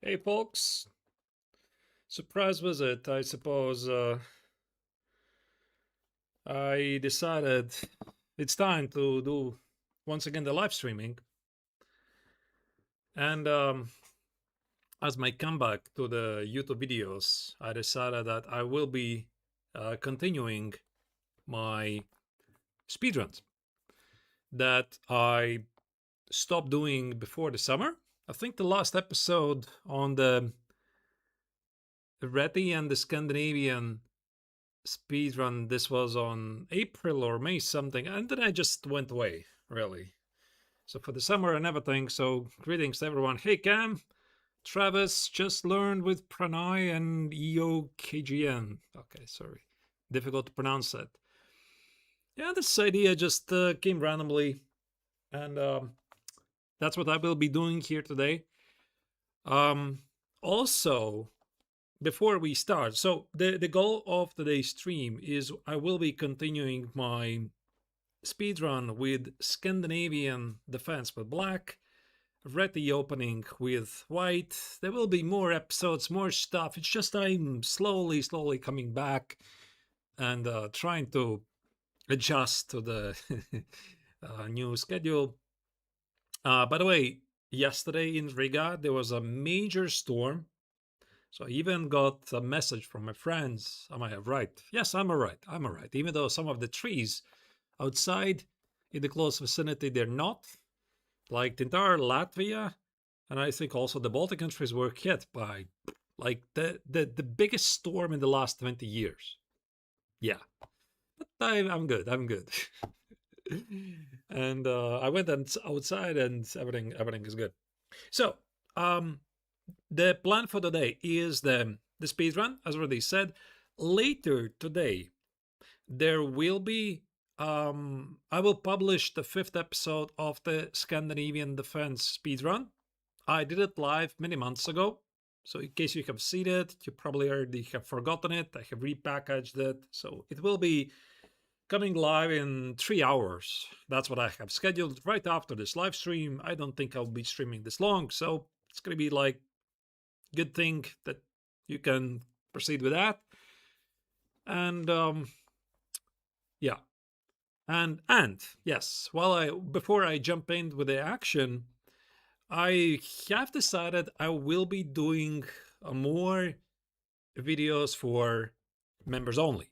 Hey folks, surprise visit. I suppose I decided it's time to do once again the live streaming. And as my comeback to the YouTube videos, I decided that I will be continuing my speedruns that I stopped doing before the summer. I think the last episode on the Reti and the Scandinavian speedrun, this was on April or May something, and then I just went away, really. So for the summer and everything, so greetings to everyone. Hey Cam, Travis just learned with Pranay and EOKGN. Okay, sorry. Difficult to pronounce that. Yeah, this idea just came randomly, and that's what I will be doing here today. Also, before we start, so the goal of today's stream is I will be continuing my speedrun with Scandinavian defense with black, Reti opening with white. There will be more episodes, more stuff. It's just I'm slowly coming back and trying to adjust to the new schedule. By the way, yesterday in Riga there was a major storm. So I even got a message from my friends. Am I right? Yes, I'm alright. I'm alright. Even though some of the trees outside in the close vicinity, they're not. Like the entire Latvia, and I think also the Baltic countries were hit by like the biggest storm in the last 20 years. Yeah. But I'm good. I'm good. And I went outside and everything is good. So, the plan for today is the speed run, as already said. Later today, there will be I will publish the 5th episode of the Scandinavian Defense speedrun. I did it live many months ago, so in case you have seen it, you probably already have forgotten it. I have repackaged it, so it will be coming live in 3 hours. That's what I have scheduled right after this live stream. I don't think I'll be streaming this long, so it's gonna be like good thing that you can proceed with that. And yeah, and yes, before I jump in with the action, I have decided I will be doing more videos for members only.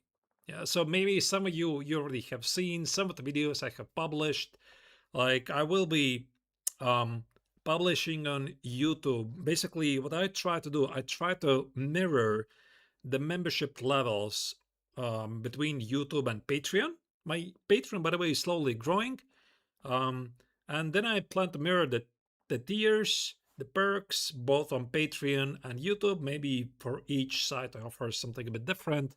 Yeah, so maybe some of you already have seen some of the videos I have published. Like I will be um, publishing on YouTube. Basically, what I try to do, I try to mirror the membership levels between YouTube and Patreon. My Patreon, by the way, is slowly growing. Um, and then I plan to mirror the tiers, the perks, both on Patreon and YouTube. Maybe for each site I offer something a bit different.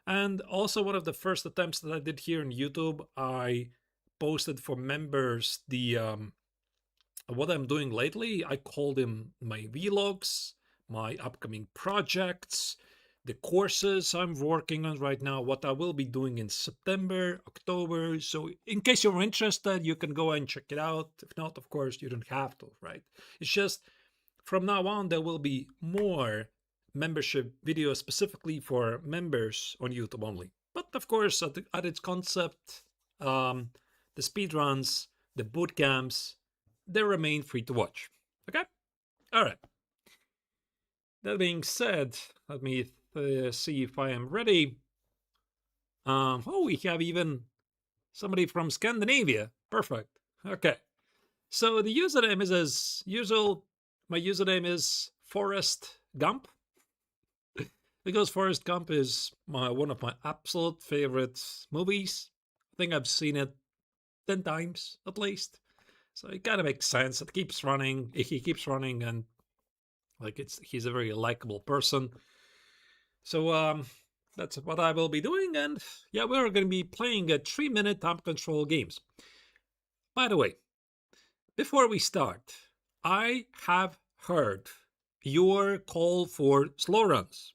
And also one of the first attempts that I did here on YouTube, I posted for members the what I'm doing lately. I called them my vlogs, my upcoming projects, the courses I'm working on right now, what I will be doing in September, October. So in case you're interested, you can go and check it out. If not, of course, you don't have to, right? It's just from now on, there will be more membership videos specifically for members on YouTube only. But of course, at its concept, the speedruns, the boot camps, they remain free to watch. Okay? All right. That being said, let me see if I am ready. Oh, we have even somebody from Scandinavia. Perfect. Okay. So the username is as usual. My username is Forrest Gump because Forrest Gump is one of my absolute favorite movies. I think I've seen it 10 times at least. So it kind of makes sense. It keeps running. He keeps running, and like he's a very likable person. So that's what I will be doing, and yeah, we're going to be playing a 3-minute time control games. By the way, before we start, I have heard your call for slow runs.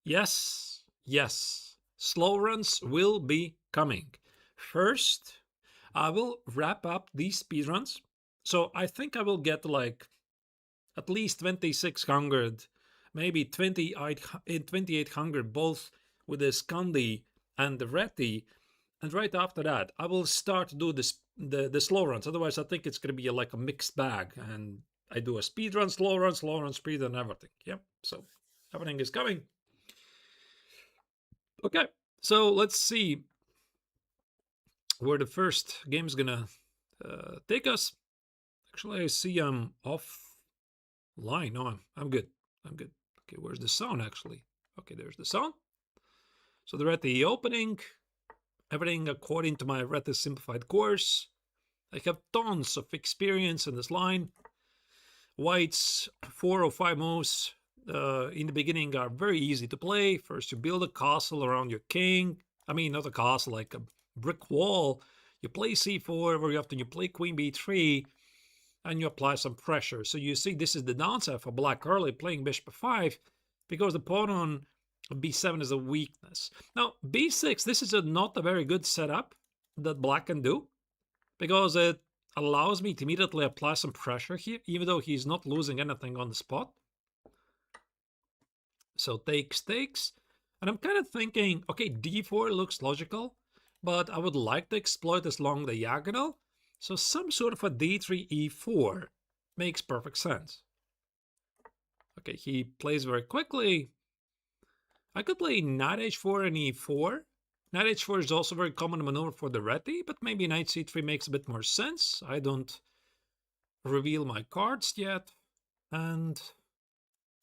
Yes, yes, slow runs will be coming. First, I will wrap up these speedruns. So I think I will get like at least 2600, maybe 2800, both with the Scandi and the Reti. And right after that, I will start to do the slow runs. Otherwise, I think it's going to be like a mixed bag. And I do a speed run, slow run, speed run, everything. Yep. So everything is coming. Okay. So let's see where the first game is going to take us. Actually, I see I'm offline. No, I'm good. I'm good. Okay, where's the sound actually? Okay, there's the sound. So they're at the opening. Everything according to my Reti simplified course. I have tons of experience in this line. White's 4 or 5 moves in the beginning are very easy to play. First, you build a castle around your king. I mean, not a castle, like a brick wall. You play c4, very often you play queen b3, and you apply some pressure. So you see, this is the downside for black early, playing bishop f5, because the pawn on b7 is a weakness. Now, b6, this is not a very good setup that black can do, because it allows me to immediately apply some pressure here, even though he's not losing anything on the spot. So takes. And I'm kind of thinking, okay, d4 looks logical, but I would like to exploit this along the diagonal. So some sort of a d3, e4 makes perfect sense. Okay, he plays very quickly. I could play knight h4 and e4. Knight h4 is also a very common maneuver for the Reti, but maybe knight c3 makes a bit more sense. I don't reveal my cards yet. And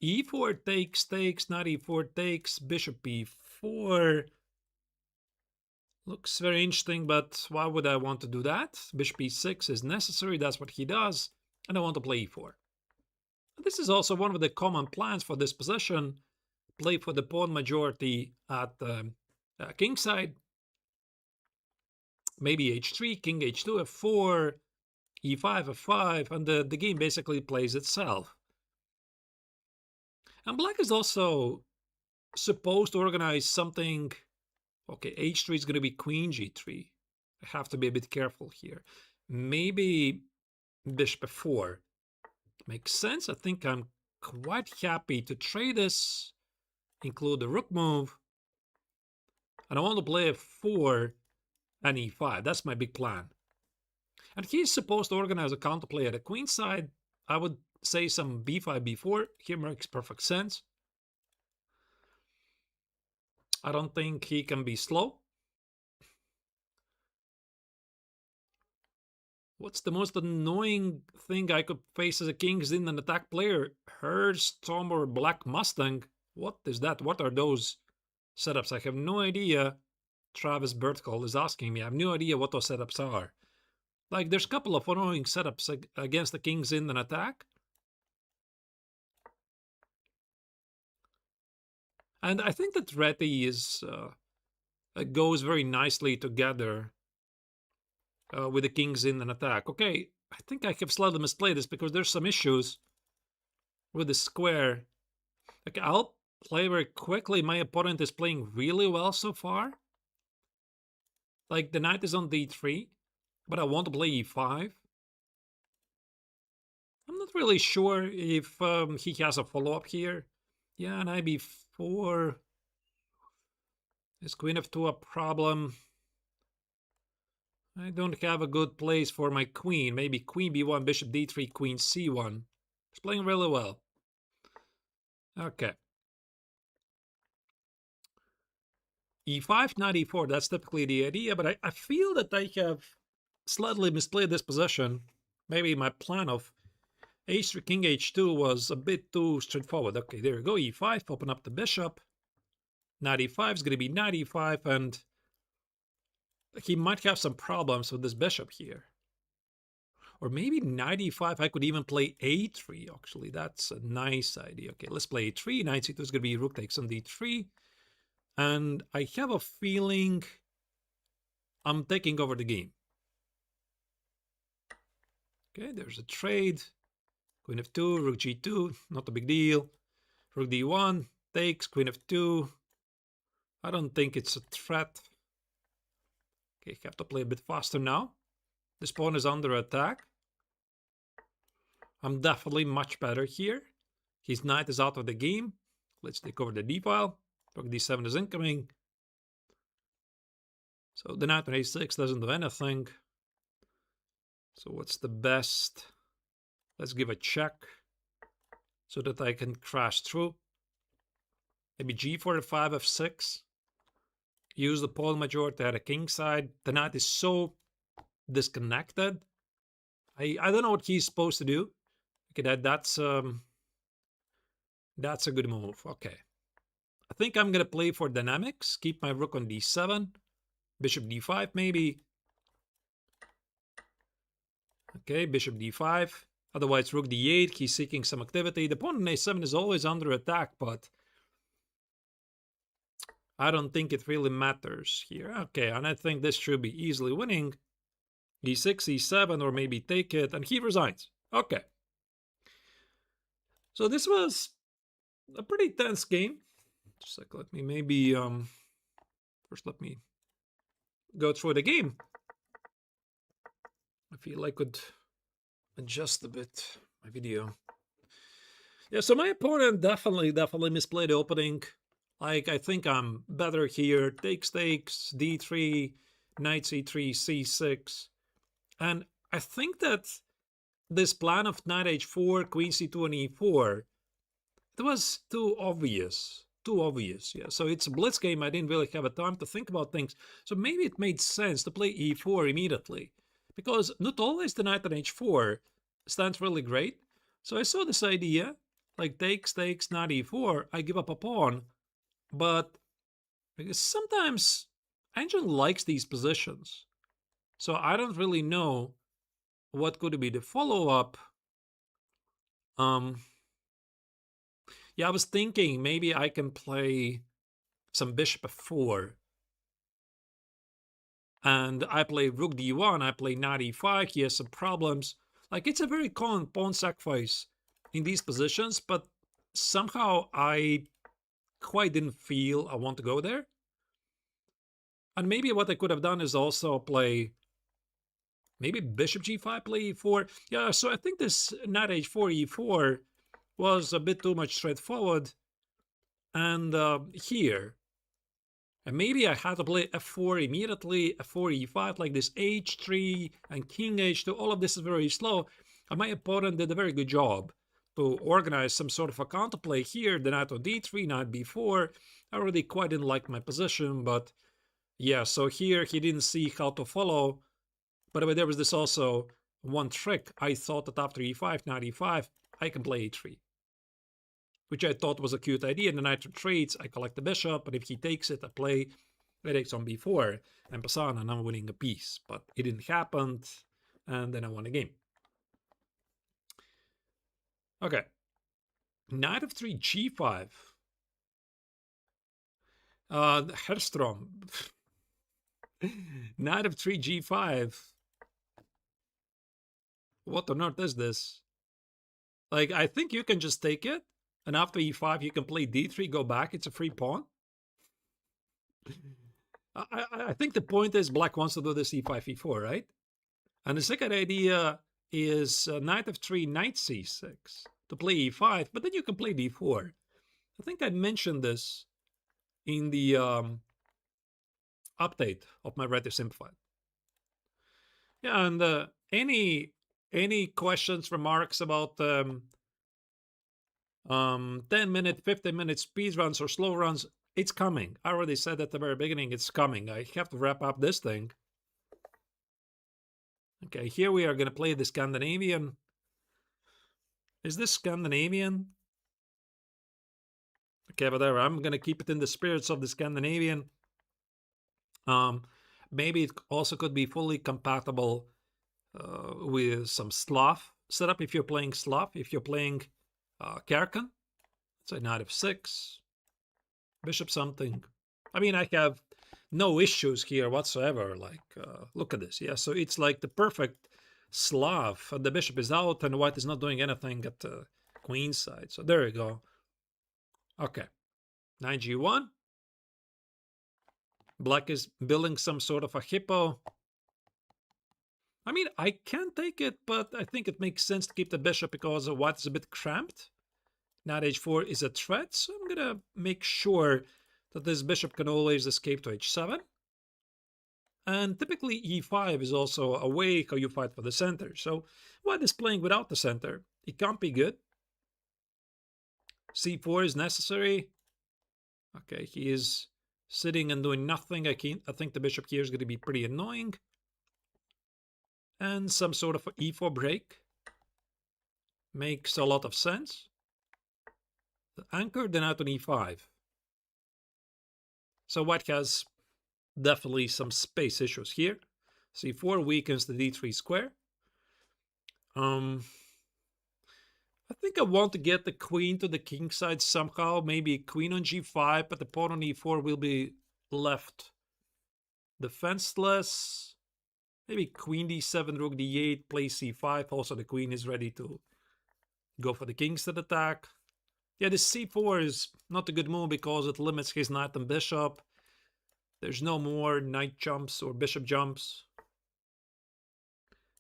e4 takes, knight e4 takes, bishop e4. Looks very interesting, but why would I want to do that? Bishop e6 is necessary, that's what he does, and I want to play e4. This is also one of the common plans for this position. Play for the pawn majority at the king side. Maybe h3, king h2, f4, e5, f5, and the game basically plays itself. And black is also supposed to organize something. Okay, h3 is going to be queen g3. I have to be a bit careful here. Maybe bishop f4. Makes sense. I think I'm quite happy to trade this, include the rook move. And I want to play f4 and e5. That's my big plan. And he's supposed to organize a counterplay at the queen side. I would say some b5, b4. Here makes perfect sense. I don't think he can be slow. What's the most annoying thing I could face as a King's in an attack player? Hearthstone or Black Mustang? What is that? What are those setups? I have no idea. Travis Berthold is asking me. I have no idea what those setups are. Like, there's a couple of annoying setups against the King's in an attack. And I think that Reti is goes very nicely together with the King's in an attack. Okay, I think I have slightly misplayed this because there's some issues with the square. Okay, I'll play very quickly. My opponent is playing really well so far. Like, the knight is on d3, but I want to play e5. I'm not really sure if he has a follow-up here. Yeah, knight b4. Is queen f2 a problem? I don't have a good place for my queen. Maybe queen b1, bishop d3, queen c1. It's playing really well. Okay. e5, not e4. That's typically the idea, but I feel that I have slightly misplayed this position. Maybe my plan of h3, king h2 was a bit too straightforward. Okay, there we go. e5, open up the bishop. Knight e5 is going to be knight e5, and he might have some problems with this bishop here. Or maybe knight e5, I could even play a3, actually. That's a nice idea. Okay, let's play a3. Knight c2 is going to be rook takes on d3. And I have a feeling I'm taking over the game. Okay, there's a trade. Queen f2, rook g2, not a big deal. Rook d1, takes, queen f2. I don't think it's a threat. Okay, have to play a bit faster now. This pawn is under attack. I'm definitely much better here. His knight is out of the game. Let's take over the d file. Rook d7 is incoming. So the knight on a6 doesn't do anything. So what's the best? Let's give a check so that I can crash through. Maybe g4 to 5 f6. Use the pawn majority at a king side. The knight is so disconnected. I don't know what he's supposed to do. Okay, that's a good move. Okay. I think I'm gonna play for dynamics. Keep my rook on d7. Bishop d5 maybe. Okay, bishop d5. Otherwise, rook d8. He's seeking some activity. The pawn on a7 is always under attack, but I don't think it really matters here. Okay, and I think this should be easily winning. e6, e7, or maybe take it, and he resigns. Okay. So this was a pretty tense game. Just like, let me maybe, first let me go through the game. I feel I could adjust a bit my video. Yeah, so my opponent definitely misplayed the opening. Like, I think I'm better here. Takes, d3, knight c3, c6. And I think that this plan of knight h4, queen c2, and e4, it was too obvious. Too obvious, yeah. So it's a blitz game. I didn't really have a time to think about things. So maybe it made sense to play e4 immediately. Because not always the knight on h4 stands really great. So I saw this idea, like takes, knight e4, I give up a pawn. But sometimes Angel likes these positions. So I don't really know what could be the follow-up. Yeah, I was thinking maybe I can play some bishop f4. And I play rook d1, I play knight e5, he has some problems. Like, it's a very common pawn sacrifice in these positions, but somehow I quite didn't feel I want to go there. And maybe what I could have done is also play maybe bishop g5, play e4. Yeah, so I think this knight h4, e4 was a bit too much straightforward. And here, and maybe I had to play f4 immediately, f4, e5, like this h3 and king h2. All of this is very slow. And my opponent did a very good job to organize some sort of a counterplay here. The knight on d3, knight b4. I already quite didn't like my position, but yeah, so here he didn't see how to follow. By the way, there was this also one trick. I thought that after e5, knight e5, I can play e3, which I thought was a cute idea. And the knight retreats, I collect the bishop, and if he takes it, I play takes on b4, and Pasan, and I'm winning a piece. But it didn't happen, and then I won the game. Okay. Knight of 3, g5. Herstrom. Knight of 3, g5. What on earth is this? Like, I think you can just take it, and after e5 you can play d3, go back, it's a free pawn. I think the point is black wants to do this e5, e4, right? And the second idea is knight f3, knight c6 to play e5, but then you can play d4. I think I mentioned this in the update of my Reti Simplified. Yeah, and any questions, remarks about 10-minute, 15-minute speed runs or slow runs, it's coming. I already said at the very beginning, it's coming. I have to wrap up this thing. Okay, here we are going to play the Scandinavian. Is this Scandinavian? Okay, whatever. I'm going to keep it in the spirits of the Scandinavian. Maybe it also could be fully compatible with some Slav setup if you're playing Slav. If you're playing Kerken, say knight f6, bishop something. I mean, I have no issues here whatsoever. Like, look at this. Yeah, so it's like the perfect Slav. And the bishop is out, and white is not doing anything at the queen side. So there you go. Okay, knight g1. Black is building some sort of a hippo. I mean, I can take it, but I think it makes sense to keep the bishop because white is a bit cramped. Knight h4 is a threat, so I'm gonna make sure that this bishop can always escape to h7. And typically e5 is also a way how you fight for the center. So white is playing without the center. It can't be good. c4 is necessary. Okay, he is sitting and doing nothing. I think the bishop here is going to be pretty annoying. And some sort of e4 break makes a lot of sense. The anchor, then out on e5. So white has definitely some space issues here. c4 weakens the d3 square. I think I want to get the queen to the king side somehow. Maybe queen on g5, but the pawn on e4 will be left defenseless. Maybe queen d7, rook d8, play c5. Also, the queen is ready to go for the kingside attack. Yeah, this c4 is not a good move because it limits his knight and bishop. There's no more knight jumps or bishop jumps.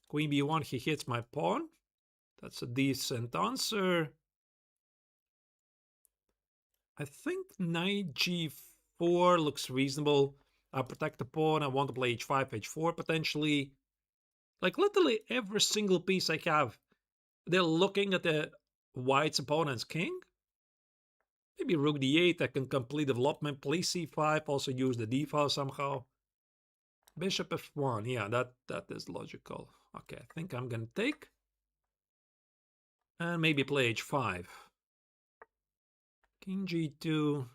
Queen b1, he hits my pawn. That's a decent answer. I think knight g4 looks reasonable. I protect the pawn. I want to play h5, h4 potentially. Like literally every single piece I have, they're looking at the white's opponent's king. Maybe rook d8, I can complete development, play c5, also use the d file somehow. Bishop f1, yeah, that is logical. Okay, I think I'm gonna take. And maybe play h5. King g2.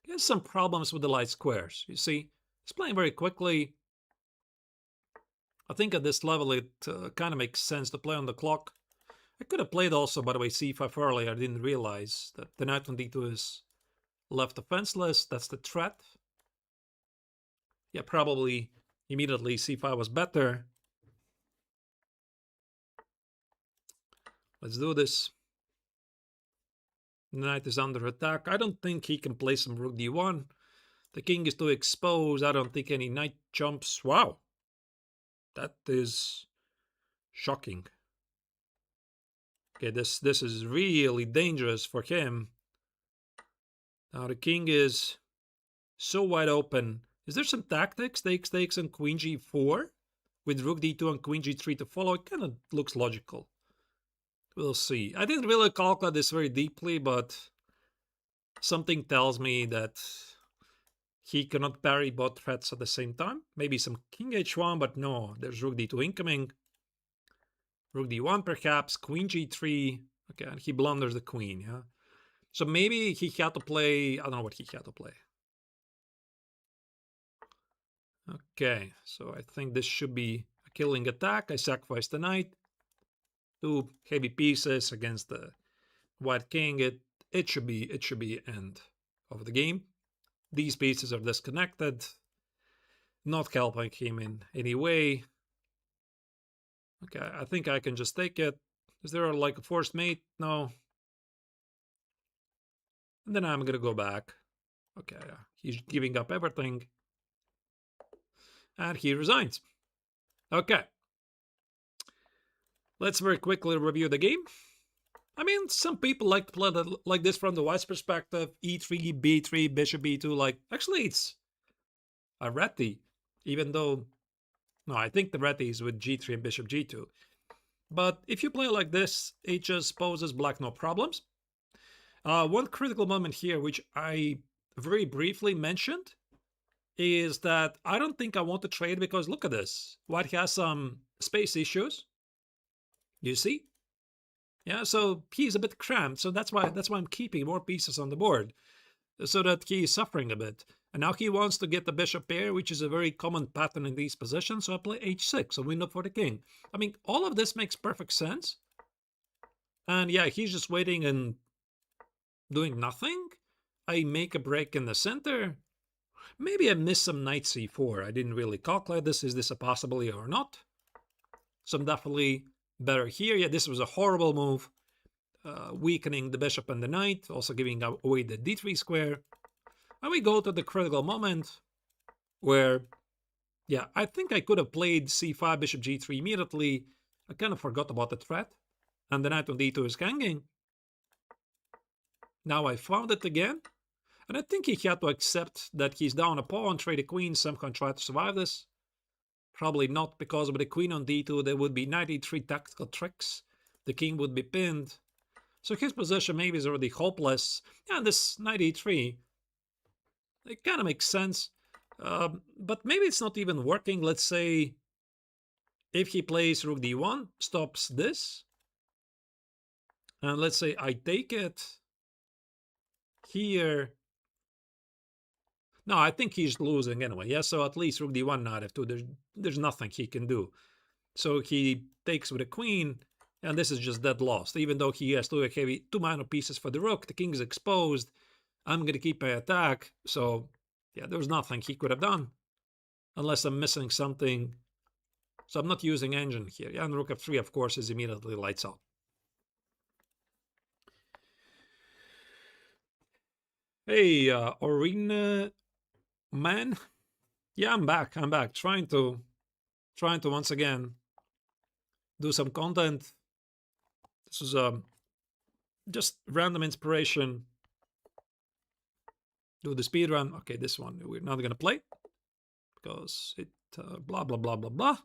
He has some problems with the light squares. You see, he's playing very quickly. I think at this level it kind of makes sense to play on the clock. I could have played also, by the way, c5 earlier. I didn't realize that the knight on d2 is left defenseless. That's the threat. Yeah, probably immediately c5 was better. Let's do this. The knight is under attack. I don't think he can play some rook d1. The king is too exposed. I don't think any knight jumps. Wow. That is shocking. Okay, this is really dangerous for him. Now the king is so wide open. Is there some tactics? Takes and queen g4 with rook d2 and queen g3 to follow? It kind of looks logical. We'll see. I didn't really calculate this very deeply, but something tells me that he cannot parry both threats at the same time. Maybe some king h1, but no, there's rook d2 incoming. Rook d1 perhaps, queen g3. Okay, and he blunders the queen, yeah? So maybe he had to play, I don't know what he had to play. Okay, so I think this should be a killing attack. I sacrifice the knight. 2 heavy pieces against the white king. It should be end of the game. These pieces are disconnected, not helping him in any way. Okay, I think I can just take it. Is there like a forced mate? No. And then I'm gonna go back. Okay, he's giving up everything. And he resigns. Okay. Let's very quickly review the game. I mean, some people like to play like this from the white's perspective. E3, B3, bishop B2. Like, actually, it's a Reti. Even though, no, I think the Reti is with G3 and bishop G2. But if you play like this, it just poses black no problems. One critical moment here, which I very briefly mentioned, is that I don't think I want to trade because look at this. White has some space issues. You see? Yeah, so he's a bit cramped, so that's why I'm keeping more pieces on the board, so that he is suffering a bit. And now he wants to get the bishop pair, which is a very common pattern in these positions, so I play h6, a window for the king. I mean, all of this makes perfect sense. And yeah, he's just waiting and doing nothing. I make a break in the center. Maybe I missed some knight c4. I didn't really calculate this. Is this a possibility or not? So I'm definitely better here. Yeah, this was a horrible move. Weakening the bishop and the knight, also giving away the d3 square. And we go to the critical moment where Yeah, I think I could have played c5, bishop g3 immediately. I kind of forgot about the threat. And the knight on d2 is hanging. Now I found it again. And I think he had to accept that he's down a pawn, trade a queen, somehow try to survive this. Probably not, because with the queen on d2, there would be 93 tactical tricks. The king would be pinned. So his position maybe is already hopeless. Yeah, and this 93, it kind of makes sense. But maybe it's not even working. Let's say if he plays rook d1, stops this. And let's say I take it here. No, I think he's losing anyway. Yeah, so at least rook d1, knight f2. There's nothing he can do. So he takes with a queen, and this is just dead lost. Even though he has two minor pieces for the rook, the king is exposed. I'm going to keep my attack. So, yeah, there's nothing he could have done. Unless I'm missing something. So I'm not using engine here. Yeah, and rook f3, of course, is immediately lights out. Hey, Arena man. Yeah, I'm back. Trying to once again do some content. This is just random inspiration. Do the speedrun. Okay, this one we're not gonna play because it blah blah blah blah blah.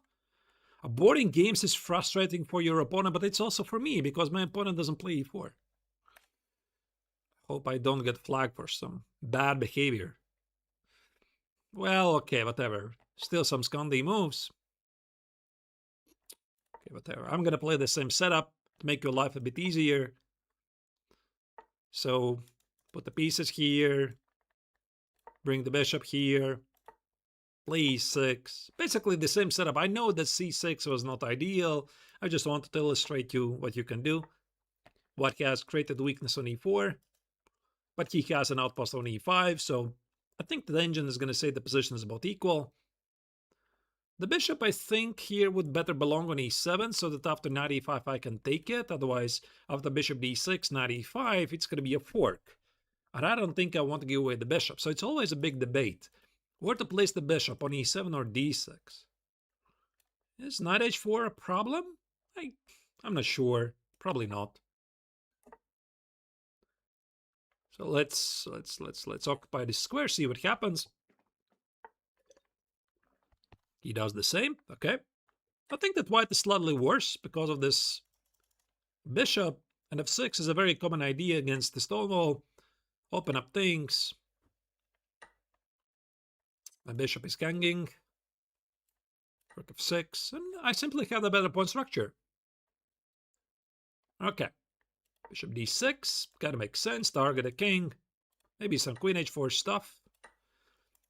Aborting games is frustrating for your opponent, but it's also for me because my opponent doesn't play e4. Hope I don't get flagged for some bad behavior. Well, okay, whatever. Still some Scandi moves. Okay, whatever. I'm gonna play the same setup to make your life a bit easier. So put the pieces here, bring the bishop here, play e6. Basically the same setup. I know that c6 was not ideal. I just wanted to illustrate you what you can do. What has created weakness on e4, but he has an outpost on e5, so I think the engine is going to say the position is about equal. The bishop, I think, here would better belong on e7, so that after knight e5 I can take it. Otherwise, after bishop d6, knight e5, it's going to be a fork. And I don't think I want to give away the bishop, so it's always a big debate. Where to place the bishop, on e7 or d6? Is knight h4 a problem? I'm not sure. Probably not. So let's occupy this square, see what happens. He does the same. Okay. I think that white is slightly worse because of this bishop, and f6 is a very common idea against the stone wall. Open up things. My bishop is hanging. Rook f6, and I simply have a better pawn structure. Okay. Bishop d6, gotta make sense, target a king. Maybe some queen h4 stuff.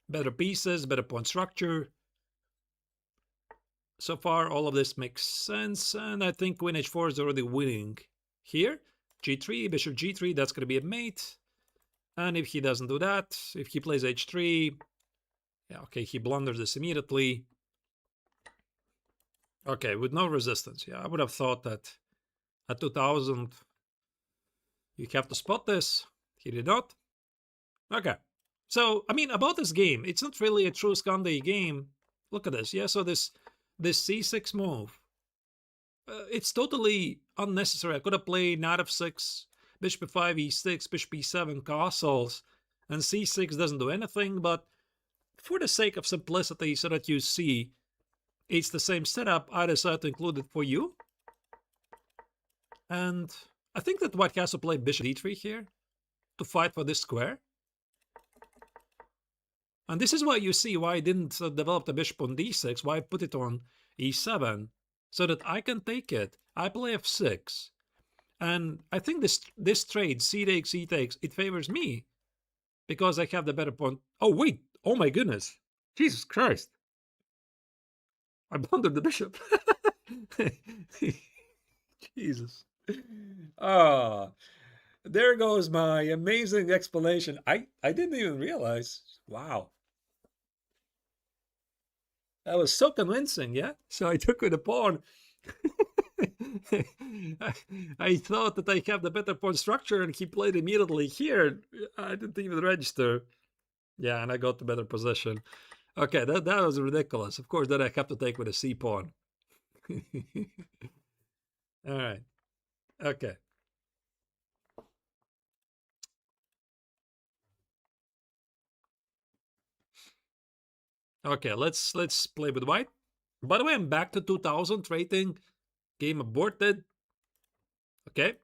Better pieces, better pawn structure. So far, all of this makes sense, and I think queen h4 is already winning here. g3, bishop g3, that's going to be a mate. And if he doesn't do that, if he plays h3, yeah, okay, he blunders this immediately. Okay, with no resistance. Yeah, I would have thought that at 2000, you have to spot this. He did not. Okay. So, I mean, about this game, it's not really a true Scandi game. Look at this. Yeah, so this c6 move, it's totally unnecessary. I could have played knight f6, bishop f5, e6, bishop e7, castles, and c6 doesn't do anything, but for the sake of simplicity, so that you see it's the same setup, I decided to include it for you. And I think that white has to play bishop d3 here to fight for this square. And this is why you see why I didn't develop the bishop on d6, why I put it on e7, so that I can take it. I play f6. And I think this trade, c takes, e takes, it favors me. Because I have the better pawn. Oh, wait. Oh, my goodness. Jesus Christ. I blundered the bishop. Jesus. Ah, there goes my amazing explanation. I didn't even realize. Wow. That was so convincing, yeah? So I took with a pawn. I thought that I have the better pawn structure, and he played immediately here. I didn't even register. Yeah, and I got the better position. Okay, that was ridiculous. Of course, then I have to take with a C pawn. All right. Okay. Okay, let's play with white. By the way, I'm back to 2000 rating. Game aborted. Okay.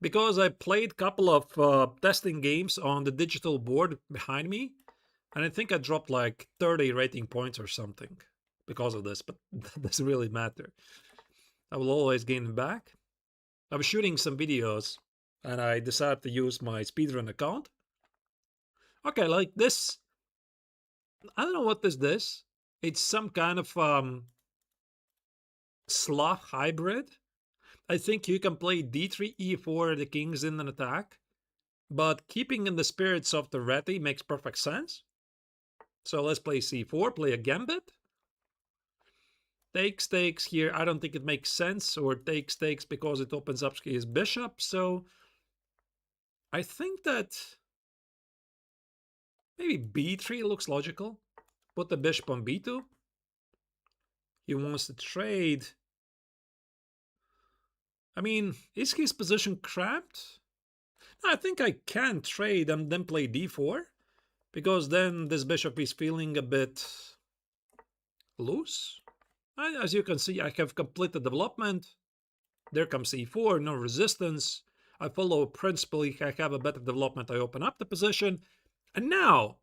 Because I played a couple of testing games on the digital board behind me, and I think I dropped like 30 rating points or something because of this, but that doesn't really matter. I will always gain them back. I was shooting some videos and I decided to use my Speedrun account. Okay, like this. I don't know what is this. It's some kind of sloth hybrid. I think you can play d3, e4, the king's in an attack, but keeping in the spirits of the Reti makes perfect sense. So let's play c4, play a gambit. Takes here. I don't think it makes sense, or takes because it opens up his bishop. So I think that maybe b3 looks logical. Put the bishop on b2. He wants to trade. I mean, is his position cramped? I think I can trade and then play d4, because then this bishop is feeling a bit loose. As you can see, I have completed development. There comes e4, no resistance. I follow a principle. I have a better development. I open up the position. And now,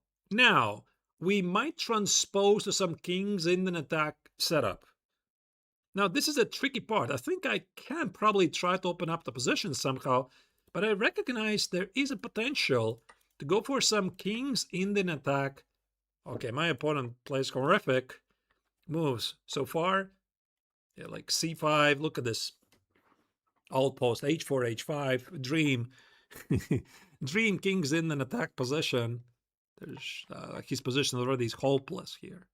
we might transpose to some kings in an attack setup. Now, this is a tricky part. I think I can probably try to open up the position somehow, but I recognize there is a potential to go for some kings in an attack. Okay, my opponent plays horrific moves so far. Yeah, like c5. Look at this. Outpost, h4, h5, dream. Dream kings in an attack position. There's his position already is hopeless here.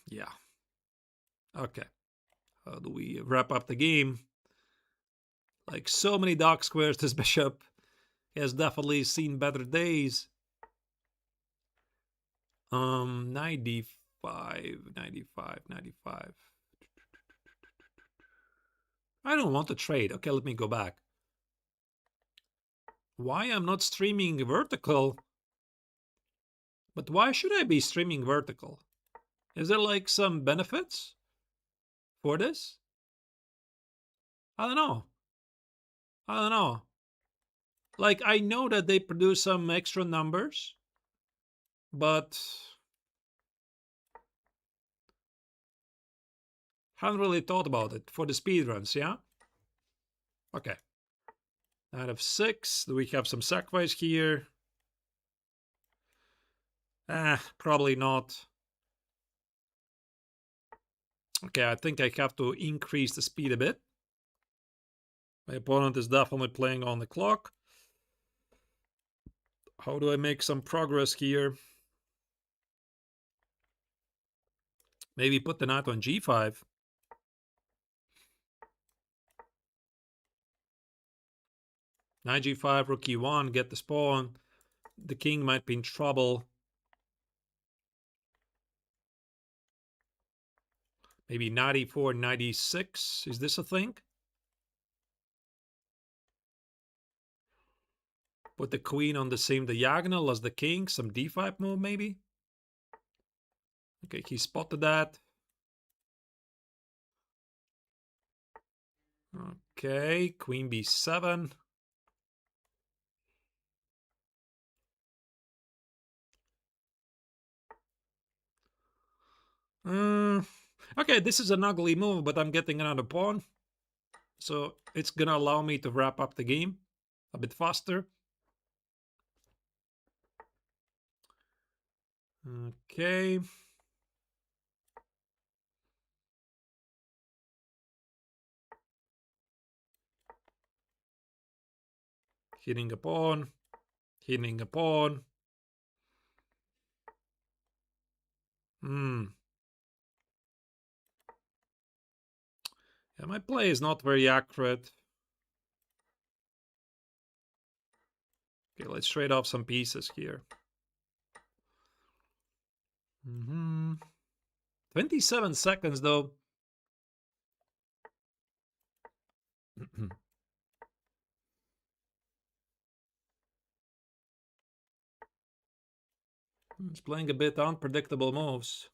Yeah. Okay. How do we wrap up the game? Like so many dark squares, this bishop has definitely seen better days. 95, 95, 95. I don't want to trade. Okay, let me go back. Why I'm not streaming vertical? But why should I be streaming vertical? Is there like some benefits for this? I don't know. I don't know. Like, I know that they produce some extra numbers, but haven't really thought about it for the speedruns, yeah? Okay. Out of 6, do we have some sacrifice here? Probably not. Okay, I think I have to increase the speed a bit. My opponent is definitely playing on the clock. How do I make some progress here? Maybe put the knight on g5. Knight g5, rook e1, get the pawn. The king might be in trouble. Maybe knight e4, knight e6. Is this a thing? Put the queen on the same diagonal as the king. Some d5 move, maybe? Okay, he spotted that. Okay, queen b7. Okay, this is an ugly move, but I'm getting another pawn. So it's gonna allow me to wrap up the game a bit faster. Okay. Hitting a pawn. Hitting a pawn. Yeah, my play is not very accurate. Okay, let's trade off some pieces here. Mm-hmm. 27 seconds, though. He's playing a bit unpredictable moves.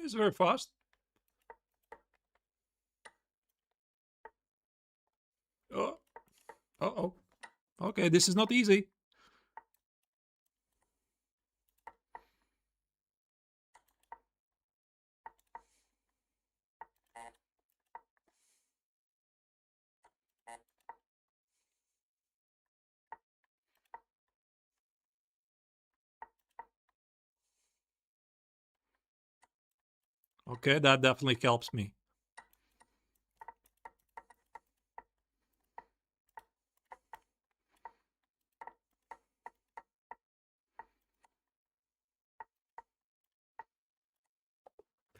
He's very fast. Oh, uh-oh. Okay, this is not easy. Okay, that definitely helps me.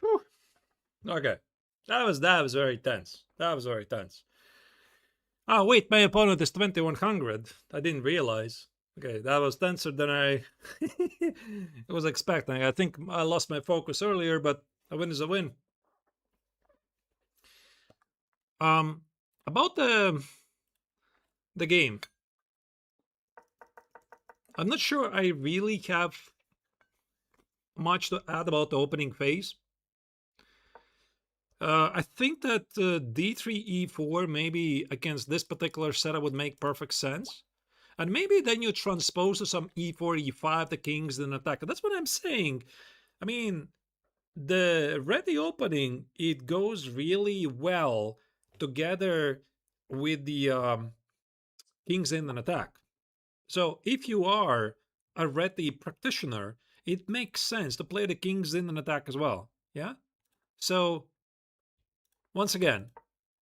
Whew. Okay, that was very tense. That was very tense. Oh wait, my opponent is 2100. I didn't realize. Okay, that was tenser than I was expecting. I think I lost my focus earlier, but a win is a win. Um, about the game, I'm not sure I really have much to add about the opening phase. I think that d3 e4 maybe against this particular setup would make perfect sense. And maybe then you transpose to some e4, e5, the kings, then attack. That's what I'm saying. I mean, the Reti opening, it goes really well together with the kings in an attack. So if you are a Reti practitioner, it makes sense to play the kings in an attack as well. Yeah? So once again,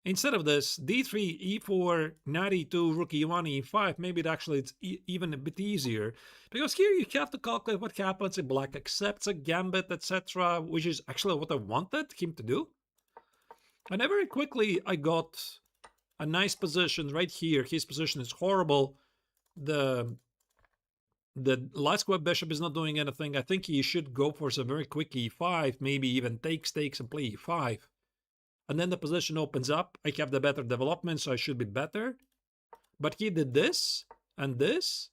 instead of this d3, e4, knight e2, rook e1, e5, maybe it actually it's even a bit easier. Because here you have to calculate what happens if black accepts a gambit, etc., which is actually what I wanted him to do. And very quickly I got a nice position right here. His position is horrible. The light square bishop is not doing anything. I think he should go for some very quick e5, maybe even takes and play e5. And then the position opens up. I have the better development, so I should be better. But he did this and this,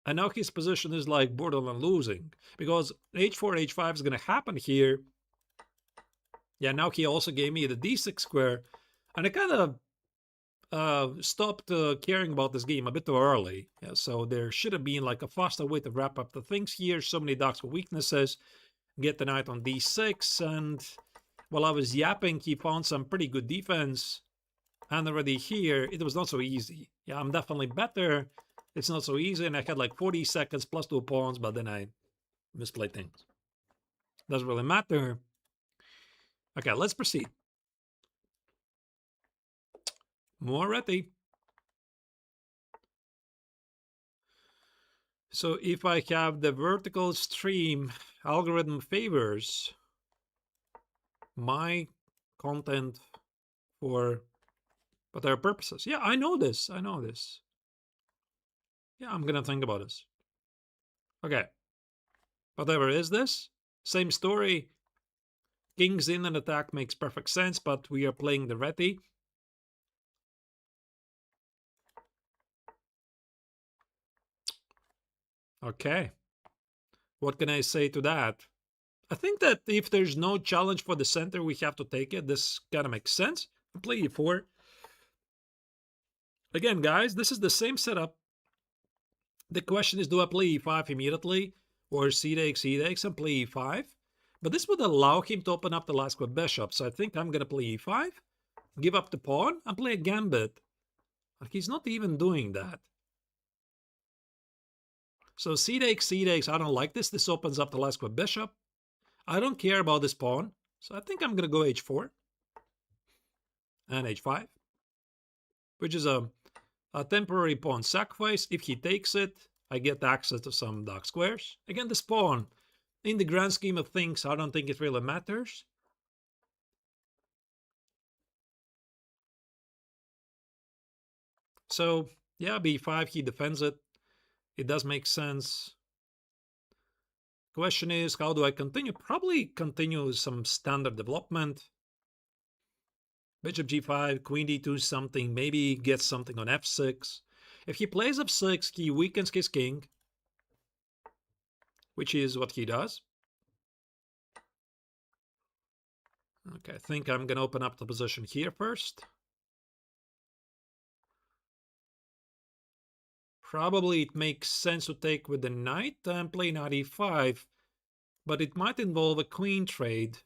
and now his position is like borderline losing. Because h4, h5 is going to happen here. Yeah, now he also gave me the d6 square. And I kind of stopped caring about this game a bit too early. Yeah, so there should have been like a faster way to wrap up the things here. So many dark weaknesses. Get the knight on d6, and while I was yapping, he found some pretty good defense. And already here, it was not so easy. Yeah, I'm definitely better. It's not so easy, and I had like 40 seconds plus 2 pawns, but then I misplayed things. Doesn't really matter. Okay, let's proceed. More Reti. So if I have the vertical stream algorithm favors my content for other purposes. Yeah, I know this. I know this. Yeah, I'm gonna think about this. Okay. Whatever is this? Same story. Kings in an attack makes perfect sense, but we are playing the Reti. Okay. What can I say to that? I think that if there's no challenge for the center, we have to take it. This kind of makes sense. Play e4. Again, guys, this is the same setup. The question is, do I play e5 immediately or c takes, and play e5? But this would allow him to open up the last square bishop. So I think I'm going to play e5, give up the pawn, and play a gambit. But he's not even doing that. So c takes, I don't like this. This opens up the last square bishop. I don't care about this pawn. So I think I'm going to go h4 and h5, which is a temporary pawn sacrifice. If he takes it, I get access to some dark squares. Again, the spawn, in the grand scheme of things, I don't think it really matters. So, yeah, b5, he defends it. It does make sense. Question is, how do I continue? Probably continue some standard development. Bishop g5, queen d2 something, maybe get something on f6. If he plays f6, he weakens his king, which is what he does. Okay, I think I'm going to open up the position here first. Probably it makes sense to take with the knight and play knight e5, but it might involve a queen trade.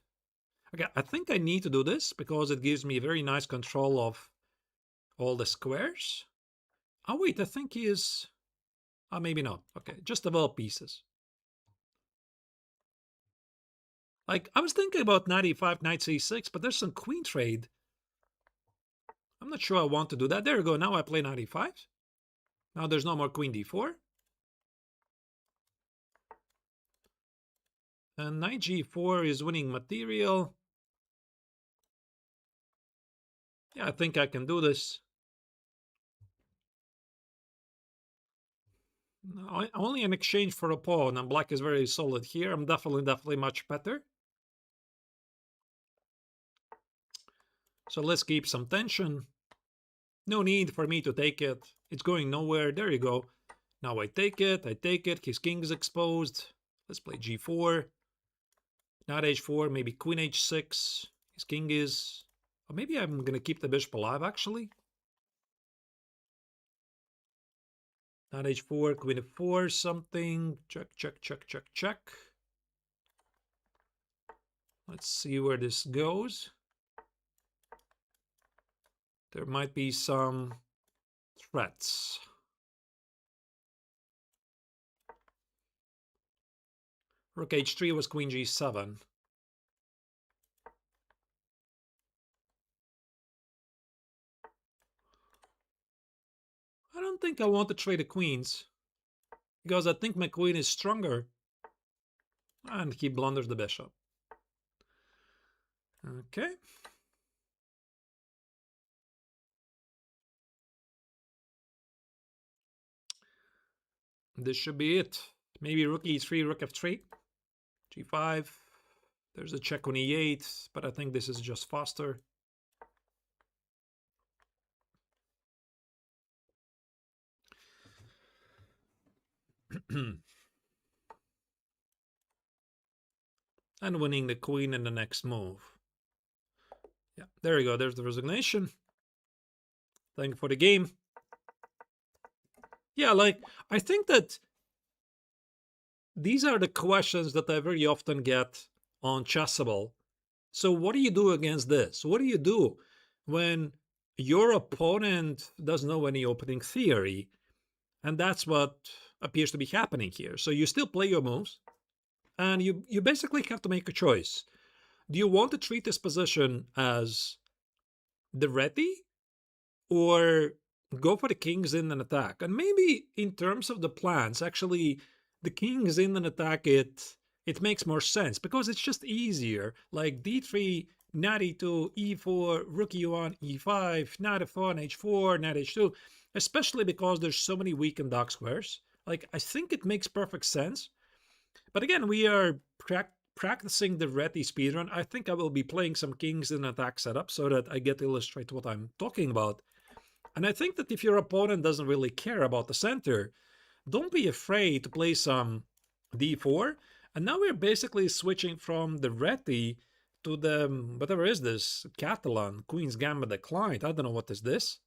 Okay, I think I need to do this because it gives me very nice control of all the squares. Oh wait, I think he is... Oh, maybe not. Okay, just develop pieces. Like, I was thinking about knight e5, knight c6, but there's some queen trade. I'm not sure I want to do that. There we go, now I play knight e5. Now there's no more queen d4. And knight g4 is winning material. Yeah, I think I can do this. Only in exchange for a pawn, and black is very solid here. I'm definitely much better. So let's keep some tension. No need for me to take it. It's going nowhere. There you go. Now I take it. His king is exposed. Let's play g4. Knight h4, maybe queen h6. His king is... Or maybe I'm going to keep the bishop alive, actually. Knight h4, queen f4, something. Check, check, check, check, check. Let's see where this goes. There might be some threats. Rook h3 was queen g7. I don't think I want to trade the queens, because I think my queen is stronger. And he blunders the bishop. Okay. This should be it. Maybe rook e3, rook f3, g5. There's a check on e8, but I think this is just faster. And winning the queen in the next move. Yeah, there you go. There's the resignation. Thank you for the game. Yeah, like, I think that these are the questions that I very often get on Chessable. So what do you do against this? What do you do when your opponent doesn't know any opening theory? And that's what appears to be happening here. So you still play your moves, and you basically have to make a choice. Do you want to treat this position as the Reti, or go for the kings in and attack? And maybe in terms of the plans, actually, the kings in and attack, it makes more sense because it's just easier. Like d3, knight e2, e4, rook e1, e5, knight f1, h4, knight h2, especially because there's so many weak and dark squares. Like, I think it makes perfect sense. But again, we are practicing the Reti speedrun. I think I will be playing some kings in attack setup so that I get to illustrate what I'm talking about. And I think that if your opponent doesn't really care about the center, don't be afraid to play some d4. And now we're basically switching from the Reti to the, whatever is this, Catalan, Queen's Gambit declined. I don't know what is this.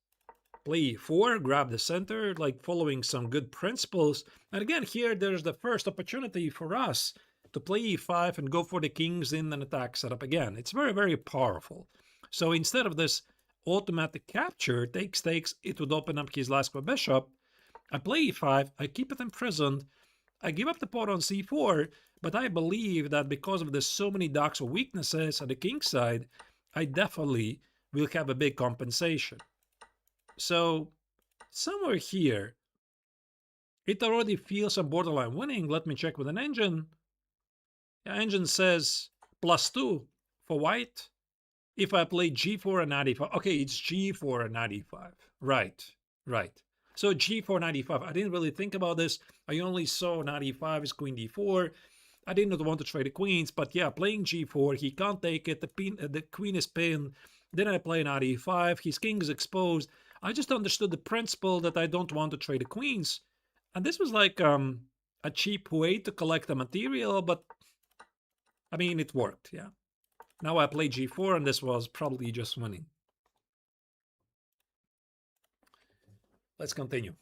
Play e4, grab the center, like following some good principles. And again, here there's the first opportunity for us to play e5 and go for the kings in an attack setup again. It's very, very powerful. So instead of this automatic capture, takes, it would open up his last bishop. I play e5, I keep it imprisoned, I give up the pawn on c4, but I believe that because of the so many darks or weaknesses on the king side, I definitely will have a big compensation. So somewhere here, It already feels I'm borderline winning. Let me check with an engine. Yeah, engine says +2 for white. If I play G4 and 95. Okay, it's G4 and 95. Right, right. So G4 95. I didn't really think about this. I only saw 95 is queen D4. I didn't want to trade the queens, but yeah, playing G4, he can't take it. The queen is pinned. Then I play 95. His king is exposed. I just understood the principle that I don't want to trade the queens. And this was like a cheap way to collect the material, but I mean, it worked, yeah. Now I play G4, and this was probably just winning. Let's continue.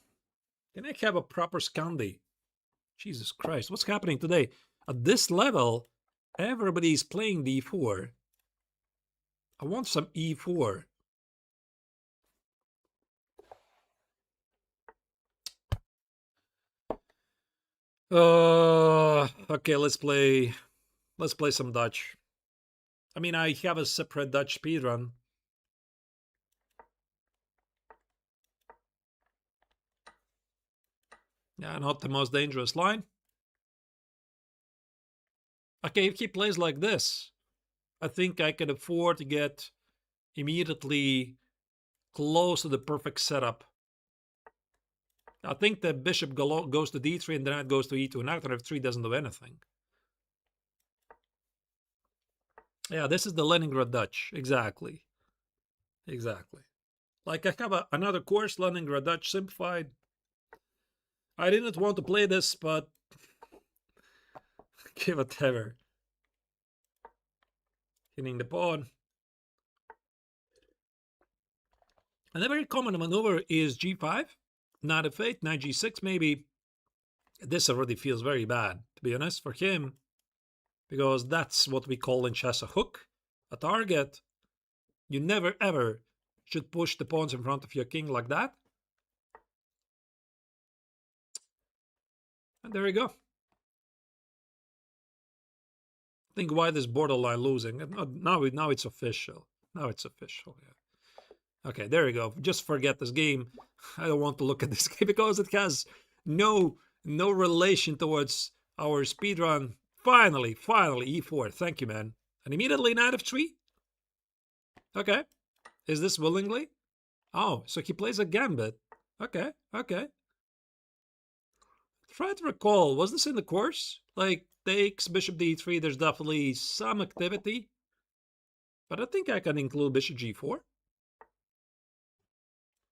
Can I have a proper Scandi? Jesus Christ, what's happening today? At this level, everybody's playing D4. I want some E4. Okay, let's play some Dutch. I mean, I have a separate Dutch speedrun. Yeah, not the most dangerous line. Okay, if he plays like this, I think I can afford to get immediately close to the perfect setup. I think the bishop goes to d3 and then it goes to e2. Knight on f3 doesn't do anything. Yeah, this is the Leningrad Dutch. Exactly. Exactly. Like I have another course, Leningrad Dutch Simplified. I didn't want to play this, but give it ever. Hitting the pawn. And a very common maneuver is g5, knight f8, knight g6 maybe. This already feels very bad, to be honest, for him, because that's what we call in chess a hook, a target. You never ever should push the pawns in front of your king like that. And there you go. I think white is borderline losing. Now it's official. Now it's official, yeah. Okay, there you go. Just forget this game. I don't want to look at this game because it has no relation towards our speedrun. Finally, e4. Thank you, man. And immediately knight f3. Okay. Is this willingly? Oh, so he plays a gambit. Okay, okay. Try to recall, was this in the course? Like, takes bishop d3, there's definitely some activity. But I think I can include bishop g4.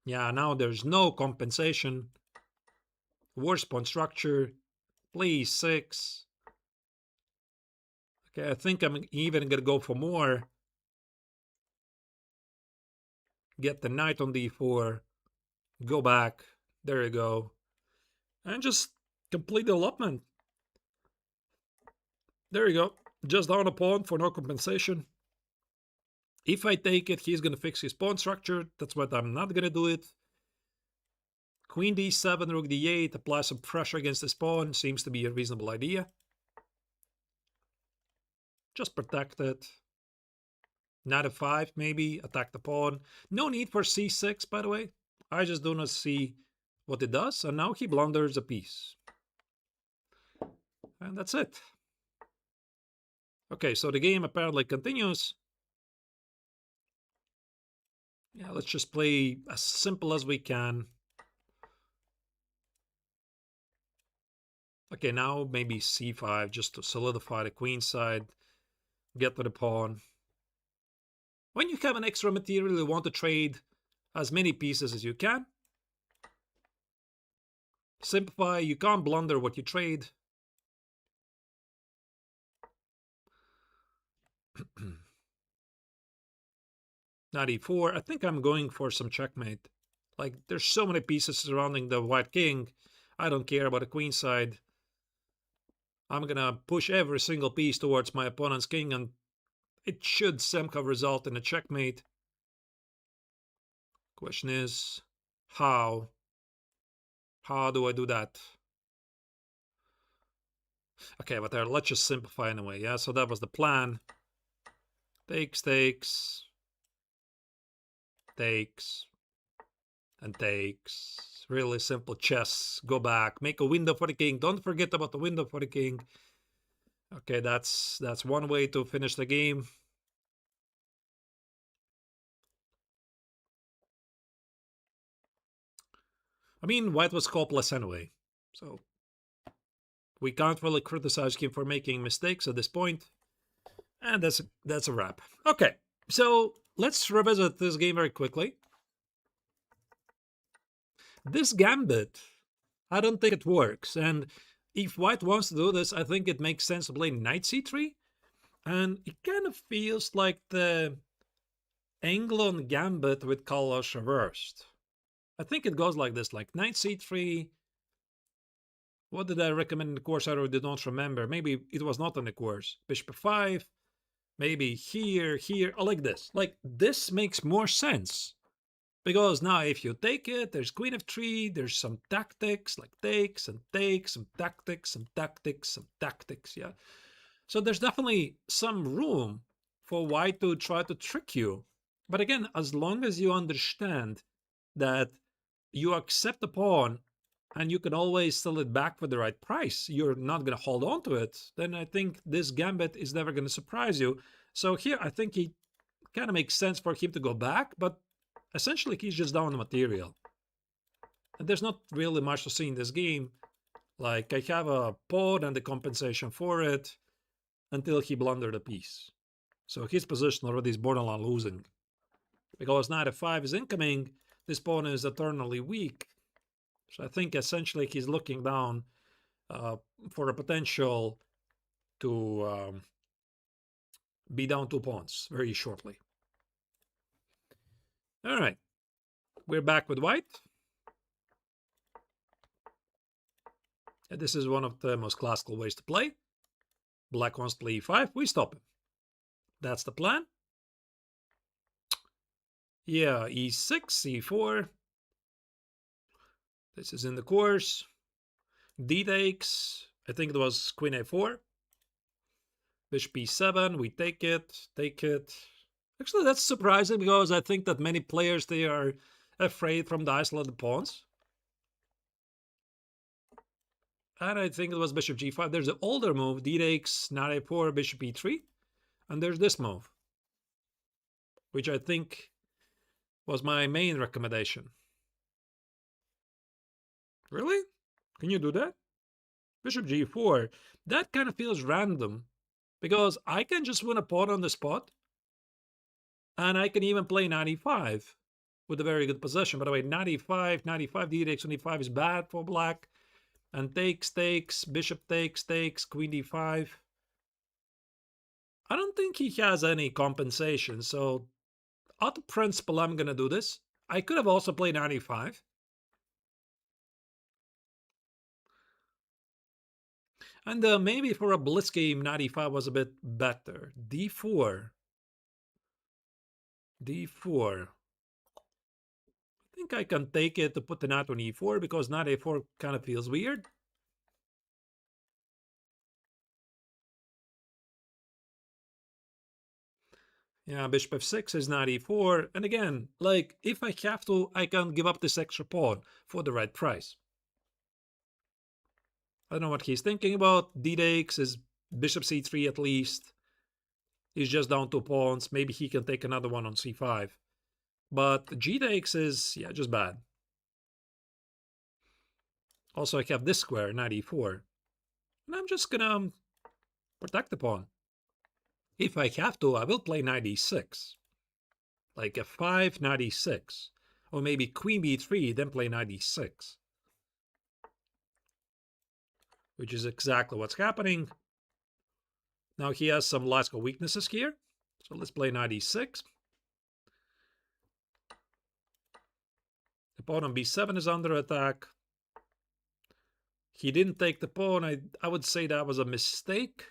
Yeah, now there's no compensation. Worse pawn structure. Please, 6. Okay, I think I'm even gonna go for more. Get the knight on d4. Go back. There you go. And just complete the allotment. There you go. Just down a pawn for no compensation. If I take it, he's gonna fix his pawn structure. That's what I'm not gonna do it. Queen d7, rook d8, apply some pressure against this pawn. Seems to be a reasonable idea. Just protect it. Knight f5, maybe. Attack the pawn. No need for c6, by the way. I just do not see what it does. And now he blunders a piece. And that's it. Okay, so the game apparently continues. Yeah, let's just play as simple as we can. Okay, now maybe c5 just to solidify the queen side. Get to the pawn. When you have an extra material, you want to trade as many pieces as you can. Simplify, you can't blunder what you trade. Knight e4. I think I'm going for some checkmate. Like, there's so many pieces surrounding the white king. I don't care about the queen side. I'm gonna push every single piece towards my opponent's king, and it should somehow result in a checkmate. Question is, how? How do I do that? Okay, but let's just simplify anyway, yeah? So that was the plan. Takes, takes. Takes. and takes. Really simple chess. Go back, make a window for the king. Don't forget about the window for the king. Okay, that's one way to finish the game. I mean, white was scopeless anyway, so we can't really criticize him for making mistakes at this point. And that's a wrap. Okay, so let's revisit this game very quickly. This gambit, I don't think it works. And if white wants to do this, I think it makes sense to play knight c3. And it kind of feels like the England gambit with colors reversed. I think it goes like this, like knight c3. What did I recommend in the course? I really don't remember. Maybe it was not in the course. Bishop f5. Maybe here. I like this. Like, this makes more sense. Because now if you take it, there's queen f3, there's some tactics, like takes and takes, some tactics, some tactics, some tactics, yeah? So there's definitely some room for white to try to trick you. But again, as long as you understand that you accept the pawn and you can always sell it back for the right price, you're not going to hold on to it, then I think this gambit is never going to surprise you. So here, I think it kind of makes sense for him to go back, but essentially he's just down the material. And there's not really much to see in this game. Like, I have a pawn and the compensation for it until he blundered a piece. So his position already is borderline losing. Because knight f5 is incoming, this pawn is eternally weak. So I think essentially he's looking down for a potential to be down 2 pawns very shortly. All right, we're back with white. And this is one of the most classical ways to play. Black wants to play e5, we stop him. That's the plan. Yeah, e6, e4. This is in the course. D takes, I think it was queen a4. Bishop e7, we take it. Actually, that's surprising because I think that many players, they are afraid from the isolated pawns. And I think it was bishop g5. There's an older move, d takes, knight a4, bishop e3. And there's this move, which I think was my main recommendation. Really? Can you do that? Bishop g4. That kind of feels random because I can just win a pawn on the spot. And I can even play knight e5 with a very good position. By the way, knight e5, d takes on e5 is bad for black. And takes, bishop takes, queen d5. I don't think he has any compensation, so out of principle, I'm going to do this. I could have also played knight e5. And maybe for a blitz game, knight e5 was a bit better. d4. I think I can take it to put the knight on e4 because knight a4 kind of feels weird. Yeah, bishop f6 is knight e4. And again, like, if I have to, I can give up this extra pawn for the right price. I don't know what he's thinking about. D takes is bishop c3 at least. He's just down 2 pawns. Maybe he can take another one on c5. But g takes is, yeah, just bad. Also, I have this square, knight e4. And I'm just gonna protect the pawn. If I have to, I will play knight e6. Like f5, knight e6. Or maybe queen b3, then play knight e6. Which is exactly what's happening. Now he has some logical weaknesses here. So let's play knight e6. The pawn on b7 is under attack. He didn't take the pawn. I would say that was a mistake.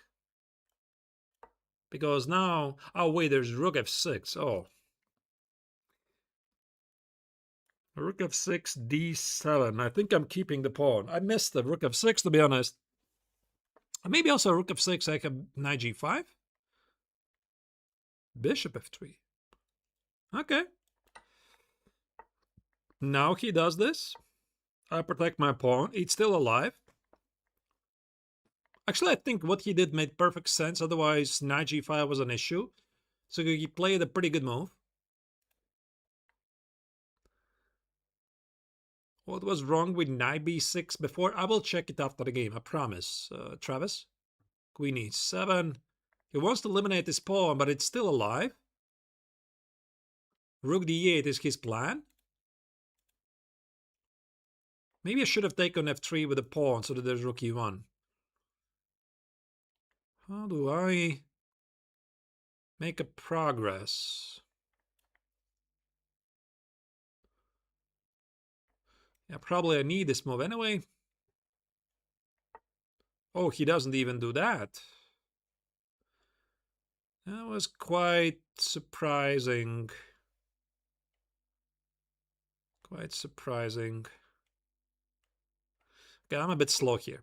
Because now... Oh, wait, there's rook f6. Oh. Rook f6, d7. I think I'm keeping the pawn. I missed the rook f6, to be honest. Maybe also rook f6, I have knight g5. Bishop f3. Okay. Now he does this. I protect my pawn. It's still alive. Actually, I think what he did made perfect sense. Otherwise, knight g5 was an issue. So he played a pretty good move. What was wrong with knight b6 before? I will check it after the game, I promise. Travis? Queen e7. He wants to eliminate his pawn, but it's still alive. Rook d8 is his plan. Maybe I should have taken f3 with a pawn so that there's rook e1. How do I make a progress? Yeah, probably I need this move anyway. Oh, he doesn't even do that. That was quite surprising. Quite surprising. Okay, I'm a bit slow here.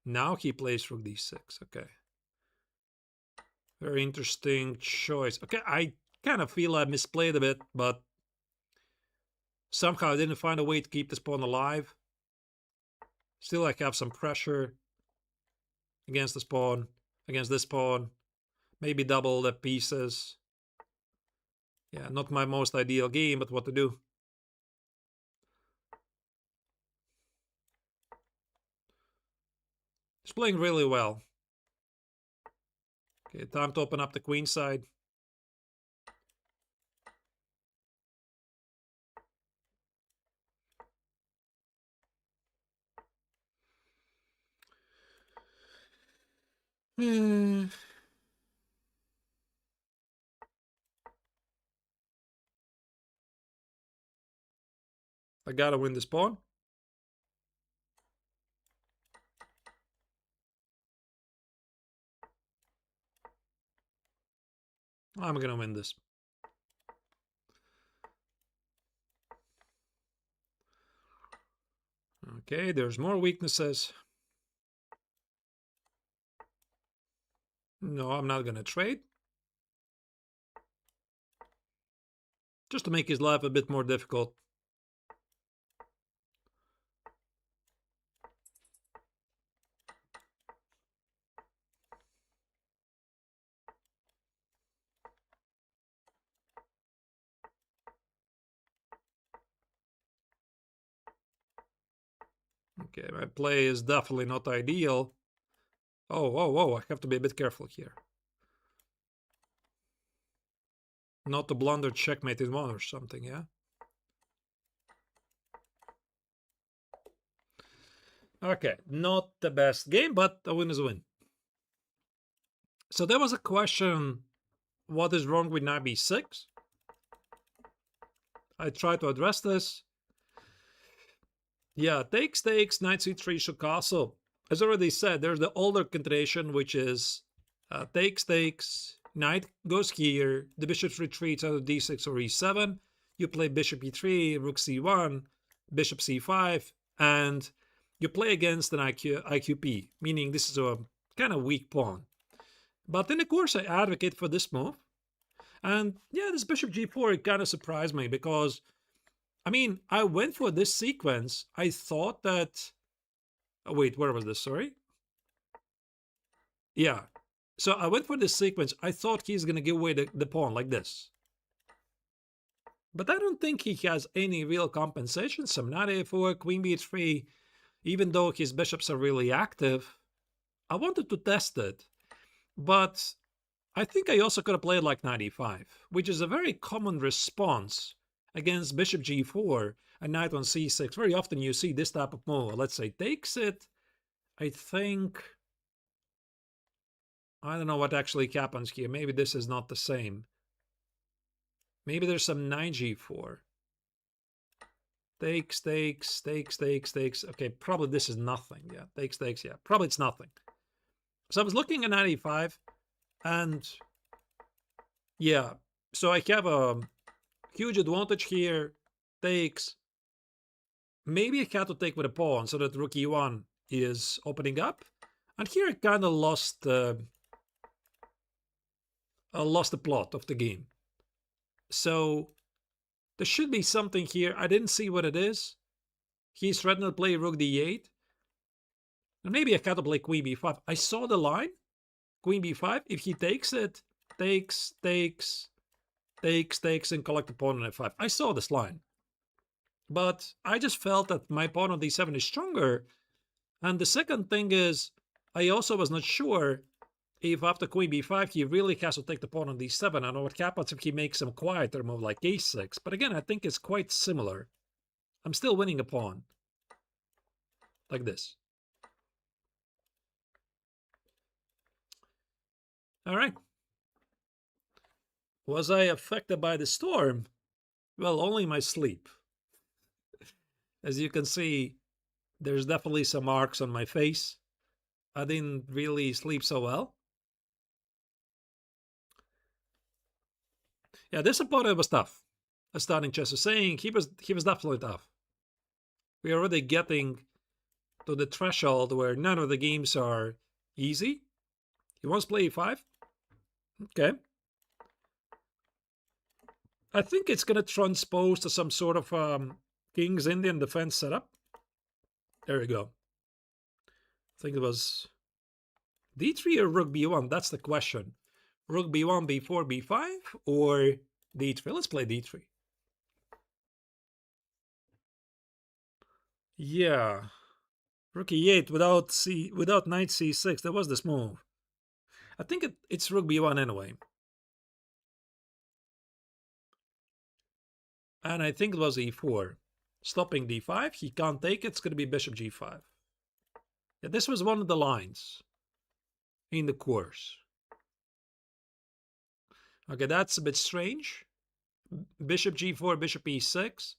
Now he plays rook d6. Okay. Very interesting choice. Okay, I kind of feel I misplayed a bit, but somehow I didn't find a way to keep this pawn alive. Still, I have some pressure against this pawn, against this pawn. Maybe double the pieces. Yeah, not my most ideal game, but what to do? He's playing really well. Okay, time to open up the queen side. I gotta win this pawn. I'm gonna win this. Okay, there's more weaknesses. No, I'm not gonna trade. Just to make his life a bit more difficult. Okay, my play is definitely not ideal. Oh, I have to be a bit careful here. Not to blunder checkmate in one or something, yeah? Okay, not the best game, but a win is a win. So there was a question, what is wrong with knight b6? I tried to address this. Yeah, takes, knight c3 should castle. As already said, there's the older continuation, which is takes, knight goes here, the bishop retreats out of d6 or e7, you play bishop e3, rook c1, bishop c5, and you play against an IQP, meaning this is a kind of weak pawn. But in the course, I advocate for this move. And yeah, this bishop g4, it kind of surprised me because, I mean, I went for this sequence. I thought that... Oh, wait, where was this? Sorry. Yeah. So I went for this sequence. I thought he's going to give away the pawn like this. But I don't think he has any real compensation. Some knight a4, queen b3, even though his bishops are really active. I wanted to test it. But I think I also could have played like knight e5, which is a very common response against bishop g4 and knight on c6. Very often you see this type of move. Let's say takes it. I think... I don't know what actually happens here. Maybe this is not the same. Maybe there's some knight g4. Takes. Okay, probably this is nothing. Yeah, takes, yeah. Probably it's nothing. So I was looking at knight e5, and yeah, so I have a huge advantage here. Takes. Maybe I had to take with a pawn so that rook e1 is opening up. And here I kind of lost the plot of the game. So There should be something here. I didn't see what it is. He's threatening to play rook d8. And maybe I gotta play queen b5. I saw the line. Queen b5. If he takes it, takes, and collect the pawn on f5. I saw this line. But I just felt that my pawn on d7 is stronger. And the second thing is, I also was not sure if after queen b5 he really has to take the pawn on d7. I know what happens if he makes some quieter move like a6. But again, I think it's quite similar. I'm still winning a pawn. Like this. All right. Was I affected by the storm? Well, only my sleep. As you can see, there's definitely some marks on my face. I didn't really sleep so well. Yeah, this opponent was tough. As starting chess was saying, he was definitely tough. We're already getting to the threshold where none of the games are easy. He wants to play e5. Okay. I think it's going to transpose to some sort of King's Indian defense setup. There we go. I think it was d3 or rook b1. That's the question. Rook b1, b4, b5, or d3. Let's play d3. Yeah. Rook e8 without knight c6. That was this move. I think it's rook b1 anyway. And I think it was e4. Stopping d5. He can't take it. It's going to be bishop g5. Yeah, this was one of the lines in the course. Okay, that's a bit strange. Bishop g4, bishop e6.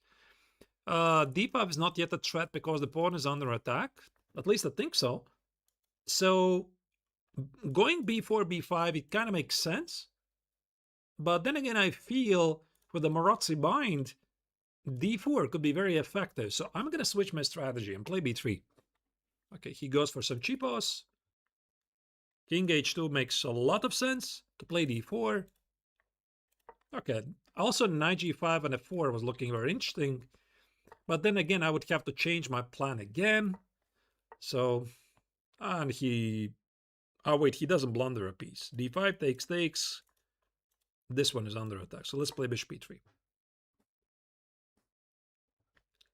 d5 is not yet a threat because the pawn is under attack. At least I think so. So going b4, b5, it kind of makes sense. But then again, I feel with the Marazzi bind, d4 could be very effective. So I'm going to switch my strategy and play b3. Okay, he goes for some cheapos. King h2 makes a lot of sense to play d4. Okay, also knight g5 and f4 was looking very interesting. But then again, I would have to change my plan again. So, and he... Oh, wait, he doesn't blunder a piece. d5 takes. This one is under attack. So let's play bishop e3.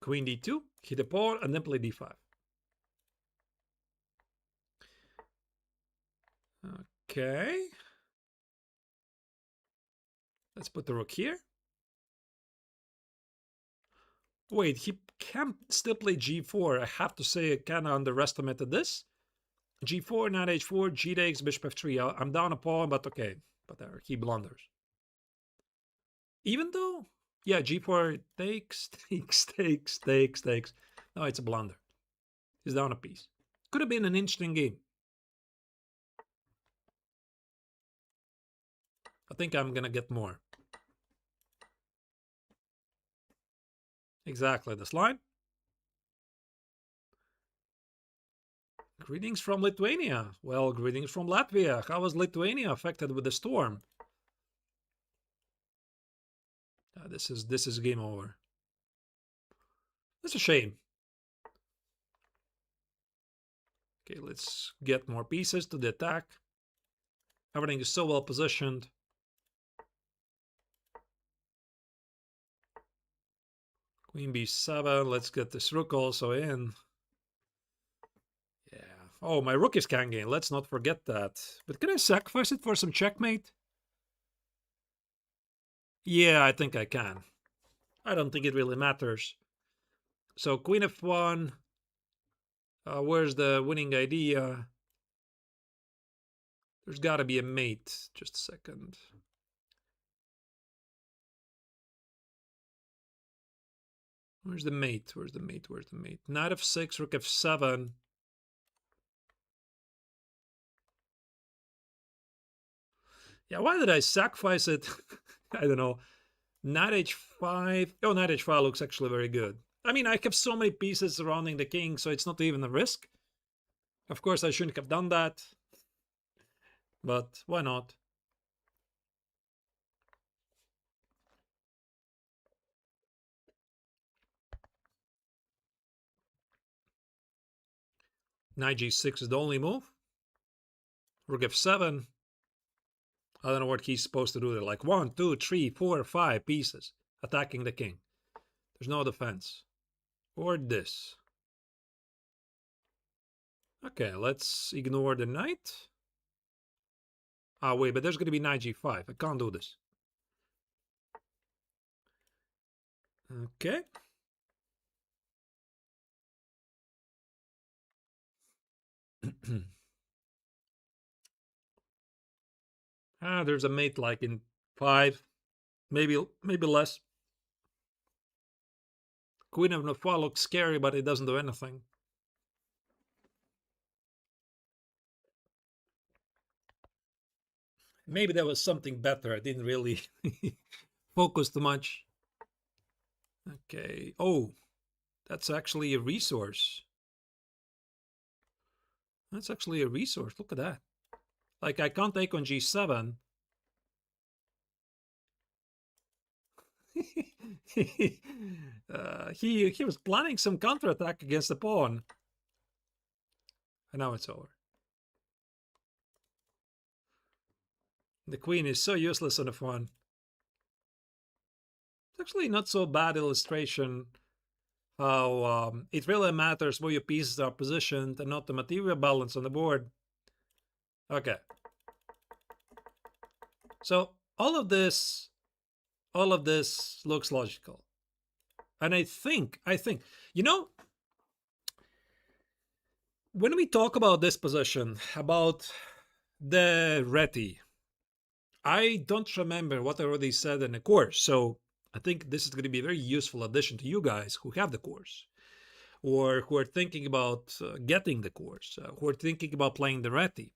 Queen d2, hit a pawn, and then play d5. Okay. Let's put the rook here. Wait, he can still play g4. I have to say I kind of underestimated this. g4, knight h4, g takes, bishop f3. I'm down a pawn, but okay. But there, he blunders. Even though, yeah, g4 takes. No, it's a blunder. He's down a piece. Could have been an interesting game. I think I'm gonna get more. Exactly this line. Greetings from Lithuania. Well, greetings from Latvia. How was Lithuania affected with the storm? This is game over. That's a shame. Okay, let's get more pieces to the attack. Everything is so well positioned. Queen b7. Let's get this rook also in. Yeah. Oh, my rook is can gain. Let's not forget that. But can I sacrifice it for some checkmate? Yeah, I think I can. I don't think it really matters. So queen f1. Where's the winning idea? There's got to be a mate. Just a second. Where's the mate? Where's the mate? Where's the mate? Knight f6, rook f7. Yeah, why did I sacrifice it? I don't know. Knight h5. Oh, knight h5 looks actually very good. I mean, I have so many pieces surrounding the king, so it's not even a risk. Of course, I shouldn't have done that. But why not? Knight g6 is the only move. Rook f7. I don't know what he's supposed to do there. Like 1, 2, 3, 4, 5 pieces attacking the king. There's no defense. Or this. Okay, let's ignore the knight. Ah, wait, but there's going to be knight g5. I can't do this. Okay. There's a mate like in 5. Maybe less. Queen of Navarre looks scary, but it doesn't do anything. Maybe there was something better. I didn't really focus too much. Okay. Oh, that's actually a resource. That's actually a resource. Look at that. Like, I can't take on g7. He was planning some counterattack against the pawn. And now it's over. The queen is so useless on f1. It's actually not so bad illustration how it really matters where your pieces are positioned and not the material balance on the board. Okay. So all of this looks logical. And I think, you know, when we talk about this position, about the Reti, I don't remember what I already said in the course. So I think this is going to be a very useful addition to you guys who have the course, or who are thinking about getting the course, who are thinking about playing the Reti.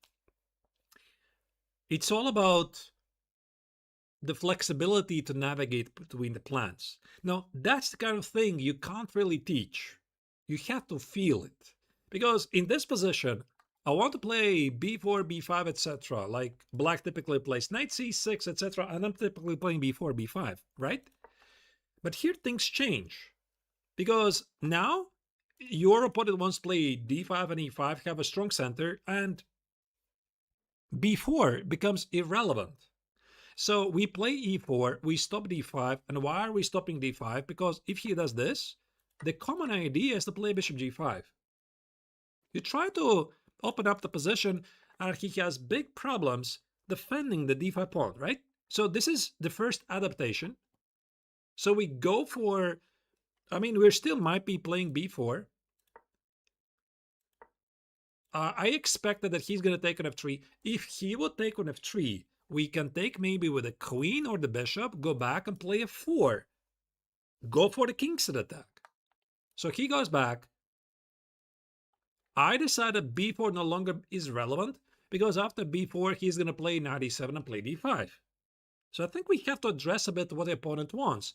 It's all about the flexibility to navigate between the plans. Now, that's the kind of thing you can't really teach. You have to feel it. Because in this position, I want to play b4, b5, etc. Like black typically plays knight c6, etc. And I'm typically playing b4, b5, right? But here things change. Because now your opponent wants to play d5 and e5, have a strong center, and b4 becomes irrelevant. So we play e4, we stop d5, and why are we stopping d5? Because if he does this, the common idea is to play bishop g5. You try to open up the position, and he has big problems defending the d5 pawn, right? So this is the first adaptation. So we go for, I mean, we still might be playing b4. I expected that he's going to take on f3. If he would take on f3, we can take maybe with the queen or the bishop, go back and play f4. Go for the kingside attack. So he goes back. I decided b4 no longer is relevant, because after b4, he's going to play knight e7 and play d5. So I think we have to address a bit what the opponent wants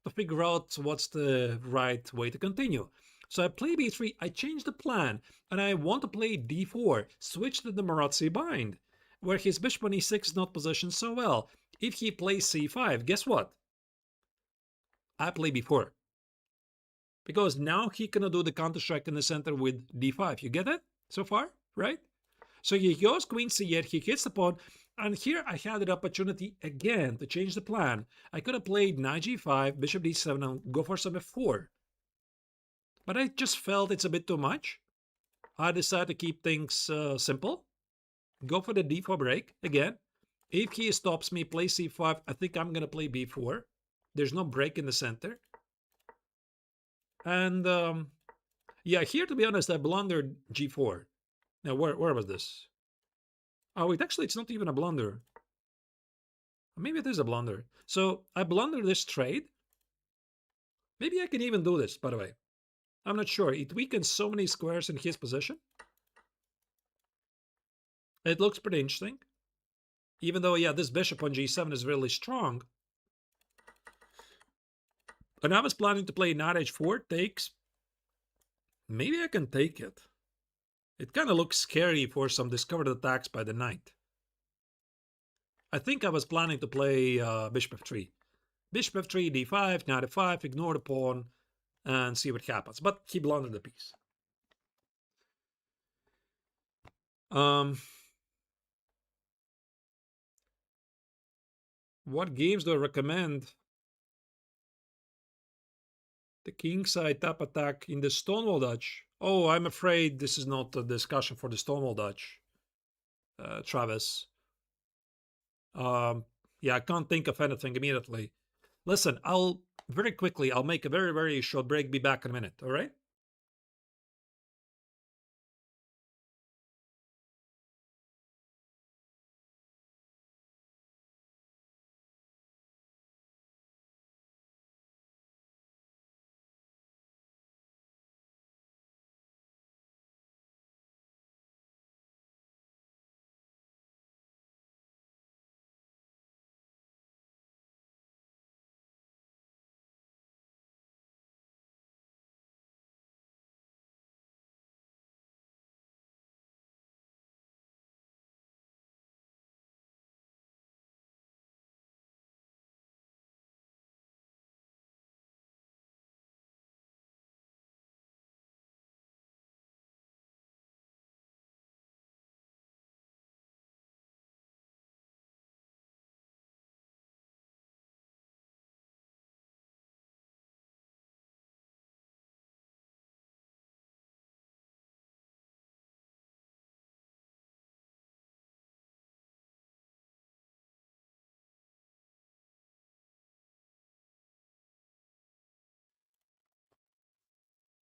to figure out what's the right way to continue. So I play b3, I change the plan, and I want to play d4, switch to the Marazzi bind, where his bishop on e6 is not positioned so well. If he plays c5, guess what? I play b4. Because now he cannot do the counter-strike in the center with d5. You get it so far, right? So he goes queen c8, he hits the pawn, and here I had the opportunity again to change the plan. I could have played knight g5, bishop d7, and go for some f4. But I just felt it's a bit too much. I decided to keep things simple. Go for the d4 break again. If he stops me, play c5, I think I'm going to play b4. There's no break in the center. And yeah, here, to be honest, I blundered g4. Now, where was this? Oh, wait, actually, it's not even a blunder. Maybe it is a blunder. So I blundered this trade. Maybe I can even do this, by the way. I'm not sure. It weakens so many squares in his position. It looks pretty interesting. Even though, yeah, this bishop on g7 is really strong. And I was planning to play knight h4, takes. Maybe I can take it. It kind of looks scary for some discovered attacks by the knight. I think I was planning to play bishop f3. Bishop f3, d5, knight f5, ignore the pawn, and see what happens. But he blundered the piece. Um, what games do I recommend? The kingside tap attack in the Stonewall Dutch. Oh, I'm afraid this is not a discussion for the Stonewall Dutch, Travis. Um, yeah, I can't think of anything immediately. Listen, I'll very quickly, I'll make a very, very short break, be back in a minute, all right?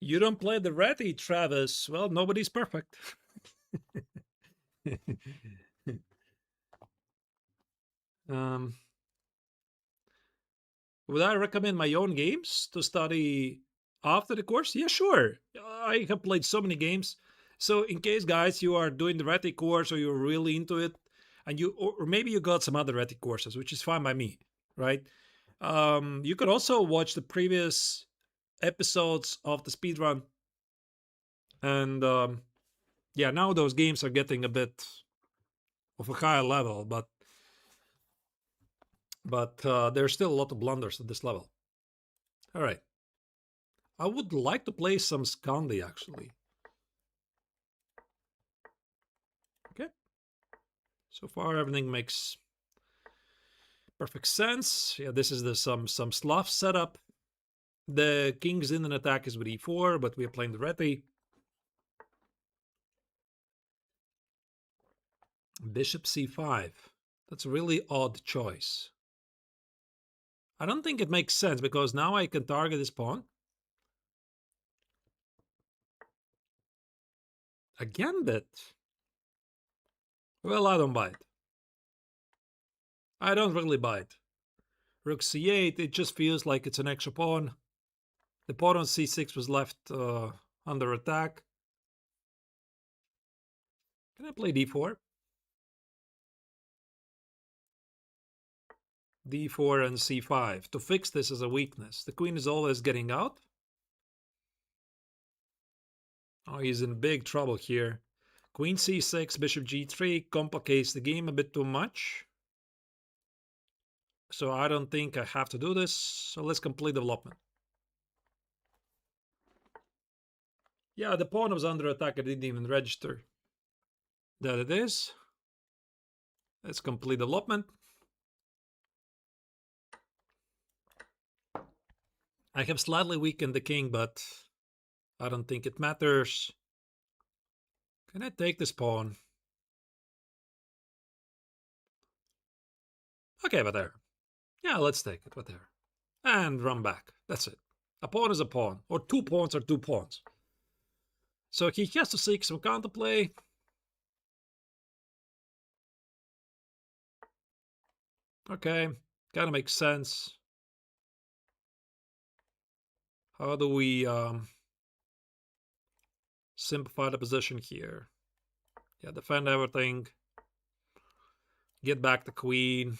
You don't play the Reti, Travis. Well, nobody's perfect. um, would I recommend my own games to study after the course? Yeah, sure. I have played so many games. So, in case, guys, you are doing the Reti course or you're really into it, and or maybe you got some other Reti courses, which is fine by me, right? You could also watch the previous episodes of the speedrun, and yeah, now those games are getting a bit of a higher level, but there's still a lot of blunders at this level. All right, I would like to play some Scandi actually. Okay, so far everything makes perfect sense. Yeah, this is the some Slav setup. The king's in an attack is with e4, but we are playing the Reti. Bishop c5. That's a really odd choice. I don't think it makes sense because now I can target this pawn. A gambit? Well, I don't buy it. I don't really buy it. Rook c8, it just feels like it's an extra pawn. The pawn on c6 was left under attack. Can I play d4? d4 and c5 to fix this as a weakness. The queen is always getting out. Oh, he's in big trouble here. Queen c6, bishop g3 complicates the game a bit too much. So I don't think I have to do this. So let's complete development. Yeah, the pawn was under attack. I didn't even register that it is. Let's complete development. I have slightly weakened the king, but I don't think it matters. Can I take this pawn? Okay, whatever. Yeah, let's take it, whatever. And run back. That's it. A pawn is a pawn, or two pawns are two pawns. So he has to seek some counterplay. Okay, kind of makes sense. How do we simplify the position here? Yeah, defend everything. Get back the queen.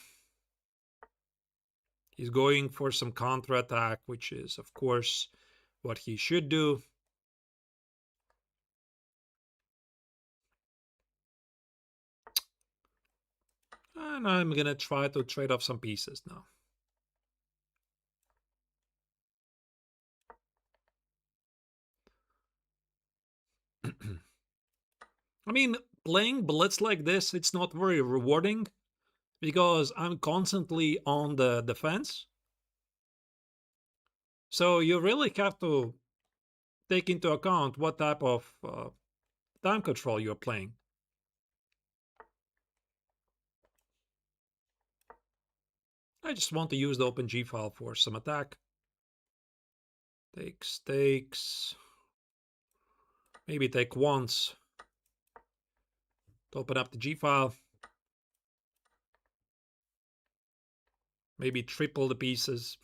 He's going for some counterattack, which is, of course, what he should do. And I'm gonna try to trade off some pieces now. I mean, playing blitz like this, it's not very rewarding because I'm constantly on the defense. So you really have to take into account what type of time control you're playing. I just want to use the OpenG file for some attack. Takes. Maybe take once to open up the G file. Maybe triple the pieces.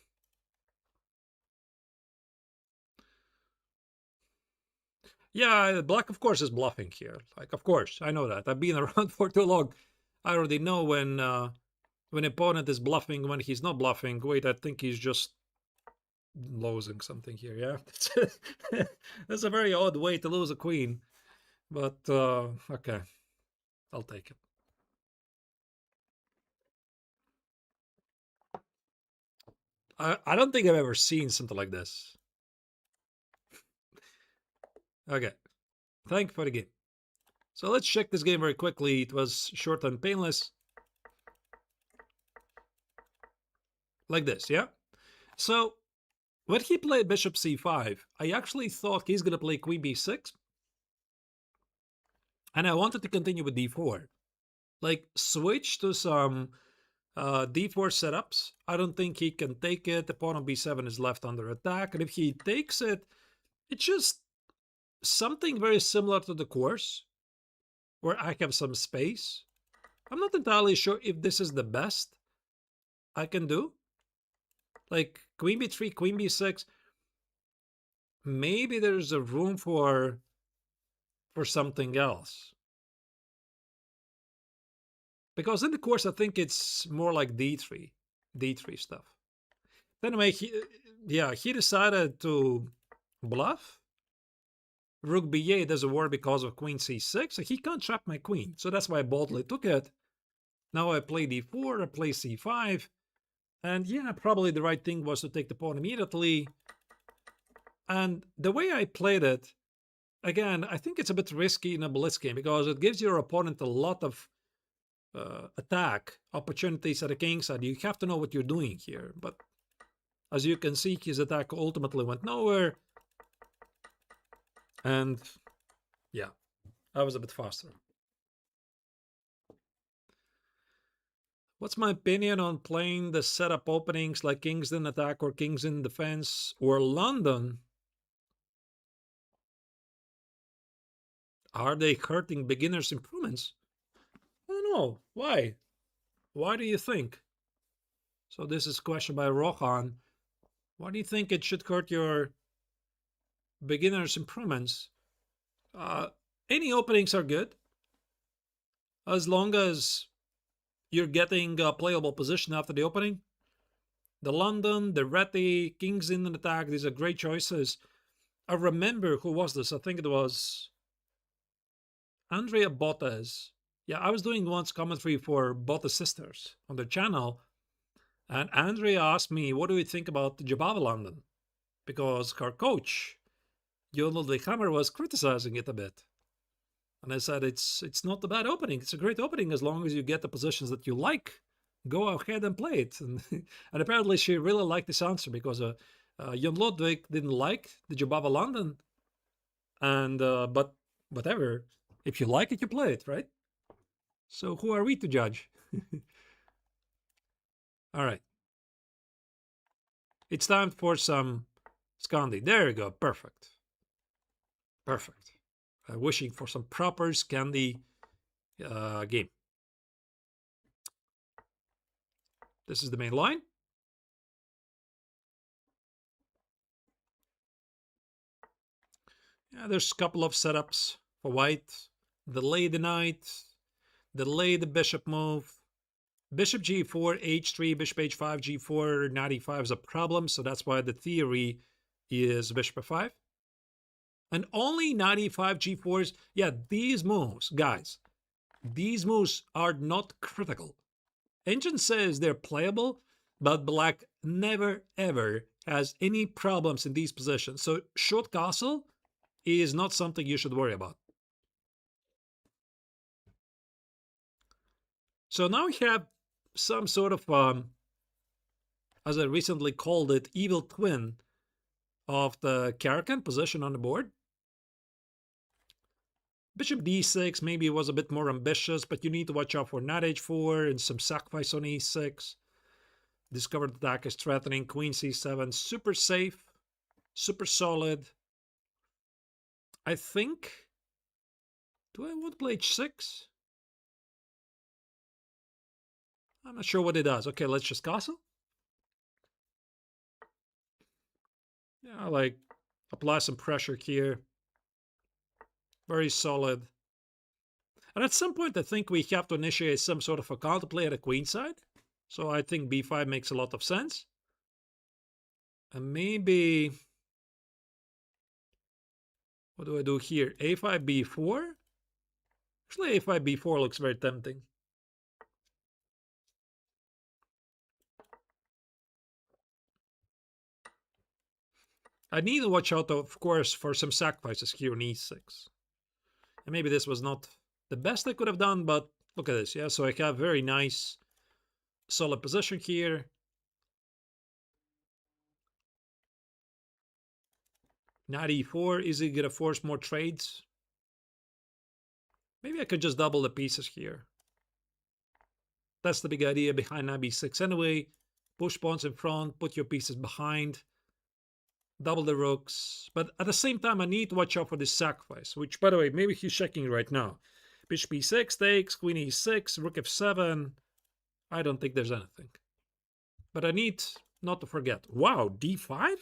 Yeah, black, of course, is bluffing here. Like, of course, I know that. I've been around for too long. I already know when opponent is bluffing, when he's not bluffing. Wait, I think he's just losing something here, yeah? That's a very odd way to lose a queen. But, okay. I'll take it. I don't think I've ever seen something like this. Okay. Thank you for the game. So let's check this game very quickly. It was short and painless. Like this, yeah? So when he played bishop c5, I actually thought he's going to play queen b6. And I wanted to continue with d4. Like, switch to some d4 setups. I don't think he can take it. The pawn on b7 is left under attack. And if he takes it, it's just something very similar to the course, where I have some space. I'm not entirely sure if this is the best I can do. Like, queen b3, queen b6. Maybe there's a room for something else. Because in the course, I think it's more like d3 stuff. Anyway, he decided to bluff. Rook b8 doesn't work because of queen c6. So he can't trap my queen. So that's why I boldly took it. Now I play d4, I play c5. And yeah, probably the right thing was to take the pawn immediately. And the way I played it, again, I think it's a bit risky in a blitz game because it gives your opponent a lot of attack opportunities at the king side. You have to know what you're doing here. But as you can see, his attack ultimately went nowhere. And yeah, I was a bit faster. What's my opinion on playing the setup openings like kings in attack or kings in defense or London? Are they hurting beginners' improvements? I don't know. Why? Why do you think? So this is a question by Rohan. Why do you think it should hurt your beginners' improvements? Any openings are good, as long as you're getting a playable position after the opening. The London, the Reti, kings in attack, these are great choices. I remember, who was this? I think it was Andrea Bottes. Yeah, I was doing once commentary for Bottes sisters on their channel, and Andrea asked me, what do you think about Jabava London? Because her coach, Jon Ludwig Hammer, was criticizing it a bit. And I said, it's not a bad opening. It's a great opening as long as you get the positions that you like. Go ahead and play it. And, and apparently she really liked this answer because Jon Ludwig didn't like the Jabava London. And but whatever. If you like it, you play it, right? So who are we to judge? All right. It's time for some Scandi. There you go. Perfect. Perfect. Wishing for some proper Scandi game. This is the main line. Yeah, there's a couple of setups for white. Delay the knight. Delay the bishop move. Bishop g4, h3, bishop h5, g4, knight e5 is a problem, so that's why the theory is bishop f5. And only knight e5, g4s, yeah, these moves, guys, these moves are not critical. Engine says they're playable, but black never ever has any problems in these positions. So short castle is not something you should worry about. So now we have some sort of, as I recently called it, evil twin of the Karakan position on the board. Bishop d6 maybe was a bit more ambitious, but you need to watch out for knight h4 and some sacrifice on e6. Discovered attack is threatening. Queen c7, super safe, super solid. I think, do I want to play h6? I'm not sure what it does. Okay, let's just castle. Yeah, like apply some pressure here. Very solid. And at some point, I think we have to initiate some sort of a counterplay at the queen side. So I think b5 makes a lot of sense. And maybe, what do I do here? a5, b4? Actually, a5, b4 looks very tempting. I need to watch out, of course, for some sacrifices here on e6. And maybe this was not the best I could have done, but look at this. Yeah, so I have very nice, solid position here. Knight e4, is it gonna force more trades? Maybe I could just double the pieces here. That's the big idea behind knight b6 anyway. Push pawns in front, put your pieces behind, double the rooks. But at the same time, I need to watch out for this sacrifice, which, by the way, maybe he's checking right now. Bishop b6 takes, queen e6, rook f7. I don't think there's anything. But I need not to forget. Wow, d5?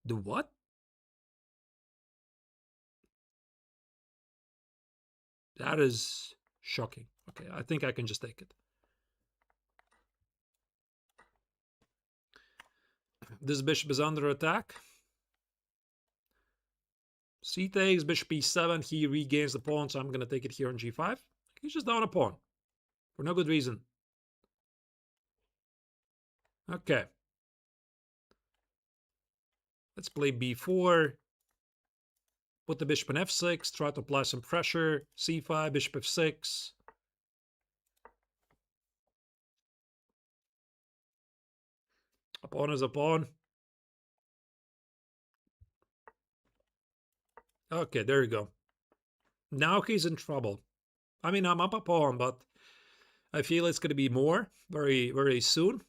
The what? That is shocking. Okay, I think I can just take it. This bishop is under attack. C takes, bishop e7. He regains the pawn, so I'm going to take it here on g5. He's just down a pawn for no good reason. Okay. Let's play b4. Put the bishop on f6. Try to apply some pressure. c5, bishop f6. A pawn is a pawn. Okay, there you go. Now he's in trouble. I mean, I'm up a pawn, but I feel it's going to be more very, very soon.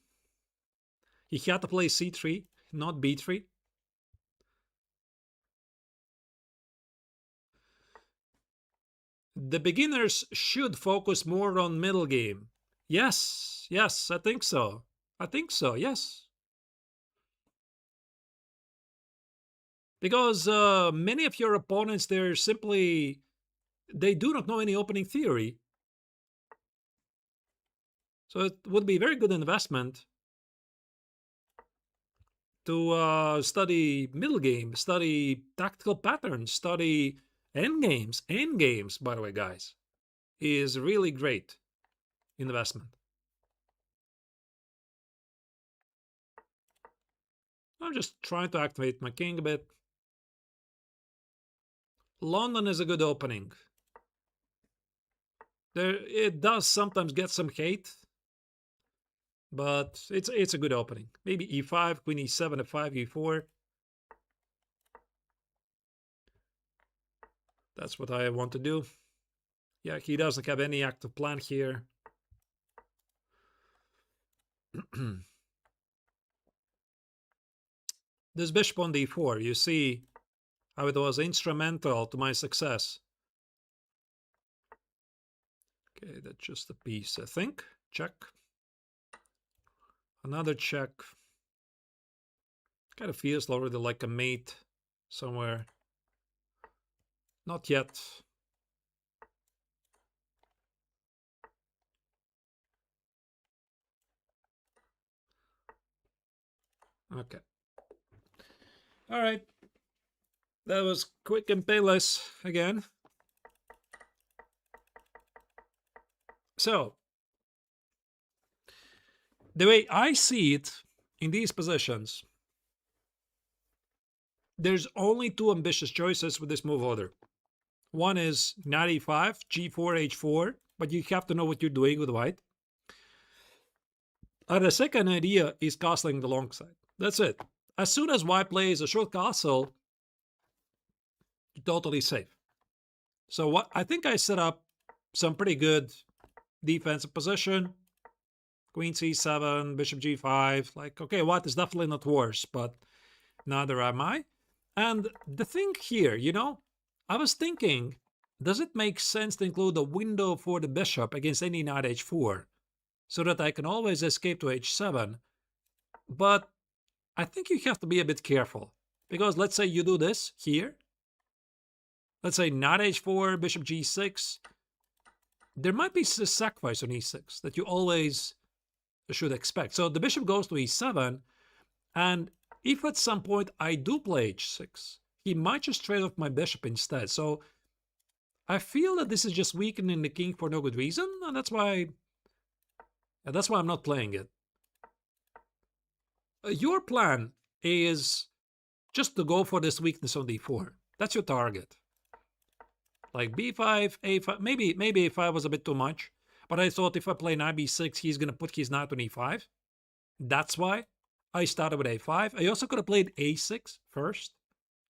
He had to play c3, not b3. The beginners should focus more on middle game. Yes, yes, I think so. I think so, yes. Because many of your opponents, they do not know any opening theory. So it would be a very good investment to study middle game, study tactical patterns, study endgames. Endgames, by the way, guys, is really great investment. I'm just trying to activate my king a bit. London is a good opening. It does sometimes get some hate, but it's a good opening. Maybe e5, queen e7, f5, e4. That's what I want to do. Yeah, he doesn't have any active plan here. This bishop on d4, you see how it was instrumental to my success. Okay, that's just a piece, I think. Check. Another check. Kind of feels already like a mate somewhere. Not yet. Okay. All right. That was quick and painless again. So, the way I see it in these positions, there's only two ambitious choices with this move order. One is knight e5, g4, h4, but you have to know what you're doing with white. And the second idea is castling the long side. That's it. As soon as white plays a short castle, you're totally safe. So what I think I set up some pretty good defensive position. Queen c7, bishop g5. Like, okay, white is definitely not worse, but neither am I. And the thing here, you know, I was thinking, does it make sense to include a window for the bishop against any knight h4 so that I can always escape to h7? But I think you have to be a bit careful, because let's say you do this here. Let's say knight h4, bishop g6. There might be a sacrifice on e6 that you always should expect. So the bishop goes to e7, and if at some point I do play h6, he might just trade off my bishop instead. So I feel that this is just weakening the king for no good reason, and that's why I'm not playing it. Your plan is just to go for this weakness on d4. That's your target. Like b5, a5, maybe a5 was a bit too much, but I thought if I play knight b6, he's going to put his knight on e5. That's why I started with a5. I also could have played a6 first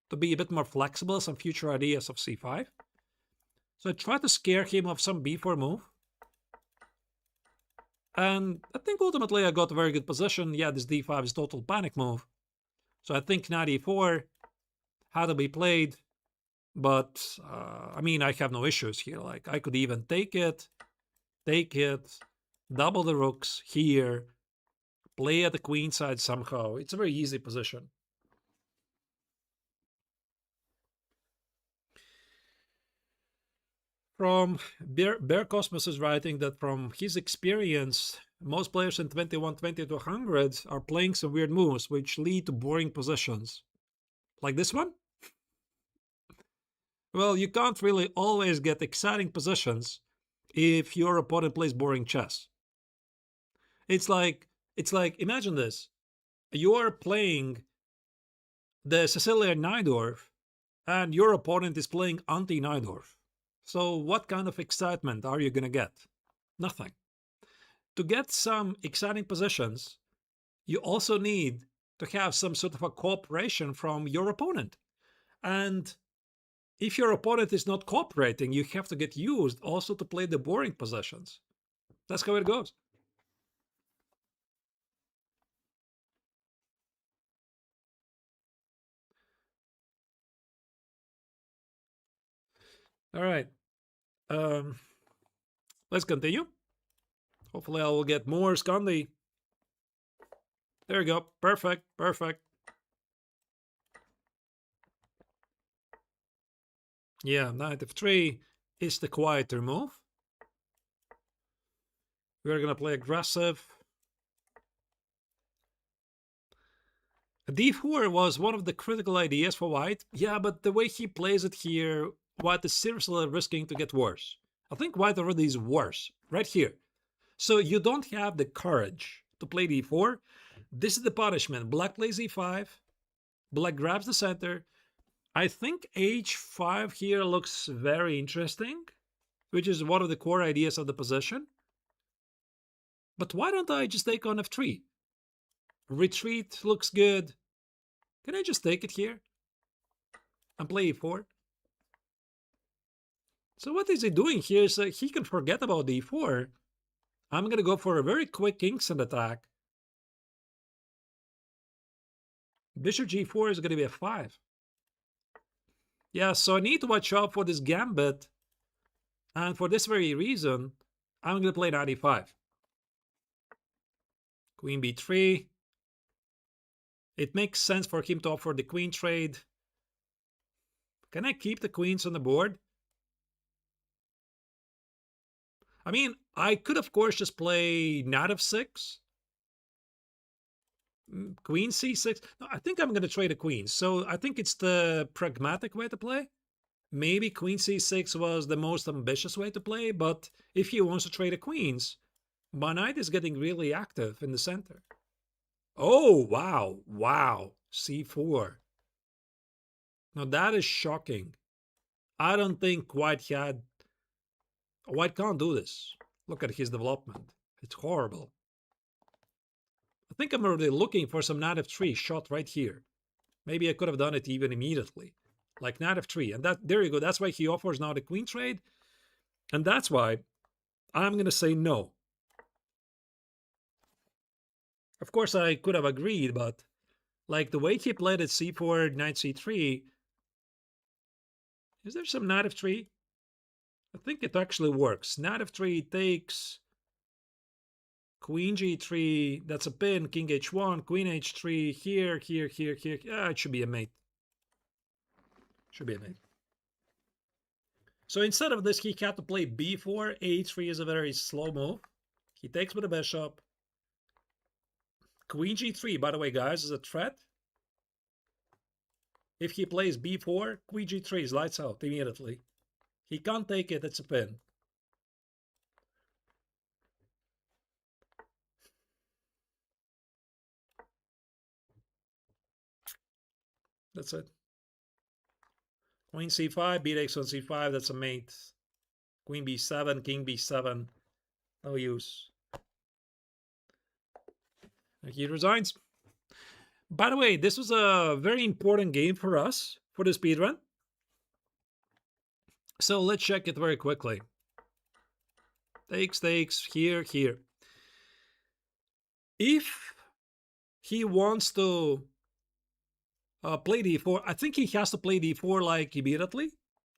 to be a bit more flexible, some future ideas of c5. So I tried to scare him of some b4 move. And I think ultimately I got a very good position. Yeah, this d5 is total panic move. So I think knight e4 had to be played. But, I mean, I have no issues here. Like, I could even take it, double the rooks here, play at the queen side somehow. It's a very easy position. From Bear Cosmos is writing that from his experience, most players in 2120 to 100 are playing some weird moves which lead to boring positions. Like this one? Well, you can't really always get exciting positions if your opponent plays boring chess. It's like imagine this. You are playing the Sicilian Najdorf and your opponent is playing anti-Najdorf. So what kind of excitement are you going to get? Nothing. To get some exciting positions, you also need to have some sort of a cooperation from your opponent. And if your opponent is not cooperating, you have to get used also to play the boring positions. That's how it goes. All right. Let's continue. Hopefully I will get more Scandi. There we go. Perfect. Perfect. Yeah, knight f3 is the quieter move. We're going to play aggressive. d4 was one of the critical ideas for white. Yeah, but the way he plays it here, white is seriously risking to get worse. I think white already is worse, right here. So you don't have the courage to play d4. This is the punishment. Black plays e5. Black grabs the center. I think h5 here looks very interesting, which is one of the core ideas of the position. But why don't I just take on f3? Retreat looks good. Can I just take it here and play e4? So what is he doing here is he can forget about d4. I'm going to go for a very quick kingsand attack. Bishop g4 is going to be f5. Yeah, so I need to watch out for this gambit. And for this very reason, I'm going to play knight e5. Queen b3. It makes sense for him to offer the queen trade. Can I keep the queens on the board? I mean, I could, of course, just play knight f6. Queen c6. No, I think I'm going to trade a queen. So I think it's the pragmatic way to play. Maybe queen c6 was the most ambitious way to play, but if he wants to trade the queens, my knight is getting really active in the center. Oh, wow. Wow. c4. Now that is shocking. I don't think white had... White can't do this. Look at his development. It's horrible. I think I'm already looking for some knight f3 shot right here. Maybe I could have done it even immediately. Like knight f3. And that, there you go. That's why he offers now the queen trade. And that's why I'm going to say no. Of course, I could have agreed, but like the way he played at c4, knight c3, is there some knight f3? I think it actually works. Knight f3 takes queen g3. That's a pin. King h1, queen h3. Here, here, here, here. Yeah, it should be a mate. Should be a mate. So instead of this, he had to play b4. a3 is a very slow move. He takes with a bishop. Queen g3, by the way, guys, is a threat. If he plays b4, queen g3 is lights out immediately. He can't take it, it's a pin. That's it. Queen c5, b takes on c5, that's a mate. Queen b7, king b7, no use. He resigns. By the way, this was a very important game for us for the speedrun. So let's check it very quickly. Takes, here, here. If he wants to play d4, I think he has to play d4 like immediately.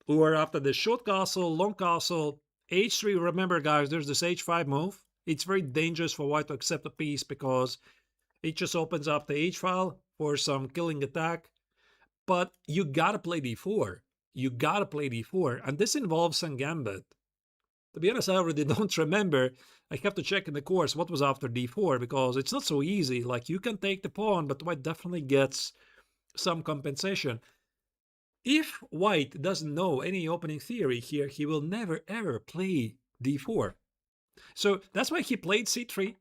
Or after the short castle, long castle, h3. Remember, guys, there's this h5 move. It's very dangerous for white to accept a piece because it just opens up the h-file for some killing attack. But you gotta play d4. You gotta play d4. And this involves some gambit. To be honest, I already don't remember. I have to check in the course what was after d4 because it's not so easy. Like, you can take the pawn, but white definitely gets some compensation. If white doesn't know any opening theory here, he will never ever play d4. So that's why he played c3.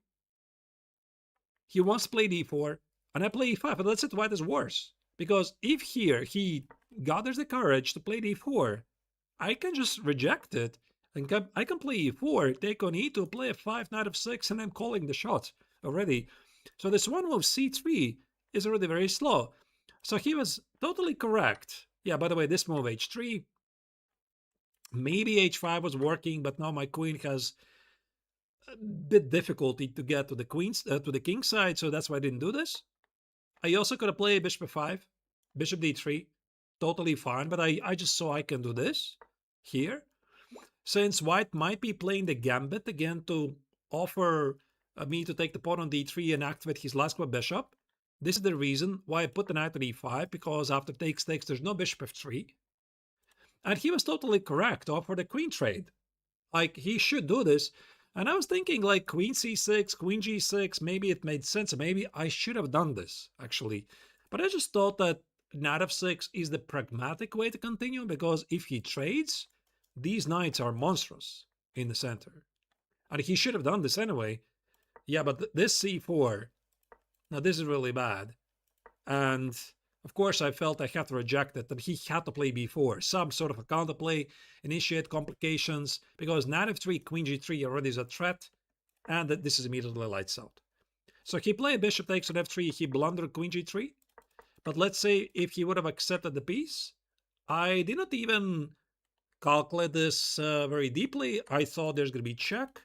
He wants to play d4, and I play e5, but that's it, white is worse. Because if here he gathers the courage to play d4, I can just reject it, and I can play e4, take on e2, play f5, knight f6, and I'm calling the shot already. So this one move c3 is already very slow. So he was totally correct. Yeah, by the way, this move h3, maybe h5 was working, but now my queen has a bit difficulty to get to the to the king side, so that's why I didn't do this. I also could have played bishop f5, bishop d3, totally fine, but I just saw I can do this here. Since white might be playing the gambit again to offer me to take the pawn on d3 and activate his last bishop, this is the reason why I put the knight on e5, because after takes, there's no bishop f3. And he was totally correct, offer the queen trade. Like, he should do this. And I was thinking, like, queen c6, queen g6, maybe it made sense. Maybe I should have done this, actually. But I just thought that knight f6 is the pragmatic way to continue, because if he trades, these knights are monstrous in the center. And he should have done this anyway. Yeah, but this c4, now this is really bad. And of course I felt I had to reject it, that he had to play b4, some sort of a counterplay, initiate complications, because knight f3, queen g3 already is a threat, and that this is immediately lights out. So he played bishop takes on f3, he blundered queen g3, but let's say if he would have accepted the piece, I did not even calculate this very deeply. I thought there's going to be check,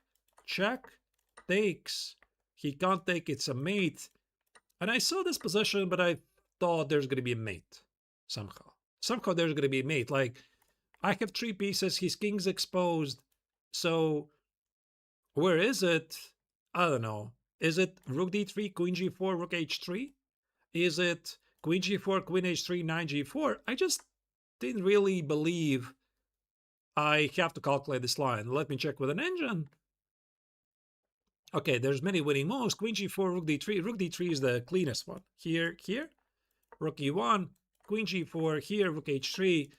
takes, he can't take, it's a mate. And I saw this position, but I thought there's going to be a mate somehow. Somehow there's going to be a mate. Like, I have 3 pieces, his king's exposed. So where is it? I don't know. Is it rook d3, queen g4, rook h3? Is it queen g4, queen h3, knight g4? I just didn't really believe I have to calculate this line. Let me check with an engine. Okay, there's many winning moves. Queen g4, rook d3. Rook d3 is the cleanest one. Here, rook e1, queen g4, here, rook h3.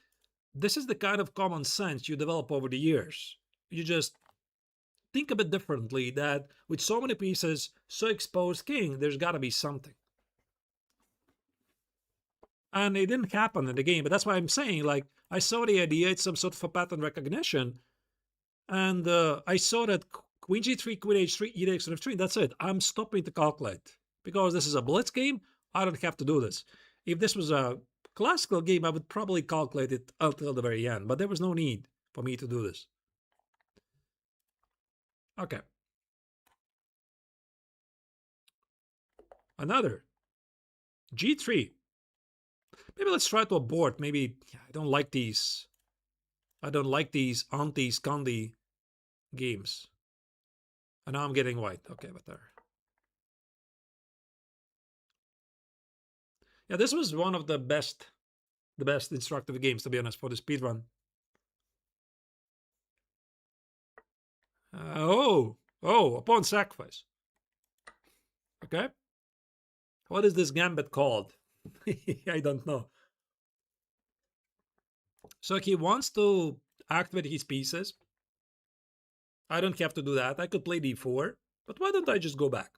This is the kind of common sense you develop over the years. You just think a bit differently, that with so many pieces, so exposed king, there's got to be something. And it didn't happen in the game, but that's why I'm saying, like, I saw the idea, it's some sort of a pattern recognition, And I saw that queen g3, queen h3, e takes on f3. That's it. I'm stopping to calculate. Because this is a blitz game, I don't have to do this. If this was a classical game, I would probably calculate it until the very end. But there was no need for me to do this. Okay. Another. G3. Maybe let's try to abort. Maybe I don't like these. I don't like these anti-Scandi games. And now I'm getting white. Okay, but there. Yeah, this was one of the best instructive games, to be honest, for the speedrun. Upon sacrifice. Okay. What is this gambit called? I don't know. So he wants to activate his pieces. I don't have to do that. I could play d4, but why don't I just go back?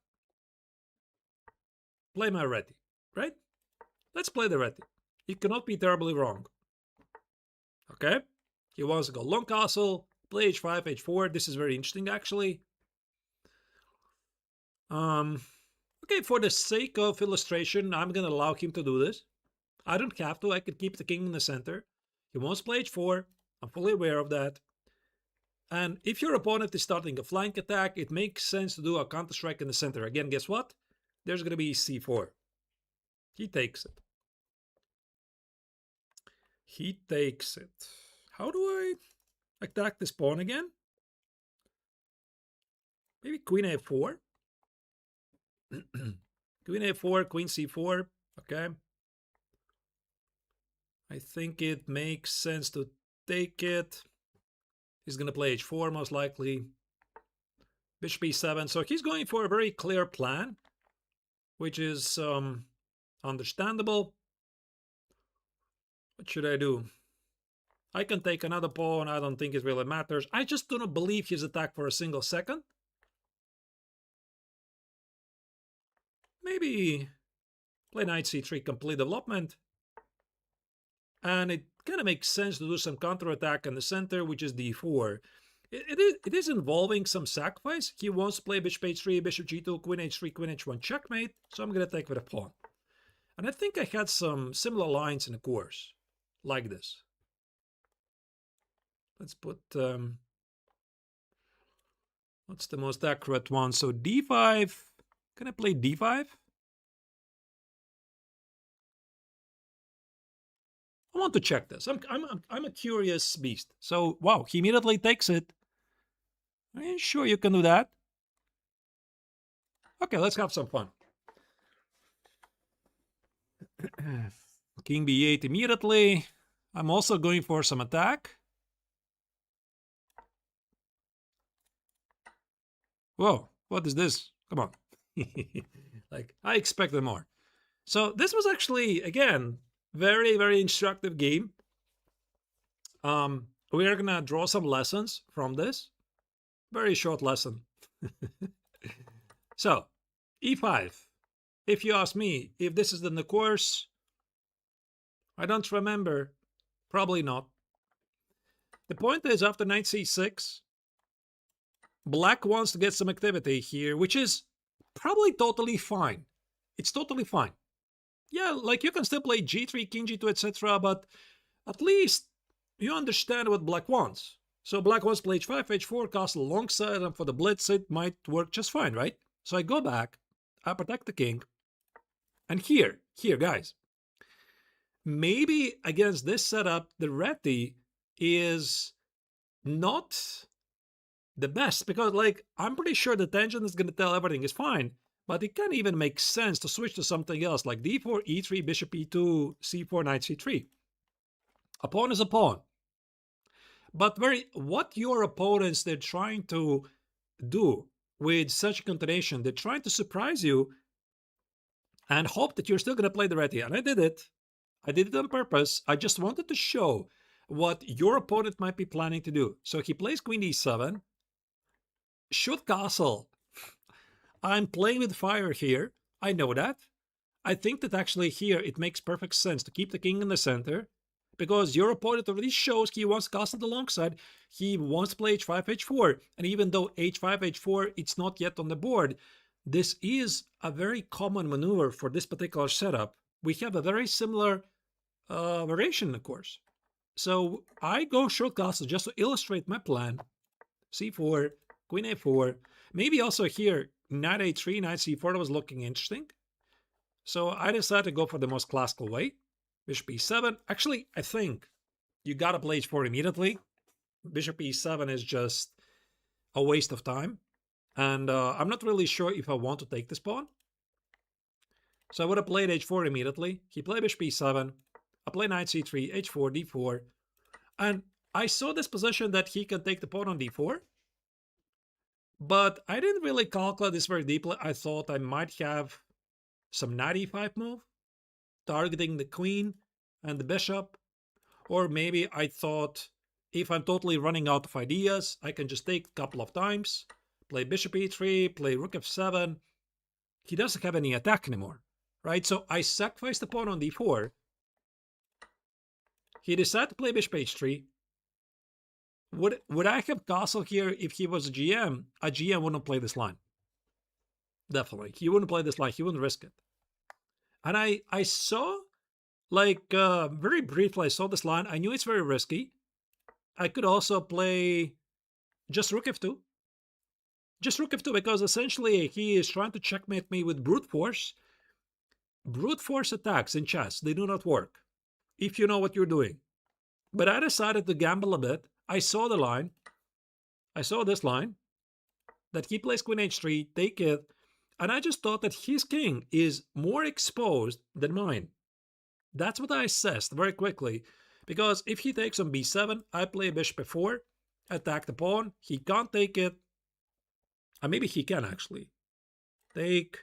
Play my Reti, right? Let's play the Reti. It cannot be terribly wrong. Okay. He wants to go long castle, play h5, h4. This is very interesting, actually. Okay, for the sake of illustration, I'm going to allow him to do this. I don't have to. I could keep the king in the center. He wants to play h4. I'm fully aware of that. And if your opponent is starting a flank attack, it makes sense to do a counter strike in the center. Again, guess what? There's going to be c4. He takes it. He takes it. How do I attack this pawn again? Maybe queen a4. Queen a4, queen c4. Okay. I think it makes sense to take it. He's going to play h4 most likely. Bishop e7. So he's going for a very clear plan, which is understandable. What should I do? I can take another pawn. I don't think it really matters. I just do not believe his attack for a single second. Maybe play knight c3, complete development. And it kind of makes sense to do some counterattack in the center, which is d4. It is involving some sacrifice. He wants to play bishop h3, bishop g2, queen h3, queen h1, checkmate. So I'm going to take with a pawn. And I think I had some similar lines in the course, like this. Let's put, what's the most accurate one? So d5, can I play d5? I want to check this. I'm a curious beast. So, wow, he immediately takes it. Are you sure you can do that? Okay, let's have some fun. King b8 immediately. I'm also going for some attack. Whoa, what is this? Come on. Like, I expected more. So this was actually, again, very, very instructive game. We are gonna draw some lessons from this. Very short lesson. So, e5. If you ask me if this is in the course, I don't remember. Probably not. The point is, after knight c6, black wants to get some activity here, which is probably totally fine. It's totally fine. Yeah, like you can still play g3, king g2, etc., but at least you understand what black wants. So black wants to play h5, h4, castle alongside, and for the blitz it might work just fine, right? So I go back, I protect the king, and here, guys, maybe against this setup, the Reti is not the best, because like I'm pretty sure the tension is going to tell everything is fine, but it can even make sense to switch to something else like d4, e3, bishop e2, c4, knight c3. A pawn is a pawn. But what your opponents, they're trying to do with such a continuation, they're trying to surprise you and hope that you're still going to play the Reti. And I did it. I did it on purpose. I just wanted to show what your opponent might be planning to do. So he plays queen d7. Should castle. I'm playing with fire here. I know that. I think that actually here it makes perfect sense to keep the king in the center, because your opponent already shows he wants to castle alongside. He wants to play h5, h4. And even though h5, h4, it's not yet on the board, this is a very common maneuver for this particular setup. We have a very similar variation, of course. So I go short castle just to illustrate my plan. c4, queen a4. Maybe also here, knight a3, knight c4 was looking interesting. So I decided to go for the most classical way. Bishop e7. Actually, I think you gotta play h4 immediately. Bishop e7 is just a waste of time. And I'm not really sure if I want to take this pawn. So I would have played h4 immediately. He played bishop e7. I play knight c3, h4, d4. And I saw this position that he can take the pawn on d4. But I didn't really calculate this very deeply. I thought I might have some knight e5 move, targeting the queen and the bishop. Or maybe I thought if I'm totally running out of ideas, I can just take a couple of times, play bishop e3, play rook f7. He doesn't have any attack anymore, right? So I sacrificed the pawn on d4. He decided to play bishop h3. Would I have castle here if he was a GM? A GM wouldn't play this line. Definitely. He wouldn't play this line. He wouldn't risk it. And I saw, like, very briefly, I saw this line. I knew it's very risky. I could also play just rook f2. Just rook f2 because essentially he is trying to checkmate me with brute force. Brute force attacks in chess, they do not work if you know what you're doing. But I decided to gamble a bit. I saw the line. I saw this line that he plays queen h3, take it. And I just thought that his king is more exposed than mine. That's what I assessed very quickly. Because if he takes on b7, I play bishop f4, attack the pawn. He can't take it. Maybe he can actually. Take.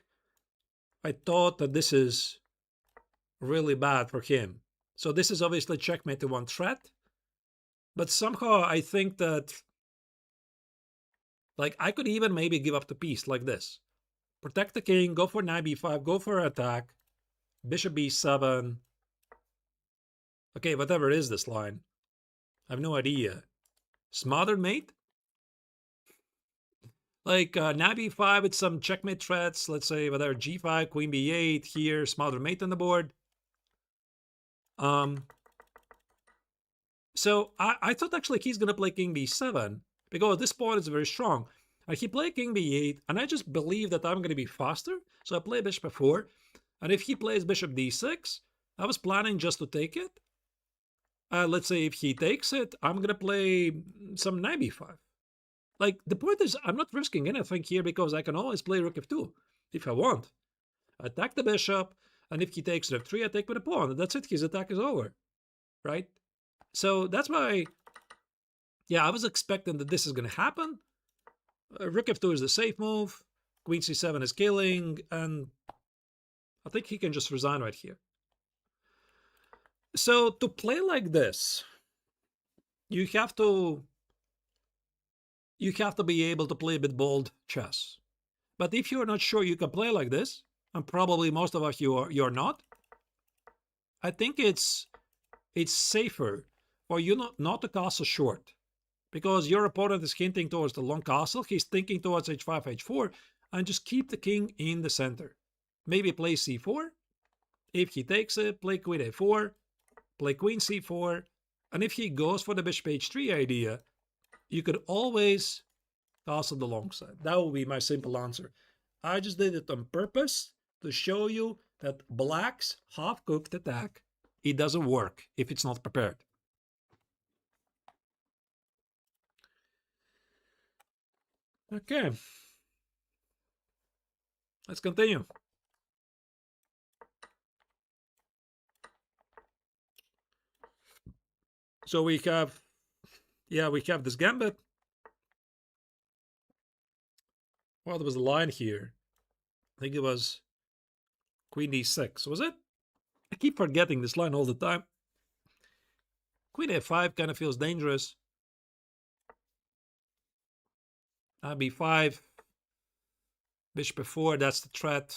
I thought that this is really bad for him. So this is obviously checkmate to one threat. But somehow I think that, like, I could even maybe give up the piece like this. Protect the king, go for knight b5, go for attack, bishop b7. Okay, whatever it is this line. I have no idea. Smothered mate? Like knight b5 with some checkmate threats. Let's say whatever, g5, queen b8 here, smothered mate on the board. So I thought actually he's gonna play king b7 because this pawn is very strong. And he played king b8, and I just believe that I'm gonna be faster. So I play bishop f4, and if he plays bishop d6, I was planning just to take it. Let's say if he takes it, I'm gonna play some knight b5. Like, the point is, I'm not risking anything here because I can always play rook f2 if I want. Attack the bishop, and if he takes rook f3, I take with a pawn. That's it, his attack is over, right? So that's why, yeah, I was expecting that this is going to happen. Rook f2 is the safe move. Queen c7 is killing, and I think he can just resign right here. So to play like this, you have to be able to play a bit bold chess. But if you're not sure you can play like this, and probably most of you're not, I think it's safer for you not to castle short. Because your opponent is hinting towards the long castle, he's thinking towards h5, h4, and just keep the king in the center. Maybe play c4. If he takes it, play queen a4, play queen c4, and if he goes for the bishop h3 idea, you could always castle the long side. That will be my simple answer. I just did it on purpose to show you that black's half-cooked attack, it doesn't work if it's not prepared. Okay. Let's continue. So we have this gambit. Well, there was a line here. I think it was queen d6, was it? I keep forgetting this line all the time. Queen a5 kind of feels dangerous. b5, bishop f4, that's the threat.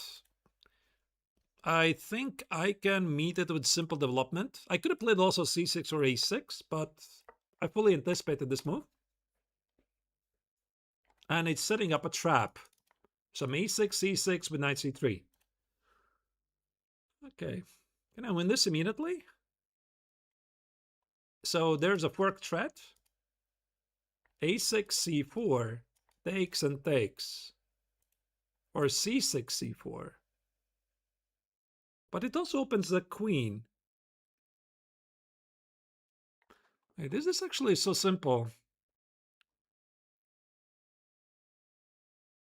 I think I can meet it with simple development. I could have played also c6 or a6, but I fully anticipated this move. And it's setting up a trap. Some a6, c6 with knight c3. Okay. Can I win this immediately? So there's a fork threat. a6, c4, takes and takes. Or c6, c4. But it also opens the queen. Hey, this is actually so simple.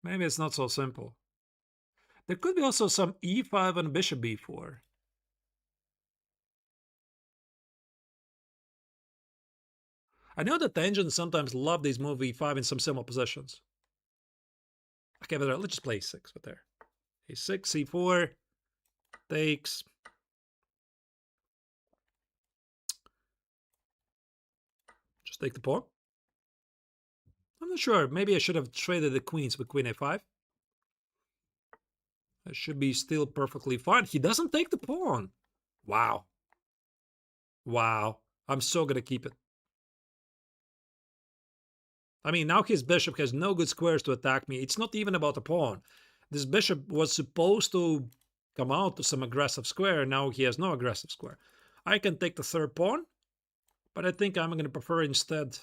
Maybe it's not so simple. There could be also some e5 and bishop b4. I know that the engines sometimes love these move e5 in some simple positions. Okay, but let's just play a6 with there. a6, c4, takes. Just take the pawn. I'm not sure. Maybe I should have traded the queens with queen a5. That should be still perfectly fine. He doesn't take the pawn. Wow. Wow. I'm so going to keep it. I mean, now his bishop has no good squares to attack me. It's not even about the pawn. This bishop was supposed to come out to some aggressive square. Now he has no aggressive square. I can take the third pawn, but I think I'm going to prefer instead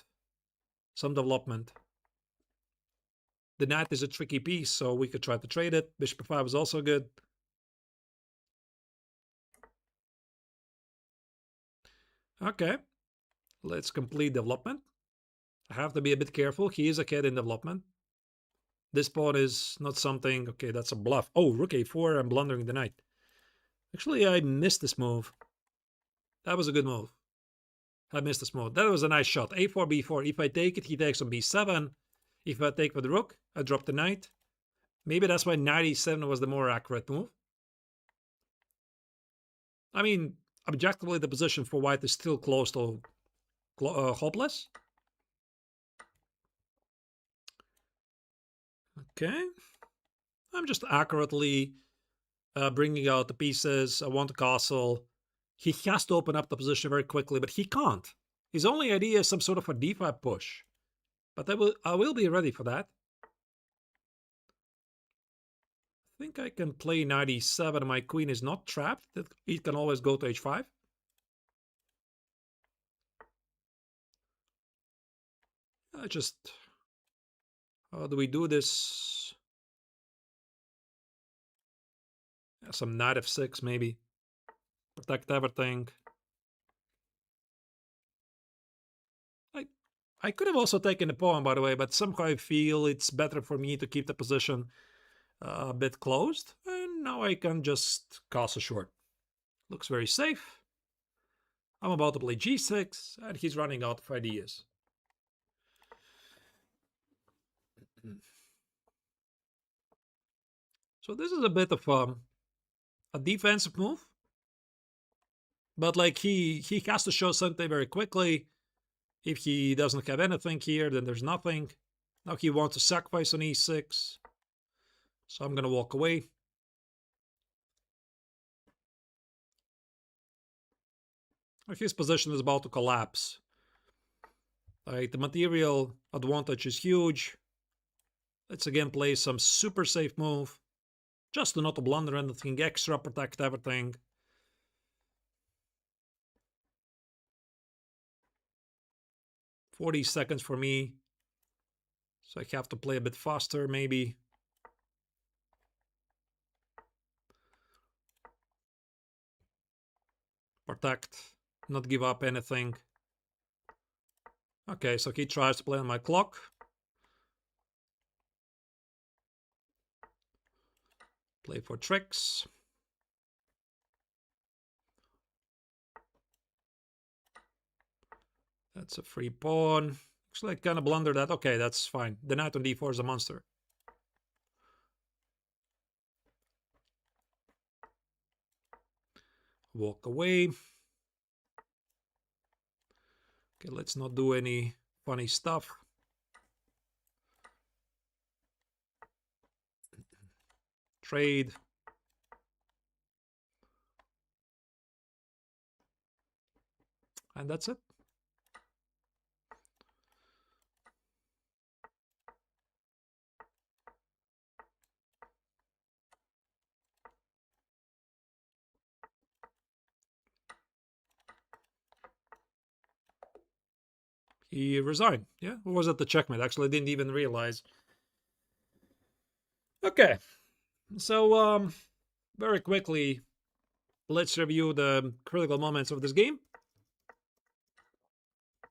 some development. The knight is a tricky piece, so we could try to trade it. Bishop 5 is also good. Okay, let's complete development. I have to be a bit careful. He is a kid in development. This pawn is not something... Okay, that's a bluff. Oh, rook a4, I'm blundering the knight. Actually, I missed this move. That was a good move. I missed this move. That was a nice shot. a4, b4. If I take it, he takes on b7. If I take with the rook, I drop the knight. Maybe that's why knight e7 was the more accurate move. I mean, objectively, the position for white is still close to hopeless. Okay. I'm just accurately bringing out the pieces. I want the castle. He has to open up the position very quickly, but he can't. His only idea is some sort of a d5 push. But I will be ready for that. I think I can play knight e7. My queen is not trapped. It can always go to h5. How do we do this? Yeah, some knight f6 maybe. Protect everything. I could have also taken the pawn, by the way, but somehow I feel it's better for me to keep the position a bit closed. And now I can just castle short. Looks very safe. I'm about to play g6, and he's running out of ideas. So this is a bit of a defensive move. But like he has to show something very quickly. If he doesn't have anything here, then there's nothing. Now he wants to sacrifice on e6. So I'm going to walk away. His position is about to collapse. Right, the material advantage is huge. Let's again play some super safe move. Just to not to blunder anything extra, protect everything. $40 for me. So I have to play a bit faster, maybe. Protect, not give up anything. Okay, so he tries to play on my clock. Play for tricks. That's a free pawn. Actually, I kind of blundered that. Okay, that's fine. The knight on d4 is a monster. Walk away. Okay, let's not do any funny stuff. Trade. And that's it. He resigned. Yeah, or was it the checkmate? Actually, I didn't even realize. Okay, so very quickly, let's review the critical moments of this game.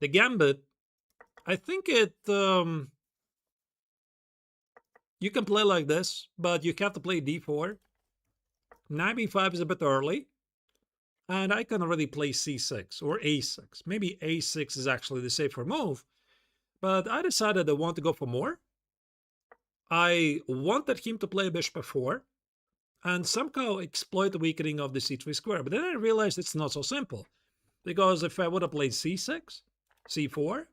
The gambit, I think you can play like this, but you have to play d4. Knight b5 is a bit early, and I can already play c6 or a6. Maybe a6 is actually the safer move, but I decided I want to go for more. I wanted him to play bishop f4 and somehow exploit the weakening of the c3 square, but then I realized it's not so simple, because if I would have played c6, c4,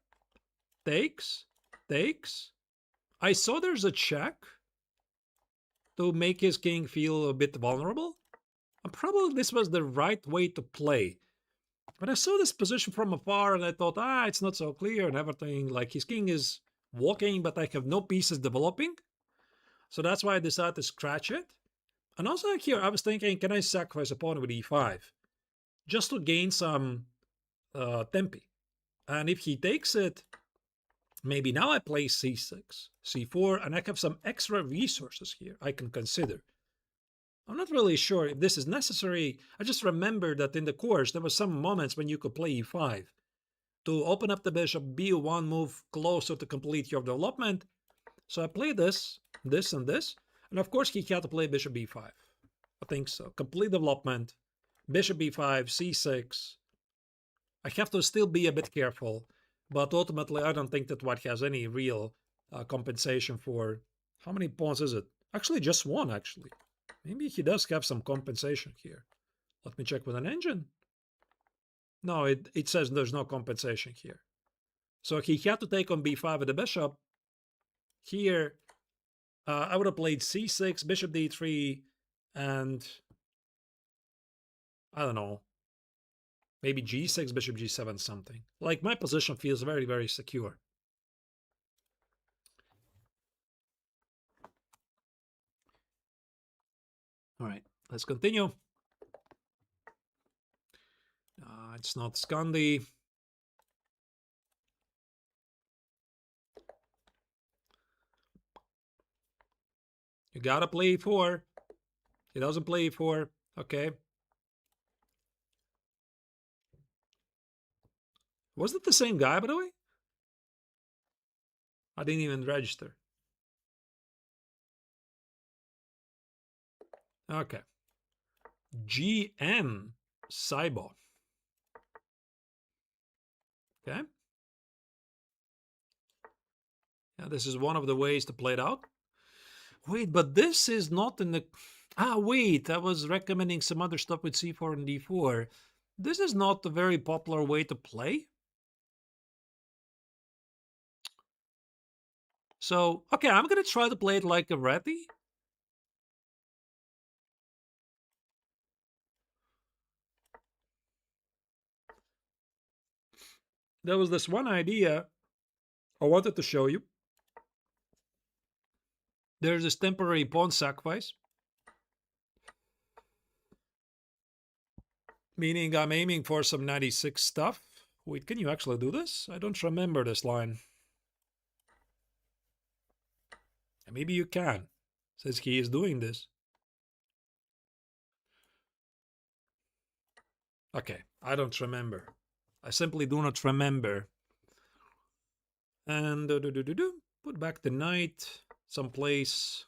takes, takes, I saw there's a check to make his king feel a bit vulnerable, and probably this was the right way to play. But I saw this position from afar and I thought, it's not so clear and everything. Like his king is walking, but I have no pieces developing. So that's why I decided to scratch it. And also here, I was thinking, can I sacrifice a pawn with e5? Just to gain some tempi. And if he takes it, maybe now I play c6, c4, and I have some extra resources here I can consider. I'm not really sure if this is necessary. I just remember that in the course there were some moments when you could play e5 to open up the bishop, be one move closer to complete your development. So I play this, this, and this. And of course he had to play bishop b5. I think so. Complete development, bishop b5, c6. I have to still be a bit careful, but ultimately I don't think that white has any real compensation for... How many pawns is it? Actually, just one, actually. Maybe he does have some compensation here. Let me check with an engine. No, it says there's no compensation here. So he had to take on b5 with the bishop. Here, I would have played c6, bishop d3, and I don't know, maybe g6, bishop g7, something. Like, my position feels very, very secure. All right, let's continue. It's not Scandi. You gotta play e4. He doesn't play e4. Okay. Was it the same guy, by the way? I didn't even register. Okay. GM Saibo. Okay. Yeah, this is one of the ways to play it out. Wait, but this is not in the... wait, I was recommending some other stuff with c4 and d4. This is not a very popular way to play. So, okay, I'm gonna try to play it like a Reti. There was this one idea I wanted to show you. There's this temporary pawn sacrifice. Meaning I'm aiming for some 96 stuff. Wait, can you actually do this? I don't remember this line. Maybe you can, since he is doing this. Okay, I don't remember. I simply do not remember. And put back the knight someplace.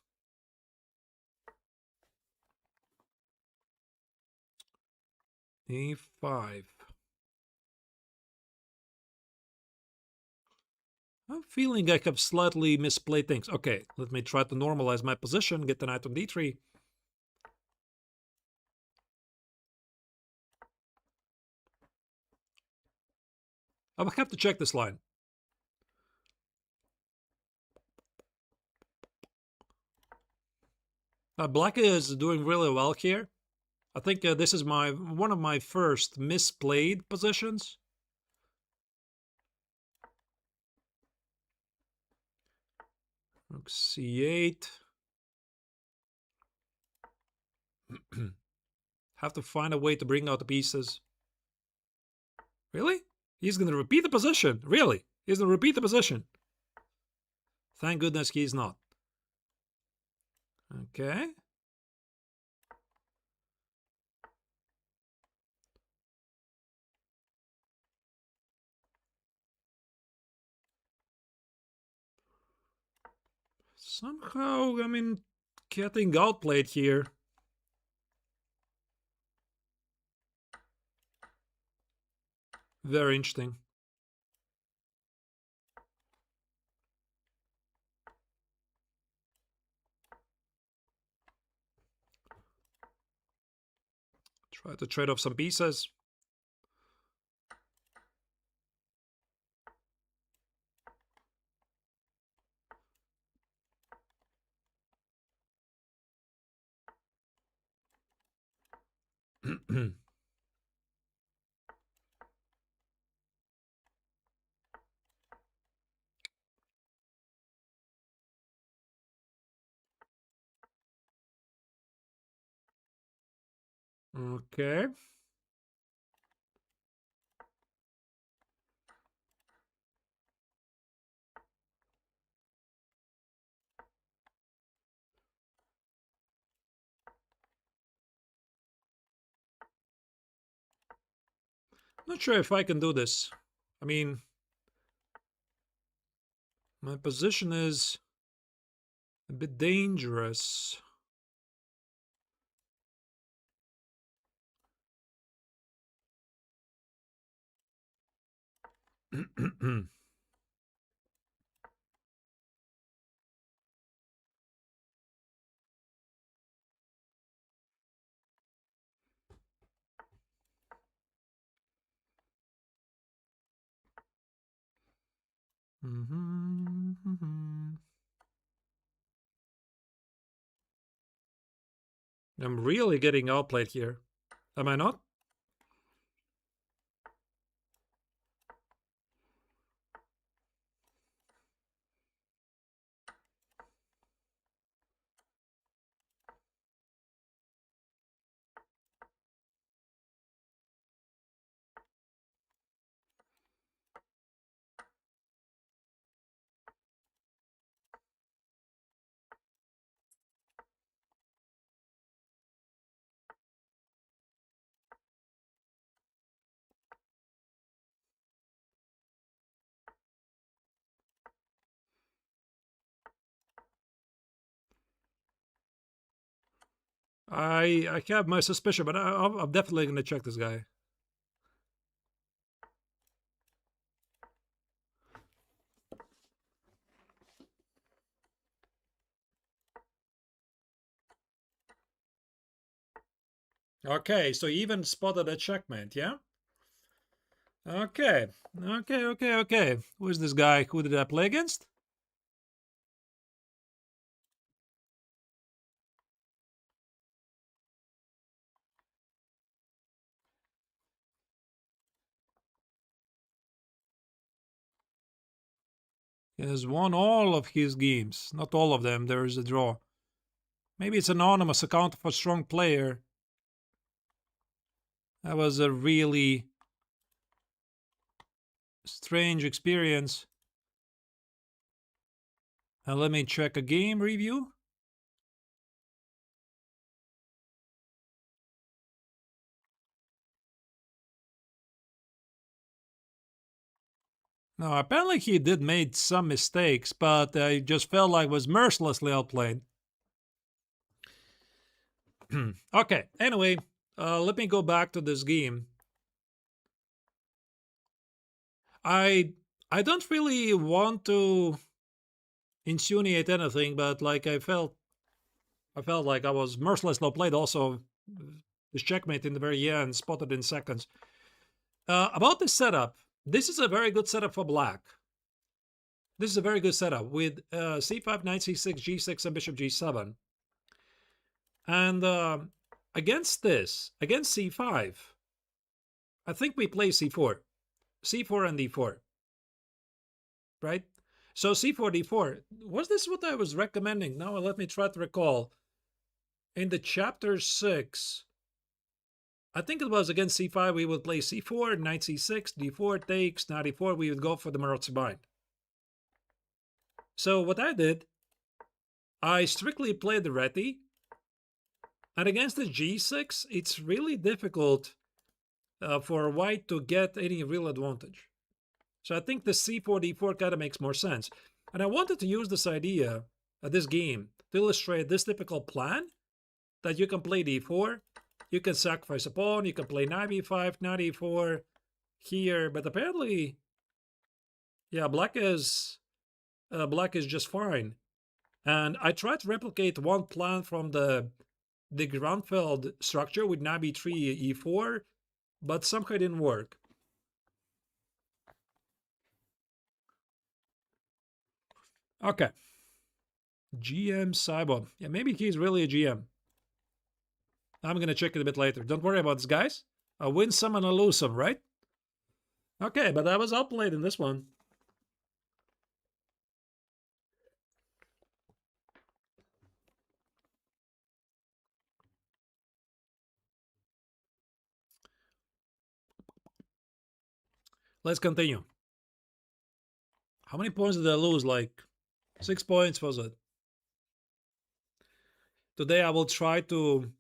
A5. I'm feeling I have slightly misplayed things. Okay, let me try to normalize my position, get the knight on d3. I will have to check this line. Black is doing really well here. I think this is one of my first misplayed positions. Rook c8. Have to find a way to bring out the pieces. Really? He's going to repeat the position. Really? He's going to repeat the position. Thank goodness he's not. Okay. Somehow, I mean, getting outplayed here. Very interesting. Try to trade off some pieces. Okay. Not sure if I can do this. I mean, my position is a bit dangerous. I'm really getting outplayed here. Am I not? I have my suspicion, but I'm definitely going to check this guy. Okay, so you even spotted a checkmate, yeah? Okay, okay. Who is this guy? Who did I play against? He has won all of his games. Not all of them, there is a draw. Maybe it's an anonymous account of a strong player. That was a really strange experience. Let me check a game review. No, apparently he did made some mistakes, but I just felt like was mercilessly outplayed. Okay, anyway, let me go back to this game. I don't really want to insinuate anything, but like I felt like I was mercilessly outplayed. Also, this checkmate in the very end, spotted in seconds. About the setup, this is a very good setup for black. This is a very good setup with c5, knight c6, g6, and bishop g7. And against this, against c5, I think we play c4. C4 and d4. Right? So c4, d4. Was this what I was recommending? Now let me try to recall. In the chapter 6, I think it was against c5, we would play c4, knight c6, d4 takes, knight e4, we would go for the Maroczy bind. So what I did, I strictly played the Reti, and against the g6, it's really difficult for white to get any real advantage. So I think the c4, d4 kind of makes more sense. And I wanted to use this idea, this game, to illustrate this typical plan, that you can play d4, you can sacrifice a pawn, you can play knight b5, knight e4 here, but apparently, yeah, black is just fine. And I tried to replicate one plan from the Grunfeld structure with knight b3, e4, but somehow it didn't work. Okay. GM Cyborg. Yeah, maybe he's really a GM. I'm gonna check it a bit later. Don't worry about this, guys. I win some and I lose some, right? Okay, but I was outplayed in this one. Let's continue. How many points did I lose? Like 6 points, was it? Today I will try to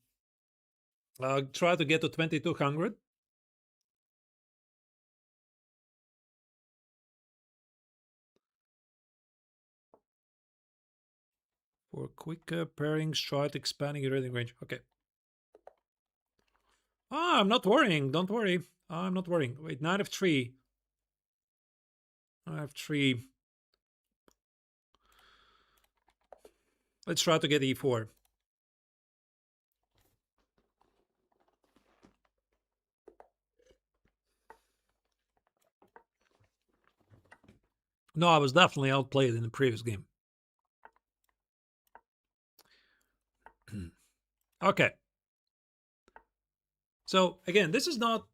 get to 2200. For quicker pairings, try to expanding your reading range. Okay. Ah, I'm not worrying. Don't worry. I'm not worrying. Wait, knight f3. Knight f3. Let's try to get e4. No, I was definitely outplayed in the previous game. Okay. So again, this is not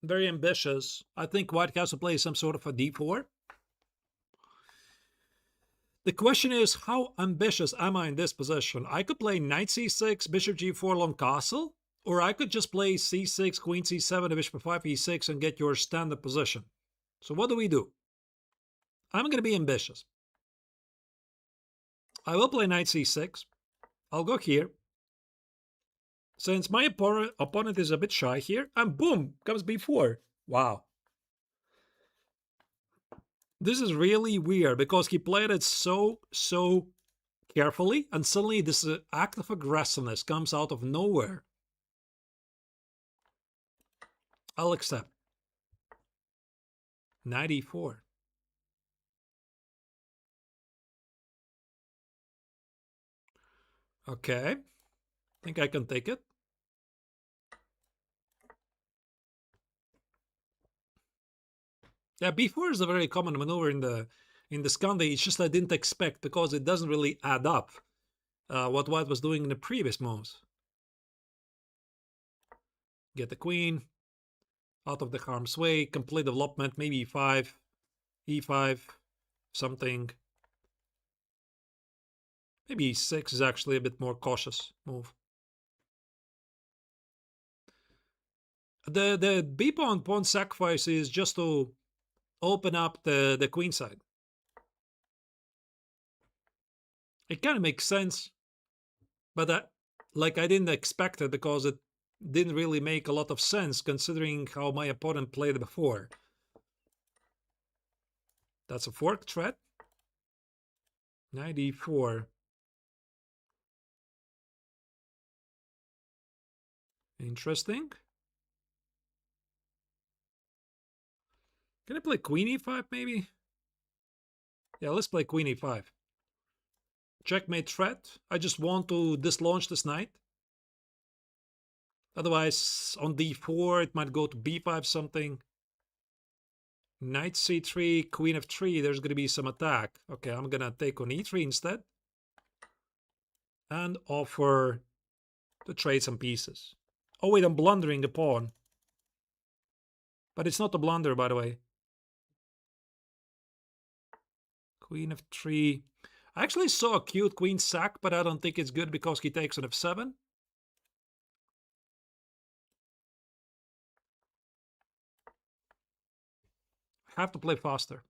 very ambitious. I think white has to play some sort of a d4. The question is, how ambitious am I in this position? I could play knight c6, bishop g4, long castle, or I could just play c6, queen c7, bishop 5 e6, and get your standard position. So what do we do? I'm going to be ambitious. I will play knight c6. I'll go here. Since my opponent is a bit shy here, and boom, comes b4. Wow. This is really weird because he played it so carefully, and suddenly this act of aggressiveness comes out of nowhere. I'll accept. Knight e4. Okay. Think I can take it. Yeah, b4 is a very common maneuver in the Scandi. It's just I didn't expect because it doesn't really add up what white was doing in the previous moves. Get the queen out of the harm's way, complete development, maybe e5, something. Maybe e6 is actually a bit more cautious move. The b pawn sacrifice is just to open up the queen side. It kind of makes sense, but I didn't expect it because it didn't really make a lot of sense considering how my opponent played before. That's a fork threat. Knight e4. Interesting. Can I play queen e5 maybe? Yeah, let's play queen e5. Checkmate threat. I just want to dislaunch this knight. Otherwise, on d4, it might go to b5 something. Knight c3, queen f3, there's going to be some attack. Okay, I'm going to take on e3 instead. And offer to trade some pieces. Oh wait, I'm blundering the pawn. But it's not a blunder, by the way. Queen f3. I actually saw a cute queen sack, but I don't think it's good because he takes on f7. Have to play faster.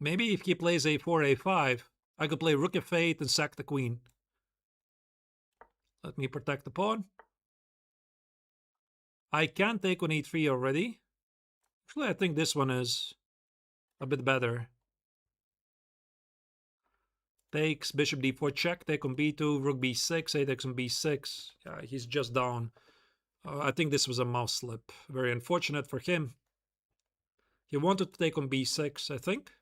Maybe if he plays a4, a5, I could play rook f8 and sack the queen. Let me protect the pawn. I can take on e3 already. Actually, I think this one is a bit better. Takes, bishop d4 check, take on b2, rook b6, a takes on b6. Yeah, he's just down. I think this was a mouse slip. Very unfortunate for him. He wanted to take on b6, I think.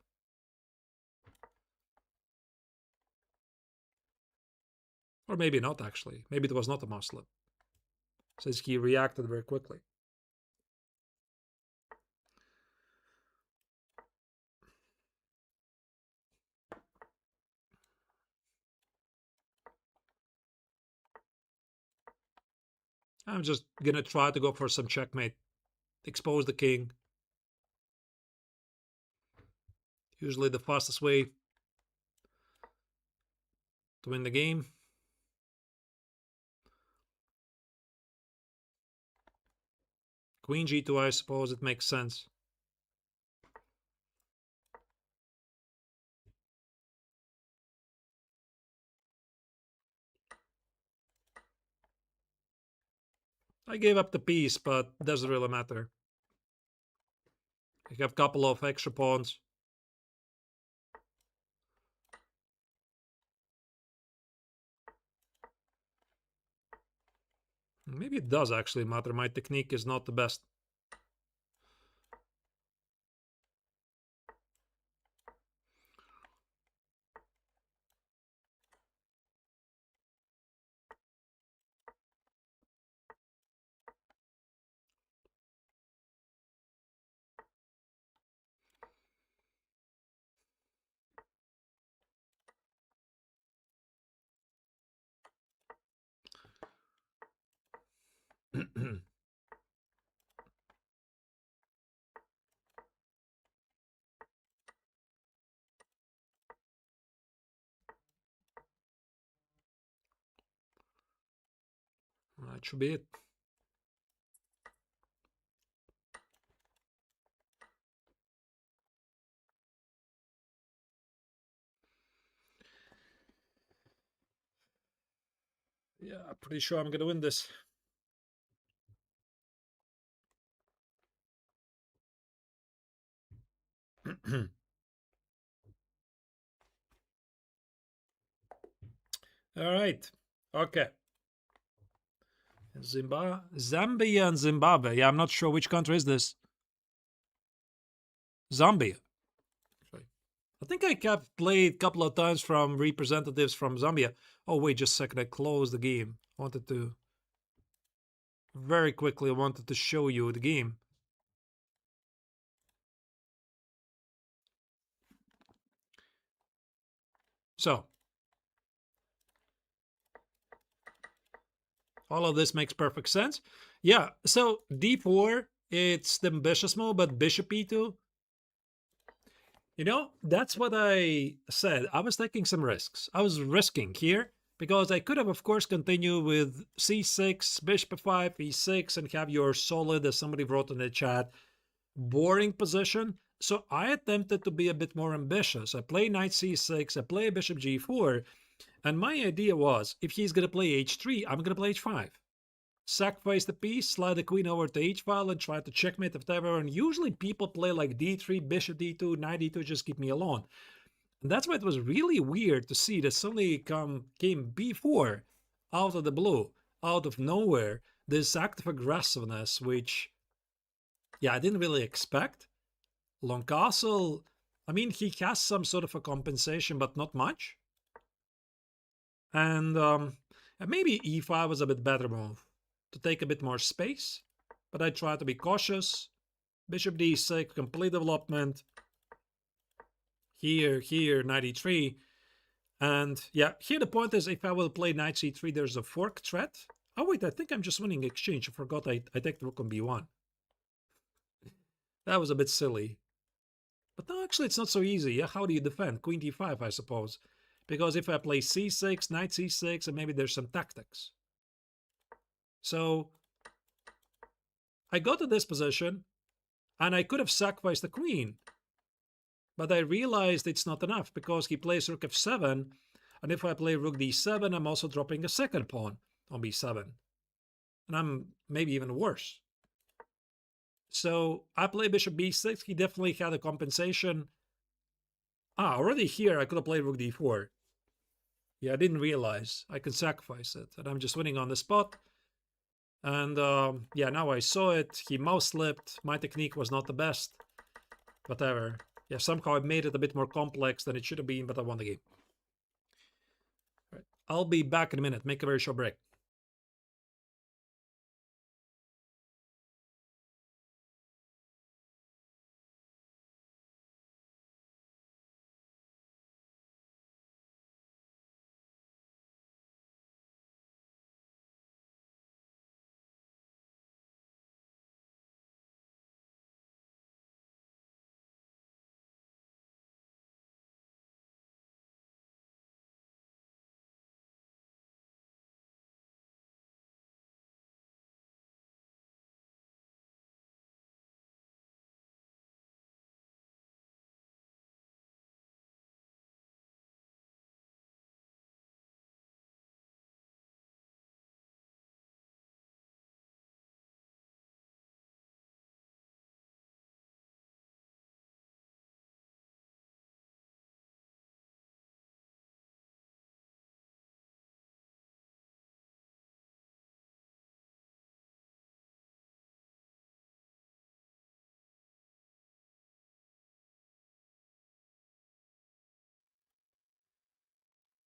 Or maybe not, actually. Maybe it was not a mouse slip, since he reacted very quickly. I'm just gonna try to go for some checkmate. Expose the king. Usually the fastest way to win the game. Queen g2, I suppose it makes sense. I gave up the piece, but doesn't really matter. I have a couple of extra pawns. Maybe it does actually matter. My technique is not the best. That should be it. Yeah, I'm pretty sure I'm gonna win this. All right. Okay. Zambia and Zimbabwe. Yeah, I'm not sure which country is this. Zambia. I think I kept played a couple of times from representatives from Zambia. Oh, wait, just a second. I closed the game. Wanted to very quickly wanted to show you the game. So, all of this makes perfect sense. Yeah, so d4, it's the ambitious move, but bishop e2. You know, that's what I said. I was taking some risks. I was risking here because I could have, of course, continued with c6, bishop f5, e6, and have your solid, as somebody wrote in the chat, boring position. So I attempted to be a bit more ambitious. I play knight c6, I play bishop g4, and my idea was, if he's going to play h3, I'm going to play h5. Sacrifice the piece, slide the queen over to h-file, and try to checkmate if ever. And usually people play like d3, bishop d2, knight d2, just keep me alone. And that's why it was really weird to see that suddenly came b4 out of the blue, out of nowhere. This active aggressiveness, which, yeah, I didn't really expect. Long castle, I mean, he has some sort of a compensation, but not much. And maybe e5 was a bit better move to take a bit more space, but I try to be cautious. Bishop d6, complete development. Here, knight e3. And yeah, here the point is, if I will play knight c3, there's a fork threat. Oh wait, I think I'm just winning exchange. I forgot I take the rook on b1. That was a bit silly. But no, actually, it's not so easy. Yeah, how do you defend? Queen d5, I suppose. Because if I play c6, knight c6, and maybe there's some tactics. So I got to this position, and I could have sacrificed the queen. But I realized it's not enough because he plays rook f7, and if I play rook d7, I'm also dropping a second pawn on b7. And I'm maybe even worse. So I play bishop b6. He definitely had a compensation. Already here I could have played rook d4. Yeah, I didn't realize I can sacrifice it, and I'm just winning on the spot. And yeah, now I saw it. He mouse slipped. My technique was not the best. Whatever. Yeah, somehow I made it a bit more complex than it should have been, but I won the game. All right. I'll be back in a minute. Make a very short break.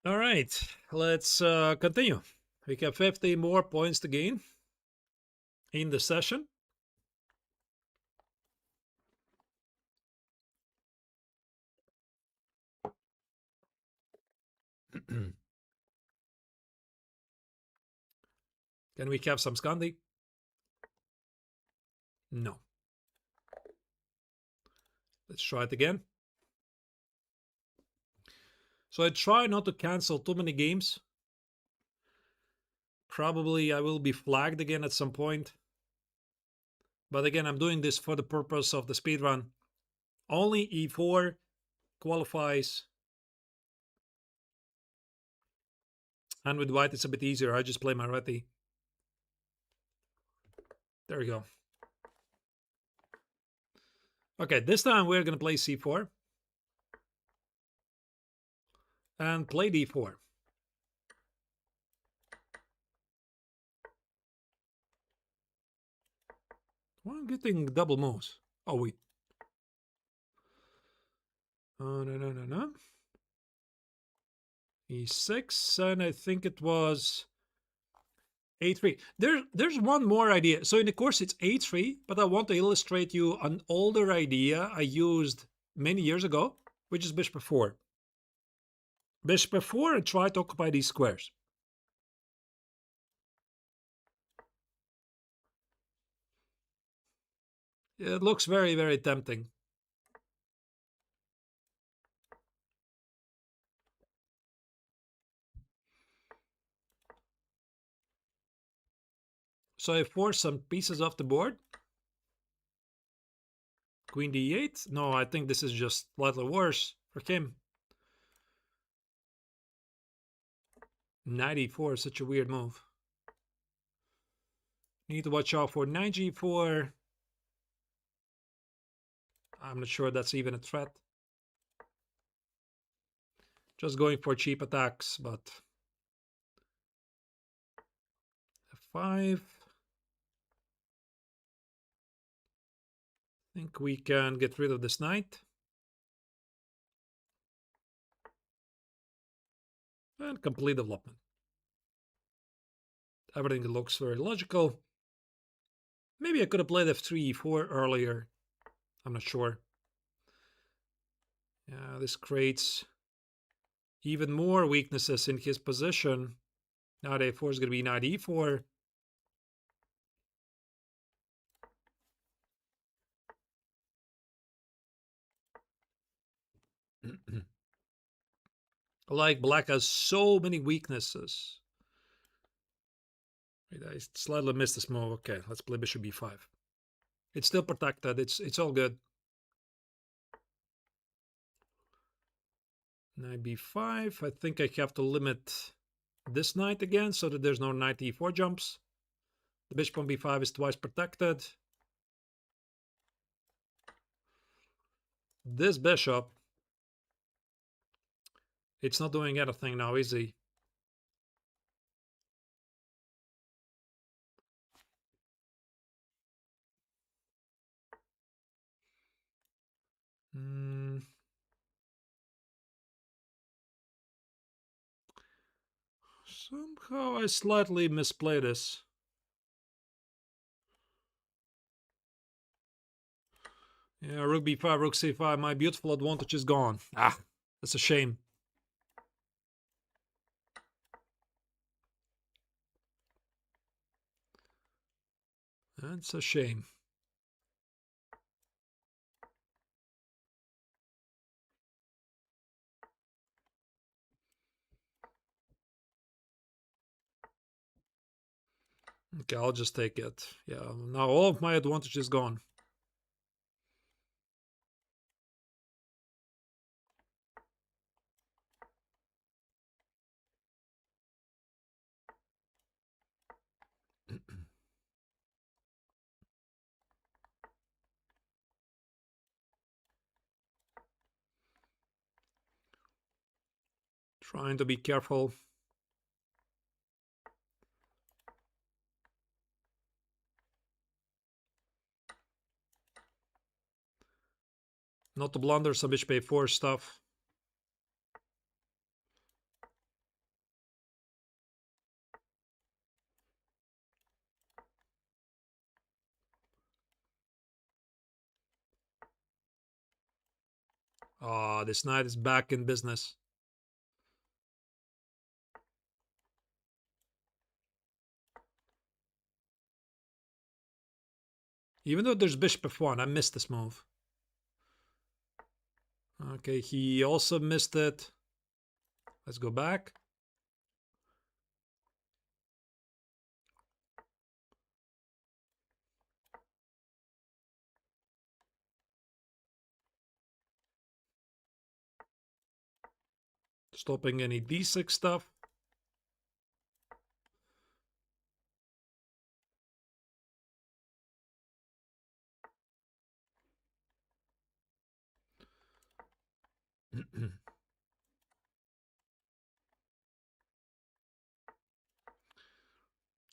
All right, let's continue. We have 50 more points to gain in the session. Can we have some Scandi? No. Let's try it again. So I try not to cancel too many games. Probably I will be flagged again at some point. But again, I'm doing this for the purpose of the speedrun. Only e4 qualifies. And with white, it's a bit easier. I just play my Reti. There we go. Okay, this time we're going to play c4. And play d4. Well, I'm getting double moves. Oh, wait. Oh, no. e6, and I think it was a3. There's one more idea. So in the course it's a3, but I want to illustrate you an older idea I used many years ago, which is bishop f4. Bishop f4 and try to occupy these squares. It looks very, very tempting. So I force some pieces off the board. Queen d8. No, I think this is just slightly worse for him. Knight e4 is such a weird move. Need to watch out for knight g4. I'm not sure that's even a threat. Just going for cheap attacks, but f5. I think we can get rid of this knight. And complete development. Everything looks very logical. Maybe I could have played f3, e4 earlier. I'm not sure. Yeah, this creates even more weaknesses in his position. Knight a4 is going to be knight e4. I Like black has so many weaknesses. Wait, I slightly missed this move. Okay, let's play bishop b5. It's still protected. It's all good. Knight b5. I think I have to limit this knight again so that there's no knight e4 jumps. The bishop on b5 is twice protected. This bishop, it's not doing anything now, is he? Somehow I slightly misplayed this. Yeah, rook b5, rook c5. My beautiful advantage is gone. Ah, that's a shame. That's a shame. Okay, I'll just take it. Yeah, now all of my advantage is gone. Trying to be careful. Not to blunder some bishop a4 stuff. Ah, this knight is back in business. Even though there's bishop f1, I missed this move. Okay, he also missed it. Let's go back. Stopping any d6 stuff.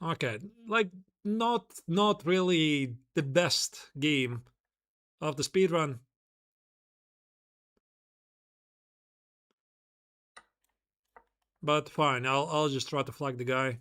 Okay, like not really the best game of the speedrun. But fine, I'll just try to flag the guy.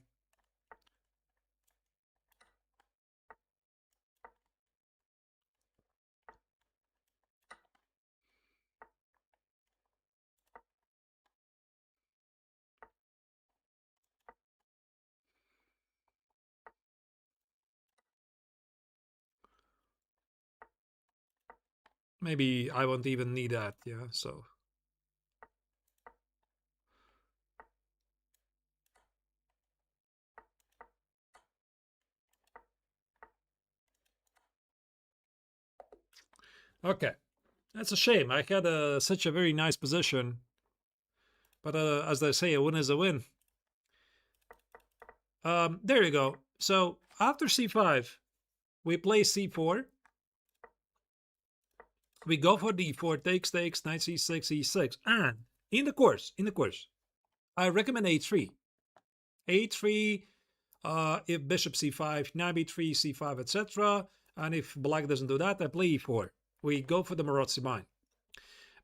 Maybe I won't even need that, yeah, so. Okay, that's a shame. I had such a very nice position. But as they say, a win is a win. There you go. So after c5, we play c4. We go for d4, takes, knight c6, e6. And in the course, I recommend a3. a3, if bishop c5, knight b3, c5, etc. And if black doesn't do that, I play e4. We go for the Marozzi bind.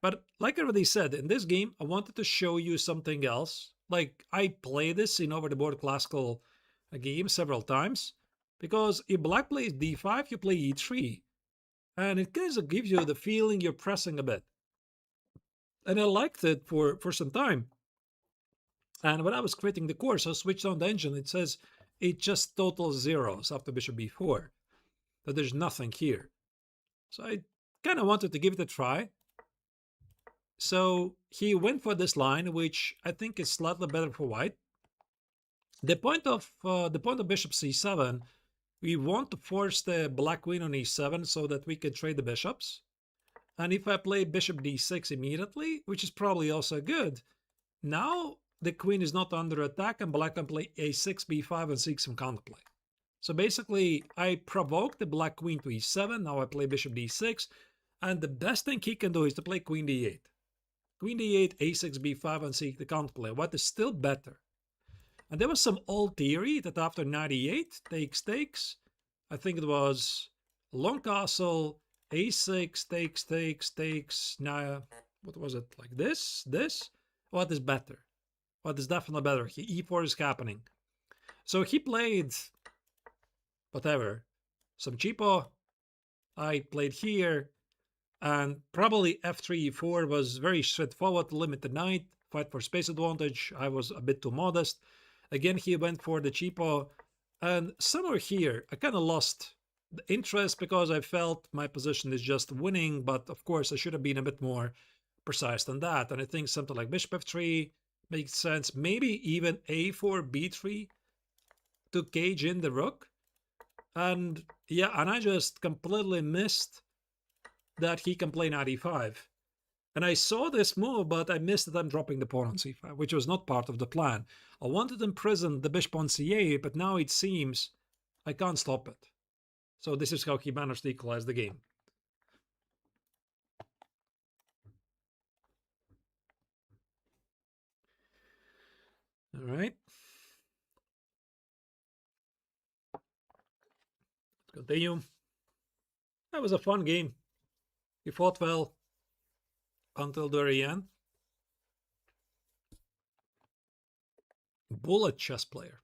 But like I already said, in this game, I wanted to show you something else. Like, I play this in over-the-board classical games several times. Because if black plays d5, you play e3. And it kind of gives you the feeling you're pressing a bit. And I liked it for some time. And when I was creating the course, I switched on the engine. It says it just total zeros after bishop b4. That there's nothing here. So I kind of wanted to give it a try. So he went for this line, which I think is slightly better for white. The point of bishop c7, we want to force the black queen on e7 so that we can trade the bishops. And if I play bishop d6 immediately, which is probably also good, now the queen is not under attack and black can play a6, b5 and seek some counterplay. So basically, I provoke the black queen to e7, now I play bishop d6, and the best thing he can do is to play queen d8. Queen d8, a6, b5 and seek the counterplay. What is still better? And there was some old theory that after 98 takes, I think it was long castle, a6, takes, now, what was it, like this? What is better? What is definitely better? E4 is happening. So he played, whatever, some cheapo. I played here, and probably f3, e4 was very straightforward, limit the knight, fight for space advantage. I was a bit too modest. Again, he went for the cheapo, and somewhere here, I kind of lost the interest because I felt my position is just winning, but of course I should have been a bit more precise than that. And I think something like bishop f3 makes sense. Maybe even a4, b3 to cage in the rook. And yeah, and I just completely missed that he can play knight e5. And I saw this move, but I missed that I'm dropping the pawn on c5, which was not part of the plan. I wanted to imprison the bishop on c8, but now it seems I can't stop it. So this is how he managed to equalize the game. All right. Let's continue. That was a fun game. He fought well until the very end. Bullet chess player.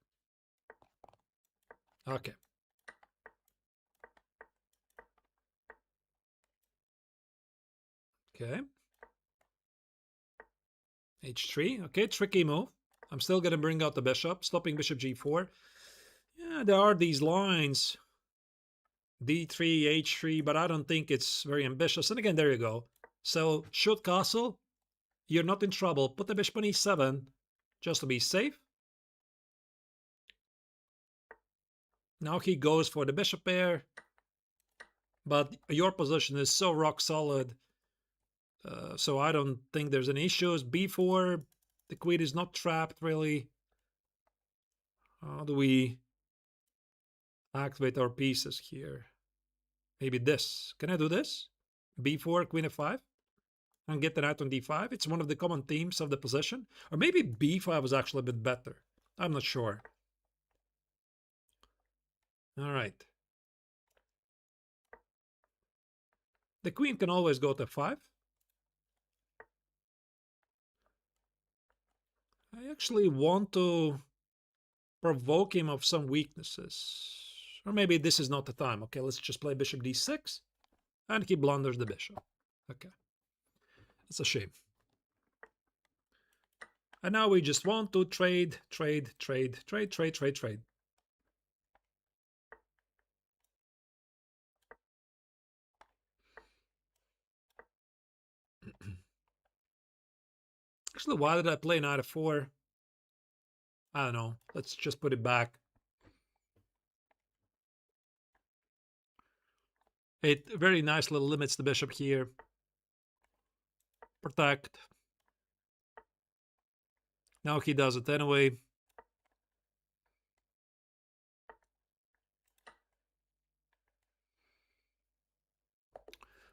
Okay. Okay. h3. Okay, tricky move. I'm still going to bring out the bishop, stopping bishop g4. Yeah, there are these lines. d3, h3, but I don't think it's very ambitious. And again, there you go. So, shoot castle. You're not in trouble. Put the bishop on e7 just to be safe. Now he goes for the bishop pair. But your position is so rock solid. So I don't think there's any issues. b4, the queen is not trapped really. How do we activate our pieces here? Maybe this. Can I do this? b4, queen f5, and get the knight on d5. It's one of the common themes of the position. Or maybe b5 was actually a bit better. I'm not sure. All right. The queen can always go to 5. I actually want to provoke him of some weaknesses. Or maybe this is not the time. Okay, let's just play bishop d6. And he blunders the bishop. Okay. It's a shame. And now we just want to trade. Actually, why did I play knight f4? I don't know. Let's just put it back. It very nicely limits the bishop here. Protect. Now he does it anyway.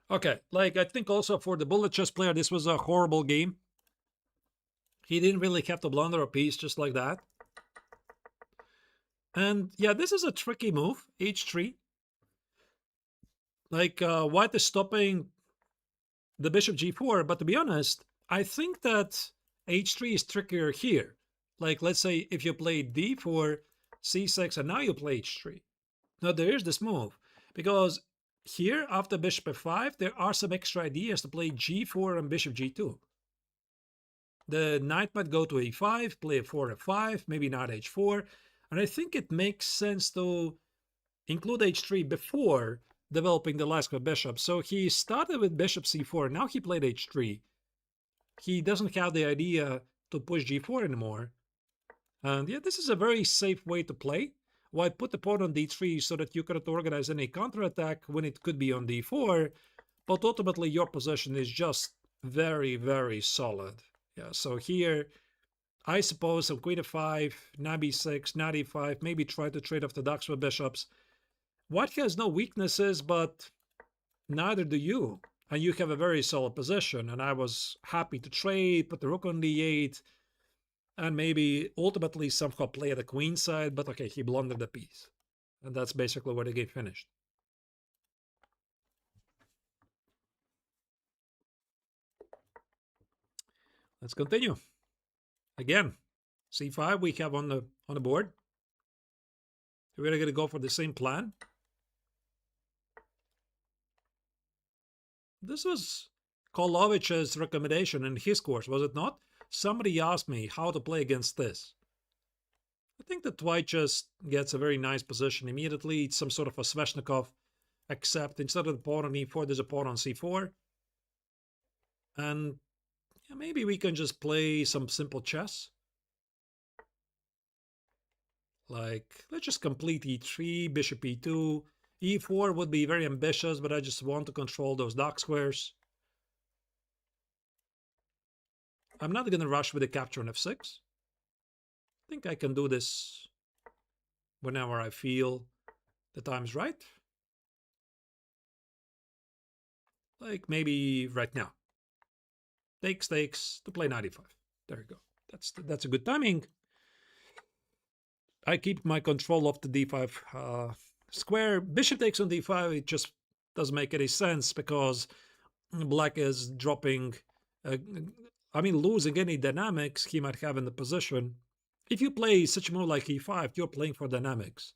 Okay, like I think also for the bullet chess player, this was a horrible game. He didn't really have to blunder a piece just like that. And yeah, this is a tricky move, h3. Like white is stopping the bishop g4, but to be honest, I think that h3 is trickier here. Like let's say if you play d4, c6, and now you play h3. Now there is this move, because here after bishop f5, there are some extra ideas to play g4 and bishop g2. The knight might go to a5, play f4, f5, maybe not h4, and I think it makes sense to include h3 before developing the last bishop. So he started with bishop c4, now he played h3. he doesn't have the idea to push g4 anymore. And yeah, this is a very safe way to play. Why put the pawn on d3 so that you cannot organize any counterattack when it could be on d4, but ultimately your position is just very, very solid. Yeah, so here, I suppose some queen f5, knight b6, knight e5, maybe try to trade off the ducks with bishops. White has no weaknesses, but neither do you. And you have a very solid position, and I was happy to trade, put the rook on d8, and maybe ultimately somehow play at the queen side, but okay, he blundered the piece. And that's basically where the game finished. Let's continue. Again, c5 we have on the board. We're going to go for the same plan. This was Kolovich's recommendation in his course, was it not? Somebody asked me how to play against this. I think that white just gets a very nice position immediately. It's some sort of a Sveshnikov, except instead of the pawn on e4, there's a pawn on c4. And yeah, maybe we can just play some simple chess. Like, let's just complete e3, bishop e2. e4 would be very ambitious, but I just want to control those dark squares. I'm not going to rush with the capture on f6. I think I can do this whenever I feel the time's right. Like maybe right now. Takes to play 95. There you go. That's a good timing. I keep my control of the d5 square. Bishop takes on d5. It just doesn't make any sense because black is dropping, losing any dynamics he might have in the position. If you play such a move like e5, you're playing for dynamics.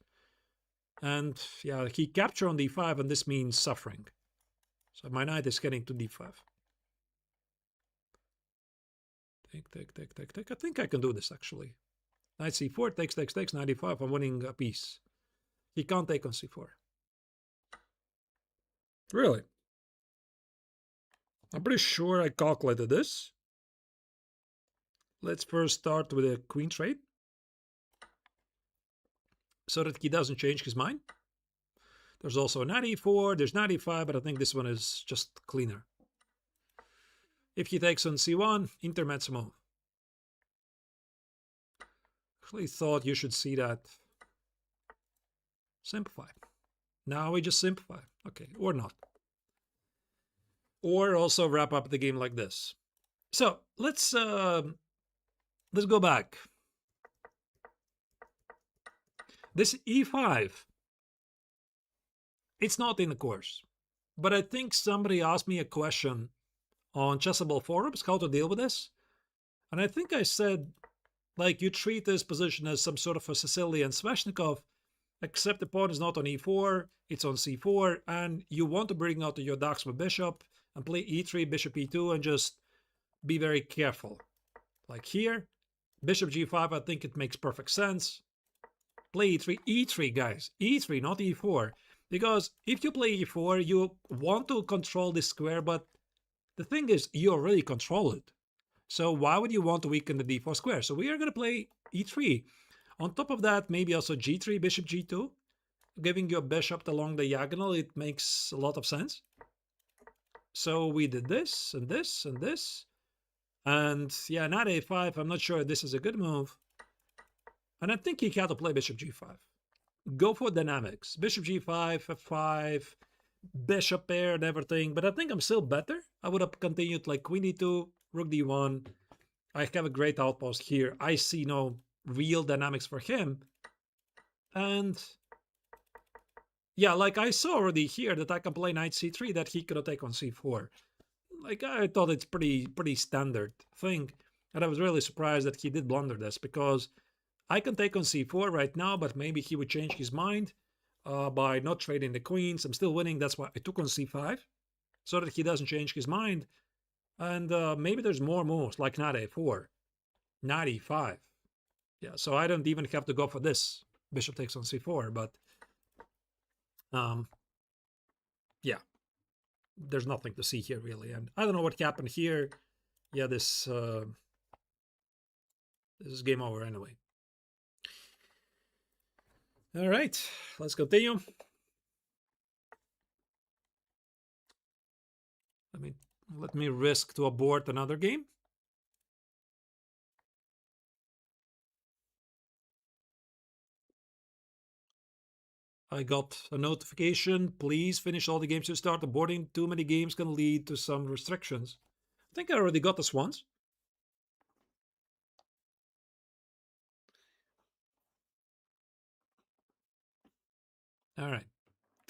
And yeah, he captured on d5, and this means suffering. So my knight is getting to d5. Take. I think I can do this, actually. Knight c4, takes, knight e5. I'm winning a piece. He can't take on c4. Really? I'm pretty sure I calculated this. Let's first start with a queen trade, so that he doesn't change his mind. There's also a knight e4, there's knight e5, but I think this one is just cleaner. If he takes on c1, intermezzo move. Actually thought you should see that. Simplify. Now we just simplify. Okay, or not. Or also wrap up the game like this. So let's go back. This e5, it's not in the course, but I think somebody asked me a question on Chessable forums how to deal with this, and I think I said, like, you treat this position as some sort of a Sicilian Sveshnikov, except the pawn is not on e4, it's on c4, and you want to bring out your darks with bishop and play e3, bishop e2, and just be very careful. Like here, bishop g5, I think it makes perfect sense. Play e3, guys, e3, not e4, because if you play e4, you want to control this square, but the thing is, you already control it. So why would you want to weaken the d4 square? So we are going to play e3. On top of that, maybe also g3, bishop g2, giving you a bishop along the diagonal. It makes a lot of sense. So we did this, and this, and this. And yeah, knight a5, I'm not sure this is a good move. And I think he had to play bishop g5. Go for dynamics. Bishop g5, f5, bishop pair and everything. But I think I'm still better. I would have continued like queen d2, rook d1. I have a great outpost here. I see no real dynamics for him. And yeah, like I saw already here that I can play knight c3 that he could take on c4. Like I thought it's pretty standard thing. And I was really surprised that he did blunder this, because I can take on c4 right now, but maybe he would change his mind by not trading the queens. I'm still winning. That's why I took on c5, so that he doesn't change his mind. And maybe there's more moves, like knight a4, knight e5. Yeah, so I don't even have to go for this. Bishop takes on c4, but yeah, there's nothing to see here, really. And I don't know what happened here. yeah, this is game over anyway. All right, let's continue. Let me risk to abort another game. I got a notification. Please finish all the games you start. Aborting too many games can lead to some restrictions. I think I already got this once. All right.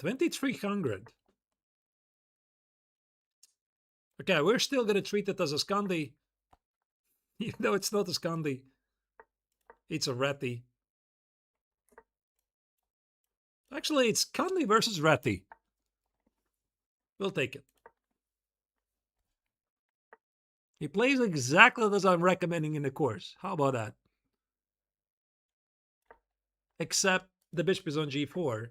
2300. Okay, we're still going to treat it as a Scandi. Even though it's not a Scandi. It's a Reti. Actually, it's Scandi versus Reti. We'll take it. He plays exactly as I'm recommending in the course. How about that? Except the bishop is on g4.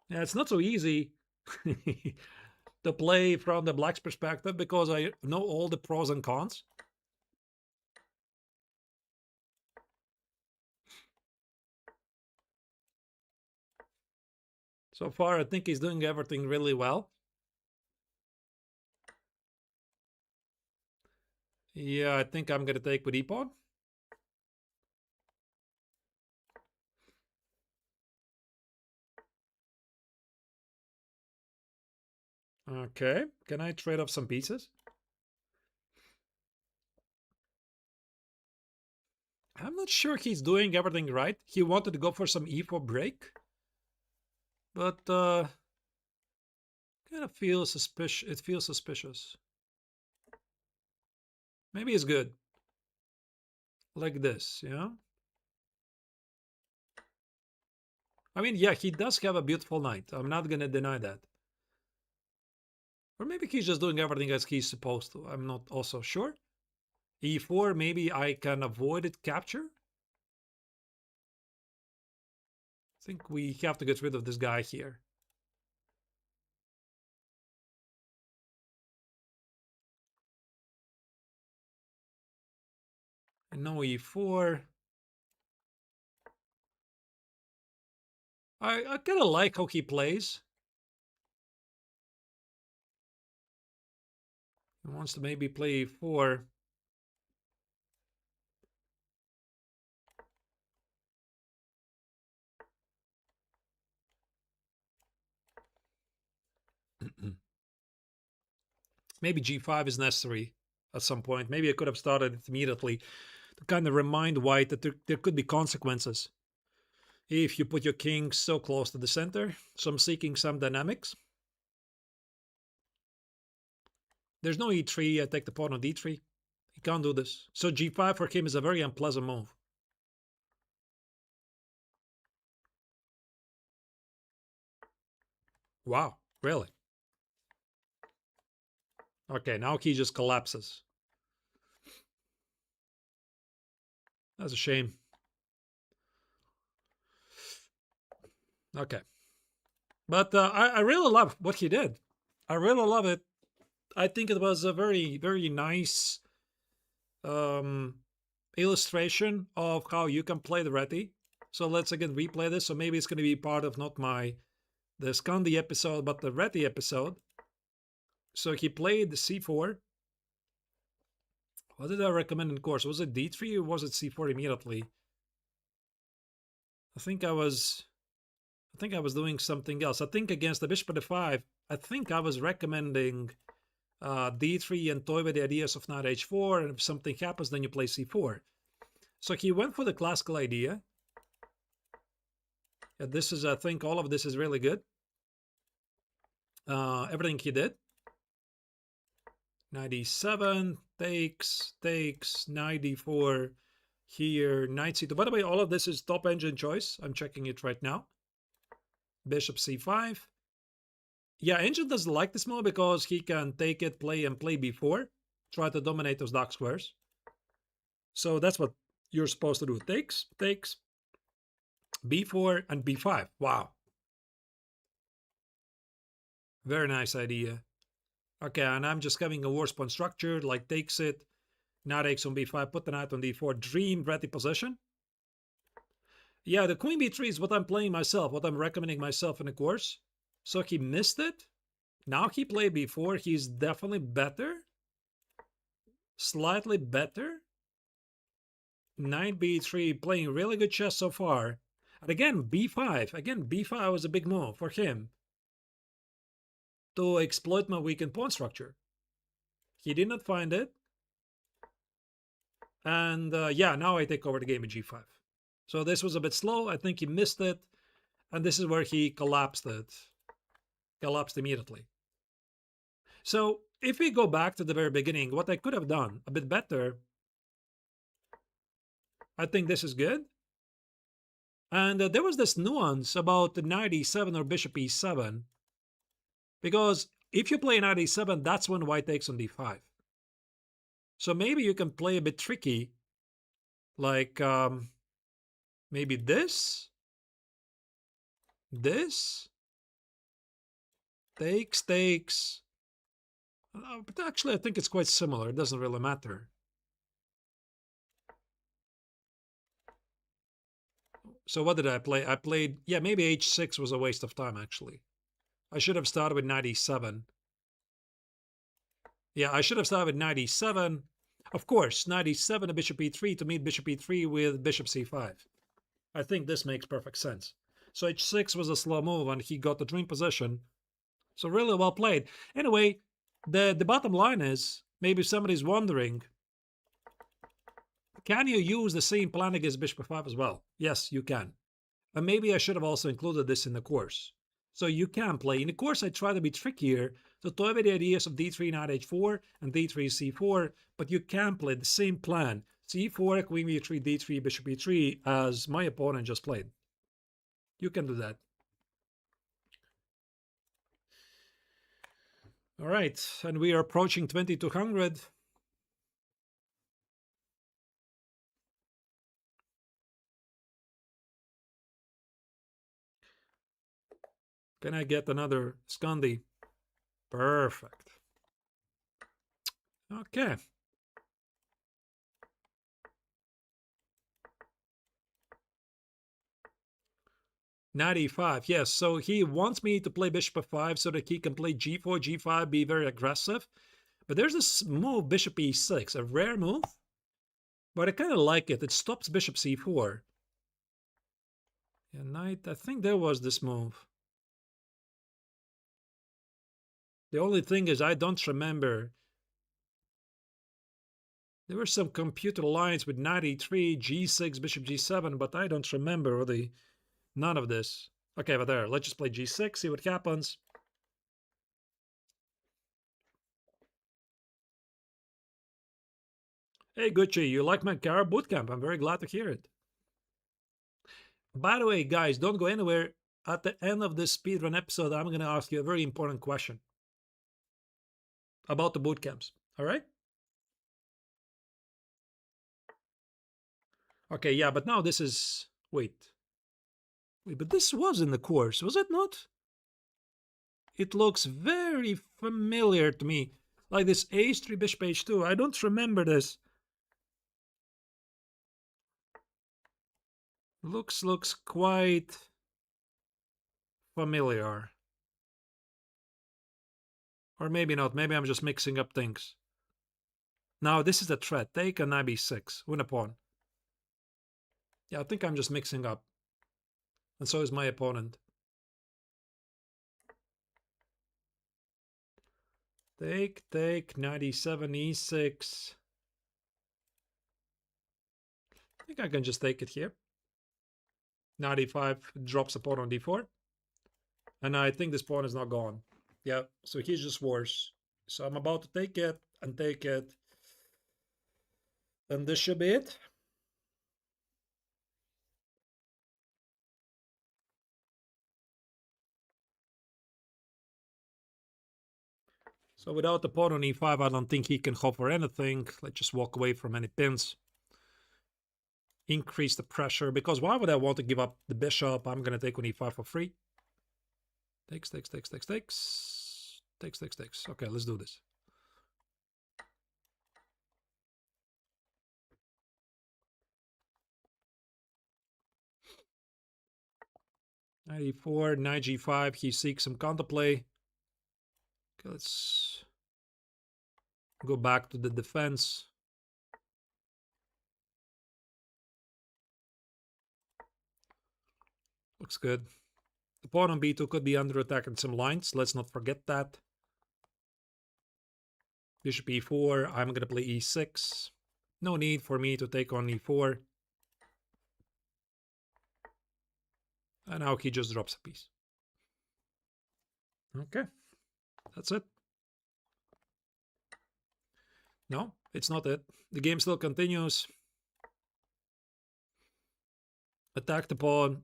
Yeah, it's not so easy to play from the black's perspective because I know all the pros and cons. So far, I think he's doing everything really well. Yeah, I think I'm going to take with e-pawn. Okay, can I trade off some pieces? I'm not sure he's doing everything right. He wanted to go for some e4 break. But kind of feels suspicious. It feels suspicious. Maybe it's good. Like this, yeah? I mean, yeah, he does have a beautiful knight. I'm not going to deny that. Or maybe he's just doing everything as he's supposed to. I'm not also sure. e4, maybe I can avoid it capture. I think we have to get rid of this guy here. And no e4. I kind of like how he plays. He wants to maybe play e4. Maybe g5 is necessary at some point. Maybe I could have started it immediately to kind of remind white that there could be consequences if you put your king so close to the center. So I'm seeking some dynamics. There's no e3. I take the pawn on d3. He can't do this. So g5 for him is a very unpleasant move. Wow, really? Okay, now he just collapses. That's a shame. Okay. But I really love what he did. I really love it. I think it was a very, very nice illustration of how you can play the Reti. So let's again replay this. So maybe it's going to be part of not the Scandi episode, but the Reti episode. So he played the c4. What did I recommend in course? Was it d3 or was it c4 immediately? I think I was doing something else. I think against the bishop d5, I think I was recommending d3 and toy with the ideas of knight h4, and if something happens, then you play c4. So he went for the classical idea. Yeah, this is, I think all of this is really good. Everything he did. 97, takes, 94, here, knight c2. By the way, all of this is top engine choice. I'm checking it right now. Bishop c5. Yeah, engine doesn't like this move because he can take it, play, and play b4. Try to dominate those dark squares. So that's what you're supposed to do. Takes, b4, and b5. Wow. Very nice idea. Okay, and I'm just having a worse pawn structure, like takes it, knight takes on b5, put the knight on d4, dream Reti position. Yeah, the queen b3 is what I'm playing myself, what I'm recommending myself in the course. So he missed it. Now he played b4, he's definitely better. Slightly better. Knight b3, playing really good chess so far. And again, b5. Again, b5 was a big move for him to exploit my weakened pawn structure. He did not find it. And yeah, now I take over the game in g5. So this was a bit slow. I think he missed it. And this is where he collapsed it. Collapsed immediately. So if we go back to the very beginning, what I could have done a bit better, I think this is good. And there was this nuance about the knight e7 or bishop e7. Because if you play knight e7, that's when white takes on d5. So maybe you can play a bit tricky, like maybe this, takes. But actually, I think it's quite similar. It doesn't really matter. So what did I play? I played, yeah, maybe h6 was a waste of time, actually. I should have started with knight e7. Yeah, I should have started with knight e7. Of course, knight e7 and bishop e3 to meet bishop e3 with bishop c5. I think this makes perfect sense. So h6 was a slow move, and he got the dream position. So really well played. Anyway, the bottom line is, maybe somebody's wondering, can you use the same plan against bishop f5 as well? Yes, you can. And maybe I should have also included this in the course. So you can play. In the course, I try to be trickier to toy with the ideas of d3, knight h4, and d3, c4, but you can play the same plan. c4, queen b3, d3, bishop e3, as my opponent just played. You can do that. All right, and we are approaching 2200. Can I get another Scandi? Perfect. Okay. Knight e5, yes. So he wants me to play bishop f5 so that he can play g4, g5, be very aggressive. But there's this move, bishop e6, a rare move. But I kind of like it. It stops bishop c4. Yeah, knight, I think there was this move. The only thing is I don't remember. There were some computer lines with knight e3, g6, bishop g7, but I don't remember really none of this. Okay, but there, let's just play g6, see what happens. Hey, Gucci, you like my Cara bootcamp? I'm very glad to hear it. By the way, guys, don't go anywhere. At the end of this speedrun episode, I'm going to ask you a very important question about the bootcamps. All right? Okay, yeah, but now this is... Wait, but this was in the course, was it not? It looks very familiar to me. Like this h3, bishop h2. I don't remember this. Looks quite familiar. Or maybe not. Maybe I'm just mixing up things. Now, this is a threat. Take a knight b6. Win a pawn. Yeah, I think I'm just mixing up. And so is my opponent. Take, knight e7, e6. I think I can just take it here. Knight e5 drops a pawn on d4. And I think this pawn is not gone. Yeah, so he's just worse. So I'm about to take it and take it. And this should be it. So without the pawn on e5, I don't think he can hope for anything. Let's just walk away from any pins. Increase the pressure, because why would I want to give up the bishop? I'm going to take on e5 for free. Takes. Takes. Okay, let's do this. Knight e4, knight g5. He seeks some counterplay. Okay, let's go back to the defense. Looks good. The pawn on b2 could be under attack in some lines. Let's not forget that. Bishop e4. I'm going to play e6. No need for me to take on e4. And now he just drops a piece. Okay. That's it. No, it's not it. The game still continues. Attack the pawn.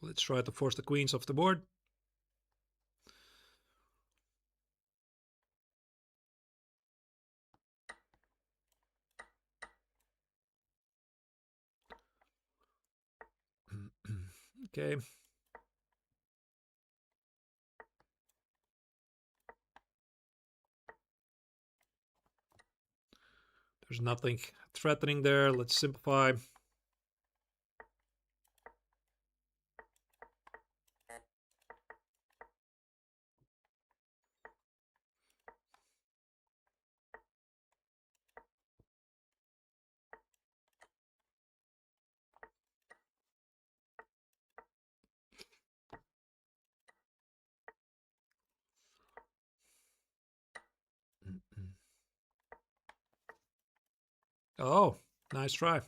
Let's try to force the queens off the board. Okay. There's nothing threatening there. Let's simplify. Oh, nice try.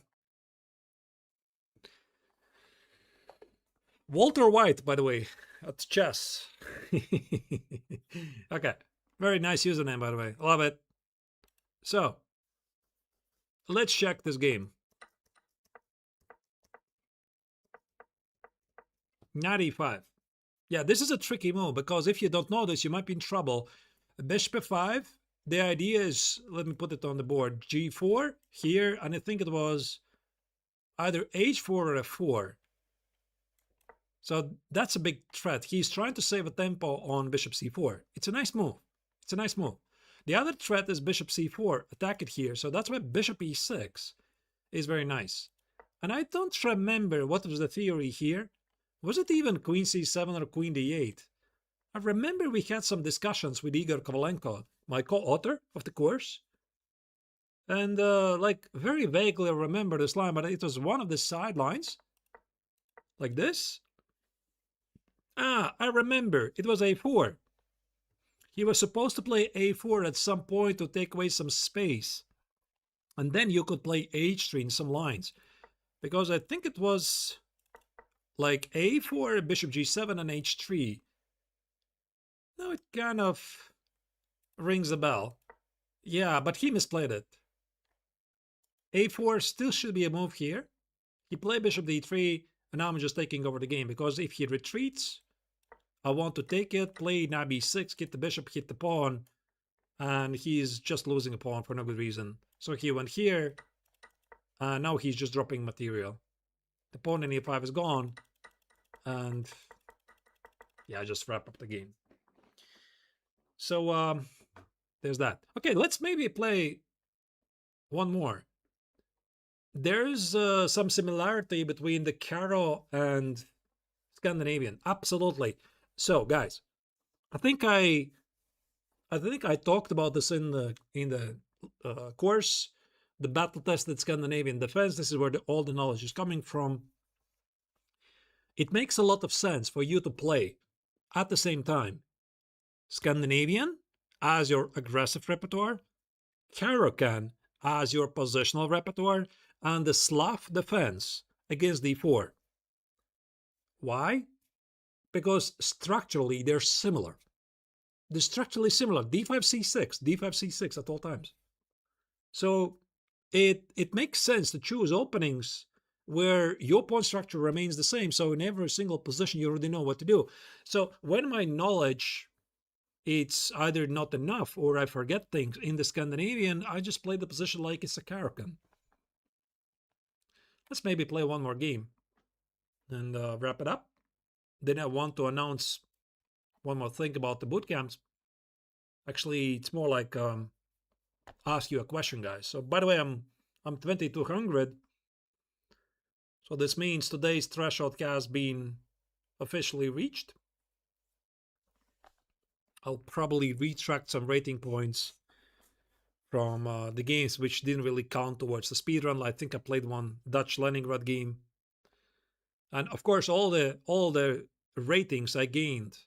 Walter White, by the way, at chess. Okay. Very nice username, by the way. Love it. So, let's check this game. Knight e5. Yeah, this is a tricky move because if you don't know this, you might be in trouble. Bishop f5. The idea is, let me put it on the board, g4 here, and I think it was either h4 or f4. So that's a big threat. He's trying to save a tempo on bishop c4. It's a nice move. It's a nice move. The other threat is bishop c4. Attack it here. So that's why bishop e6 is very nice. And I don't remember what was the theory here. Was it even queen c7 or queen d8? I remember we had some discussions with Igor Kovalenko, my co-author of the course. And like very vaguely remember this line, but it was one of the sidelines. Like this. Ah, I remember. It was a4. He was supposed to play a4 at some point to take away some space. And then you could play h3 in some lines. Because I think it was like a4, bishop g7, and h3. Now it kind of rings a bell. Yeah, but he misplayed it. a4 still should be a move here. He played bishop d3, and now I'm just taking over the game. Because if he retreats, I want to take it, play knight b6, get the bishop, hit the pawn, and he's just losing a pawn for no good reason. So he went here, and now he's just dropping material. The pawn in e5 is gone, and yeah, I just wrap up the game. So there's that. Okay, let's maybe play one more. There's some similarity between the Caro and Scandinavian. Absolutely. So guys, I think I talked about this in the course, the battle tested Scandinavian defense. This is where all the knowledge is coming from. It makes a lot of sense for you to play at the same time Scandinavian as your aggressive repertoire, Caro-Kann as your positional repertoire, and the Slav defense against d4. Why? Because structurally they're similar. They're structurally similar. d5, c6, d5, c6 at all times. So it makes sense to choose openings where your pawn structure remains the same. So in every single position, you already know what to do. So when my knowledge, it's either not enough or I forget things in the Scandinavian, I just play the position like it's a Caro-Kann. Let's maybe play one more game and wrap it up. Then I want to announce one more thing about the boot camps. Actually, it's more like ask you a question, guys. So by the way, I'm 2200. So this means today's threshold has been officially reached. I'll probably retract some rating points from the games which didn't really count towards the speedrun. I think I played one Dutch Leningrad game. And of course, all the ratings I gained,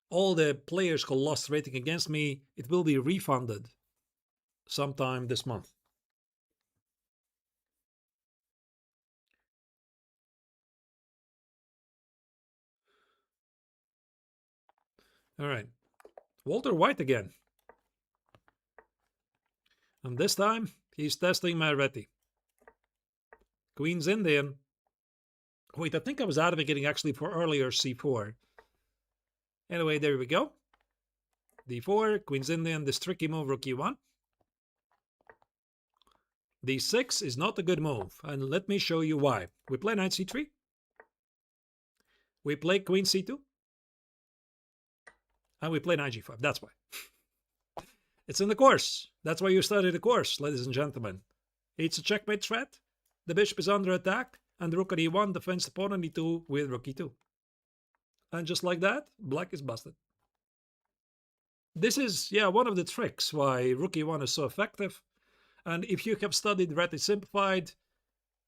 all the players who lost rating against me, it will be refunded sometime this month. All right. Walter White again. And this time, he's testing my Reti. Queen's Indian. Wait, I think I was advocating actually for earlier c4. Anyway, there we go. d4, Queen's Indian, this tricky move, rook e1. d6 is not a good move, and let me show you why. We play knight c3. We play queen c2. And we play knight g5. That's why. It's in the course. That's why you study the course, ladies and gentlemen. It's a checkmate threat. The bishop is under attack, and the rook at e1 defends the pawn on e2 with rook e2. And just like that, black is busted. This is, yeah, one of the tricks why rook e1 is so effective. And if you have studied Reti Simplified,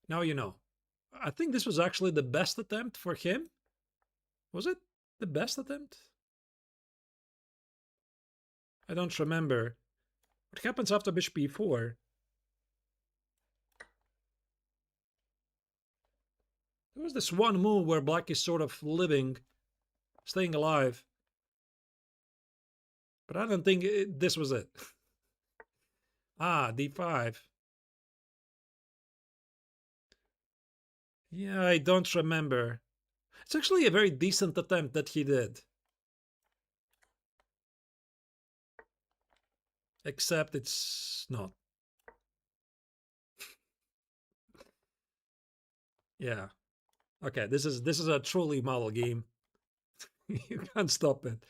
now you know. I think this was actually the best attempt for him. Was it the best attempt? I don't remember. What happens after bishop e4? There was this one move where black is sort of living, staying alive. But I don't think this was it. Ah, d5. Yeah, I don't remember. It's actually a very decent attempt that he did. Except it's not. Yeah. Okay, this is a truly model game. You can't stop it.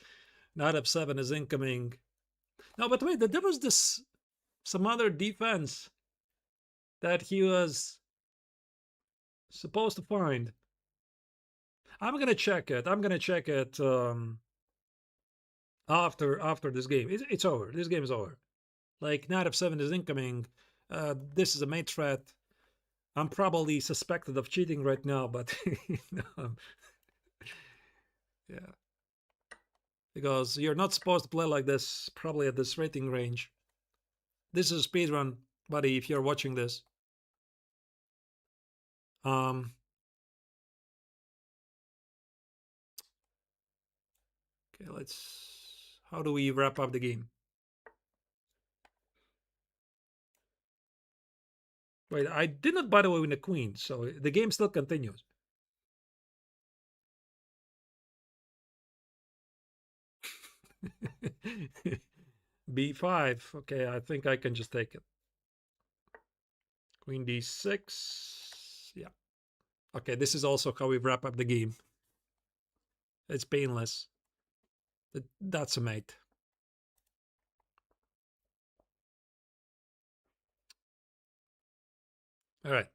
Knight f7 is incoming. No, but wait, there was this some other defense that he was supposed to find. I'm gonna check it. I'm gonna check it after this game. It's over. This game is over. Like knight f7 is incoming. This is a mate threat. I'm probably suspected of cheating right now, but yeah, because you're not supposed to play like this. Probably at this rating range. This is a speedrun, buddy. If you're watching this, okay, let's. How do we wrap up the game? Wait, I did not, by the way, win the queen, so the game still continues. b5. Okay, I think I can just take it. Queen d6. Yeah. Okay, this is also how we wrap up the game. It's painless. That's a mate. All right.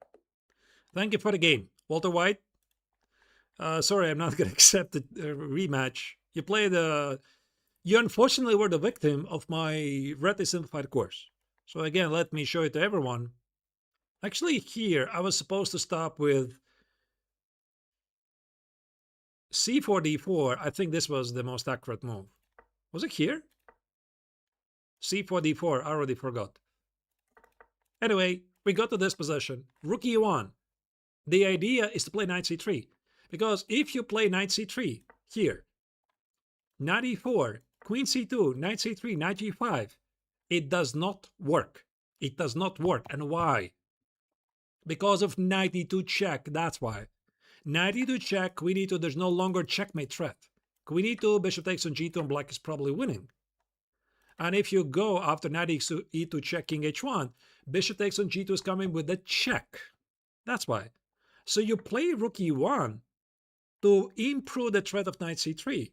Thank you for the game, Walter White. Sorry, I'm not going to accept the rematch. You played. You unfortunately were the victim of my Reti Simplified course. So again, let me show it to everyone. Actually, here I was supposed to stop with c4 d4. I think this was the most accurate move. Was it here? c4 d4. I already forgot. Anyway, we got to this position. Rook e1. The idea is to play knight c3. Because if you play knight c3 here, knight e4, queen c2, knight c3, knight g5, it does not work. It does not work. And why? Because of knight e2 check, that's why. Knight e2 check, queen e2, there's no longer checkmate threat. Queen e2, bishop takes on g2, and black is probably winning. And if you go after knight e2 check, king h1, bishop takes on g2 is coming with a check. That's why. So you play rook e1, to improve the threat of knight c3.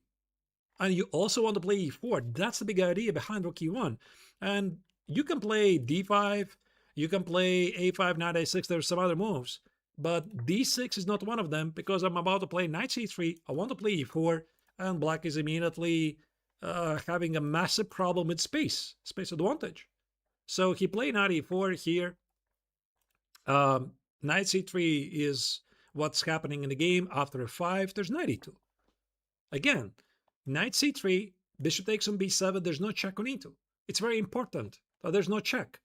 And you also want to play e4. That's the big idea behind rook e1. And you can play d5, you can play a5, knight a6. There's some other moves. But d6 is not one of them because I'm about to play knight c3. I want to play e4, and black is immediately having a massive problem with space advantage. So he played knight e4 here. Knight c3 is what's happening in the game. After f5, there's knight e2. Again, knight c3, bishop takes on b7, there's no check on e2. It's very important that there's no check.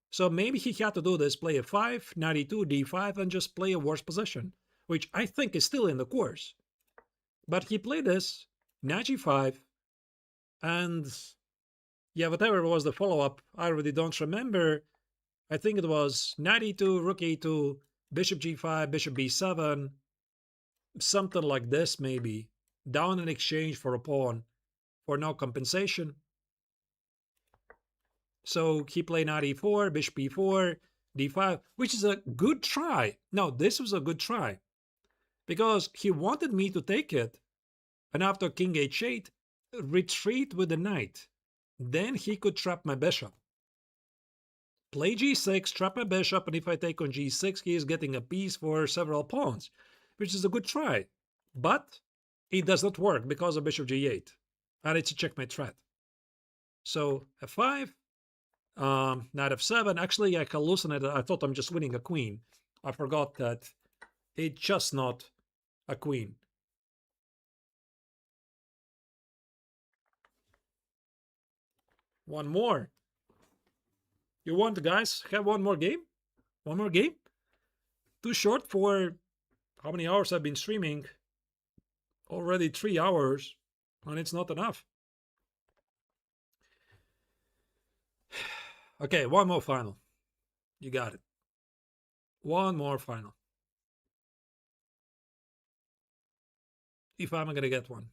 So maybe he had to do this, play f5, knight e2, d5, and just play a worse position, which I think is still in the course. But he played this, knight g5, and yeah, whatever was the follow-up, I really don't remember. I think it was knight e2, rook e2, bishop g5, bishop b7, something like this maybe, down in exchange for a pawn for no compensation. So he played knight e4, bishop e4, d5, which is a good try. No, this was a good try because he wanted me to take it, and after king h8, retreat with the knight. Then he could trap my bishop. Play g6, trap my bishop, and if I take on g6, he is getting a piece for several pawns, which is a good try. But it does not work because of bishop g8, and it's a checkmate threat. So f5, knight f7. Actually, I hallucinated. I thought I'm just winning a queen. I forgot that it's just not a queen. One more. You want, guys, have one more game? One more game? Too short for how many hours I've been streaming? Already 3 hours, and it's not enough. Okay, one more final. You got it. One more final. If I'm gonna get one.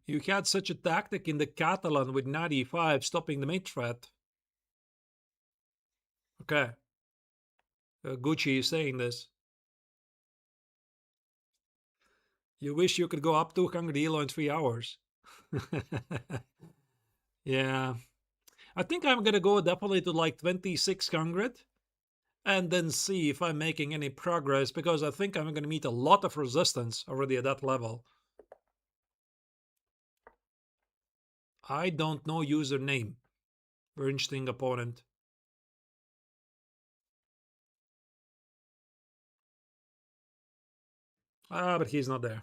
You had such a tactic in the Catalan with knight e5 stopping the mate threat. Okay. Gucci is saying this. You wish you could go up 200 elo in 3 hours. Yeah. I think I'm gonna go definitely to like 2600 and then see if I'm making any progress because I think I'm gonna meet a lot of resistance already at that level. I don't know username. Very interesting opponent. Ah, but he's not there.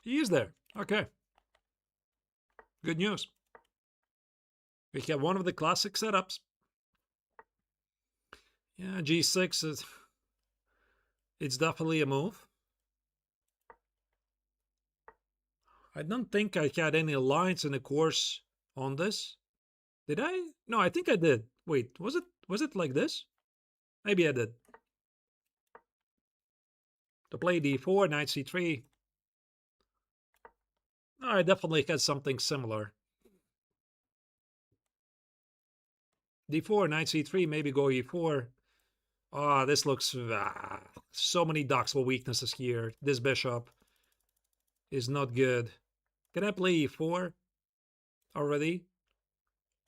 He is there. Okay. Good news. We have one of the classic setups. Yeah, g6 is... It's definitely a move. I don't think I had any lines in the course on this. Did I? No, I think I did. Wait, was it like this? Maybe I did. To play d4, knight c3. No, I definitely had something similar. d4, knight c3, maybe go e4. Ah, this looks... so many doxable weaknesses here. This bishop is not good. Can I play e4 already?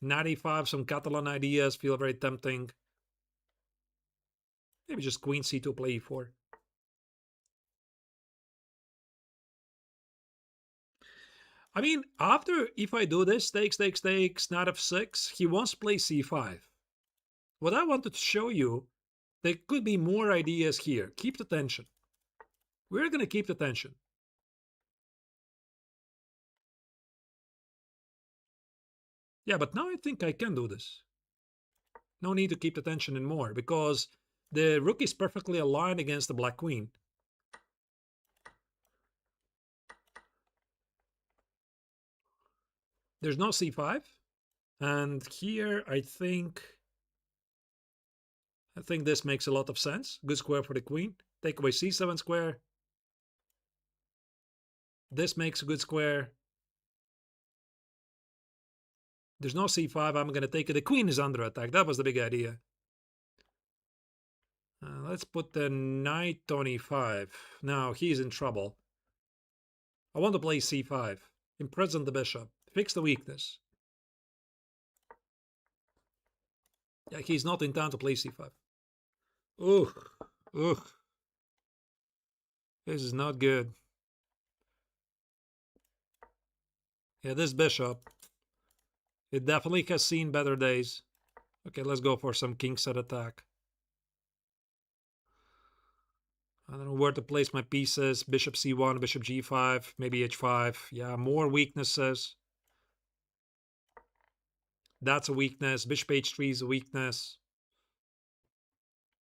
Knight e5, some Catalan ideas feel very tempting. Maybe just queen c2, play e4. I mean, after, if I do this, takes, knight f6, he wants to play c5. What I wanted to show you, there could be more ideas here. Keep the tension. We're going to keep the tension. Yeah, but now I think I can do this. No need to keep the tension anymore, because the rook is perfectly aligned against the black queen. There's no c5. And here, I think... I think this makes a lot of sense. Good square for the queen. Take away c7 square. This makes a good square. There's no c5. I'm going to take it. The queen is under attack. That was the big idea. Let's put the knight on e5. Now he's in trouble. I want to play c5. Imprison the bishop. Fix the weakness. Yeah, he's not in time to play c5. Ugh. Ugh. This is not good. Yeah, this bishop. It definitely has seen better days. Okay, let's go for some king set attack. I don't know where to place my pieces. Bishop c1, bishop g5, maybe h5. Yeah, more weaknesses. That's a weakness. Bishop h3 is a weakness.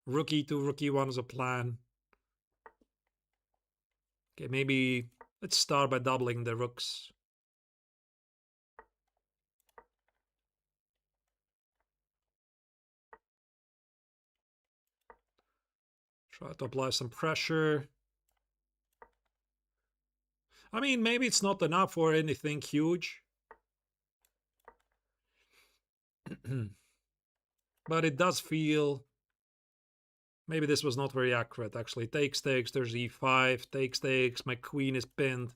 Rook e2, rook e1 is a plan. Okay, maybe let's start by doubling the rooks. Try to apply some pressure. I mean, maybe it's not enough for anything huge. But it does feel... Maybe this was not very accurate, actually. Takes, there's e5, takes, my queen is pinned.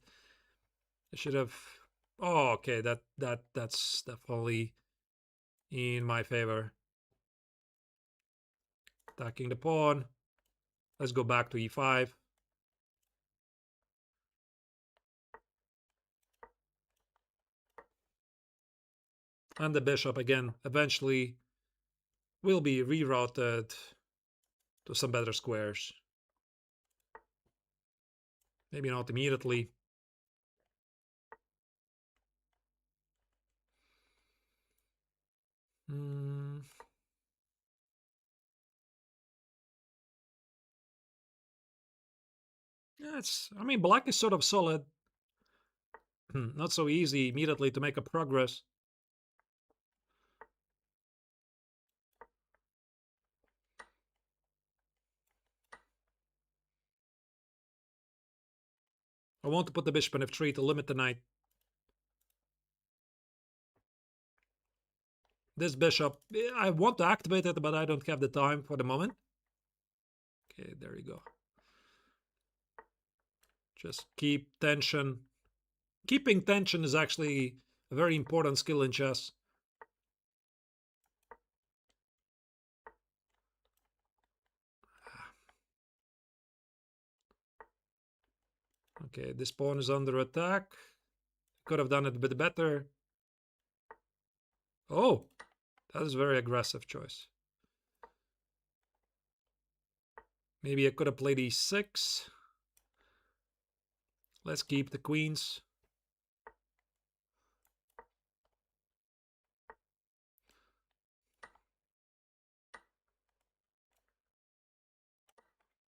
I should have... Oh, okay, that's definitely in my favor. Attacking the pawn. Let's go back to e5. And the bishop, again, eventually will be rerouted to some better squares. Maybe not immediately. Yeah, I mean, black is sort of solid. Not so easy immediately to make a progress. I want to put the bishop on f3 to limit the knight. This bishop, I want to activate it, but I don't have the time for the moment. Okay, there you go. Just keep tension. Keeping tension is actually a very important skill in chess. Okay, this pawn is under attack. Could have done it a bit better. Oh, that is a very aggressive choice. Maybe I could have played e6. Let's keep the queens.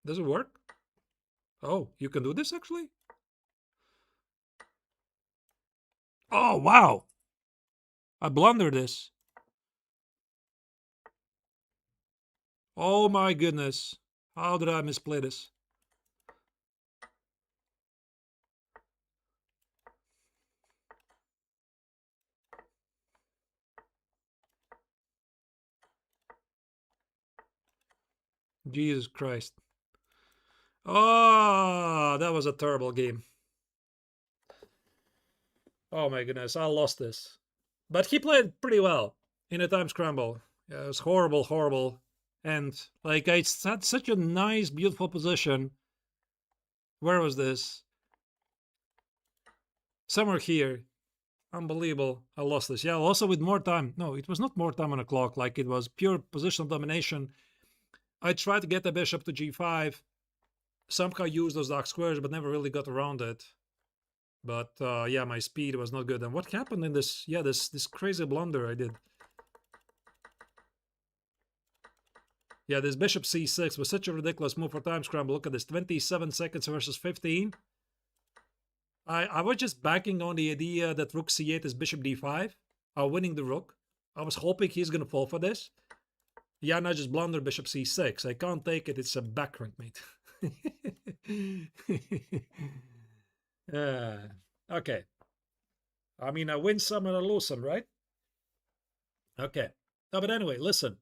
Does it work? Oh, you can do this actually? Oh, wow. I blundered this. Oh my goodness. How did I misplay this? Jesus Christ. Oh, that was a terrible game. Oh my goodness, I lost this. But he played pretty well in a time scramble. Yeah, it was horrible, horrible. And like I had such a nice, beautiful position. Where was this? Somewhere here. Unbelievable. I lost this. Yeah, also with more time. No, it was not more time on the clock. Like it was pure positional domination. I tried to get the bishop to g5. Somehow used those dark squares, but never really got around it. But yeah, my speed was not good. And what happened in this? Yeah, this crazy blunder I did. Yeah, this bishop c6 was such a ridiculous move for time scramble. Look at this, 27 seconds versus 15. I was just banking on the idea that rook c8 is bishop d5. Winning the rook. I was hoping he's going to fall for this. Yeah, not just blunder bishop c6. I can't take it. It's a backrank, mate. uh, okay. I mean, I win some and I lose some, right? Okay. No, but anyway, listen.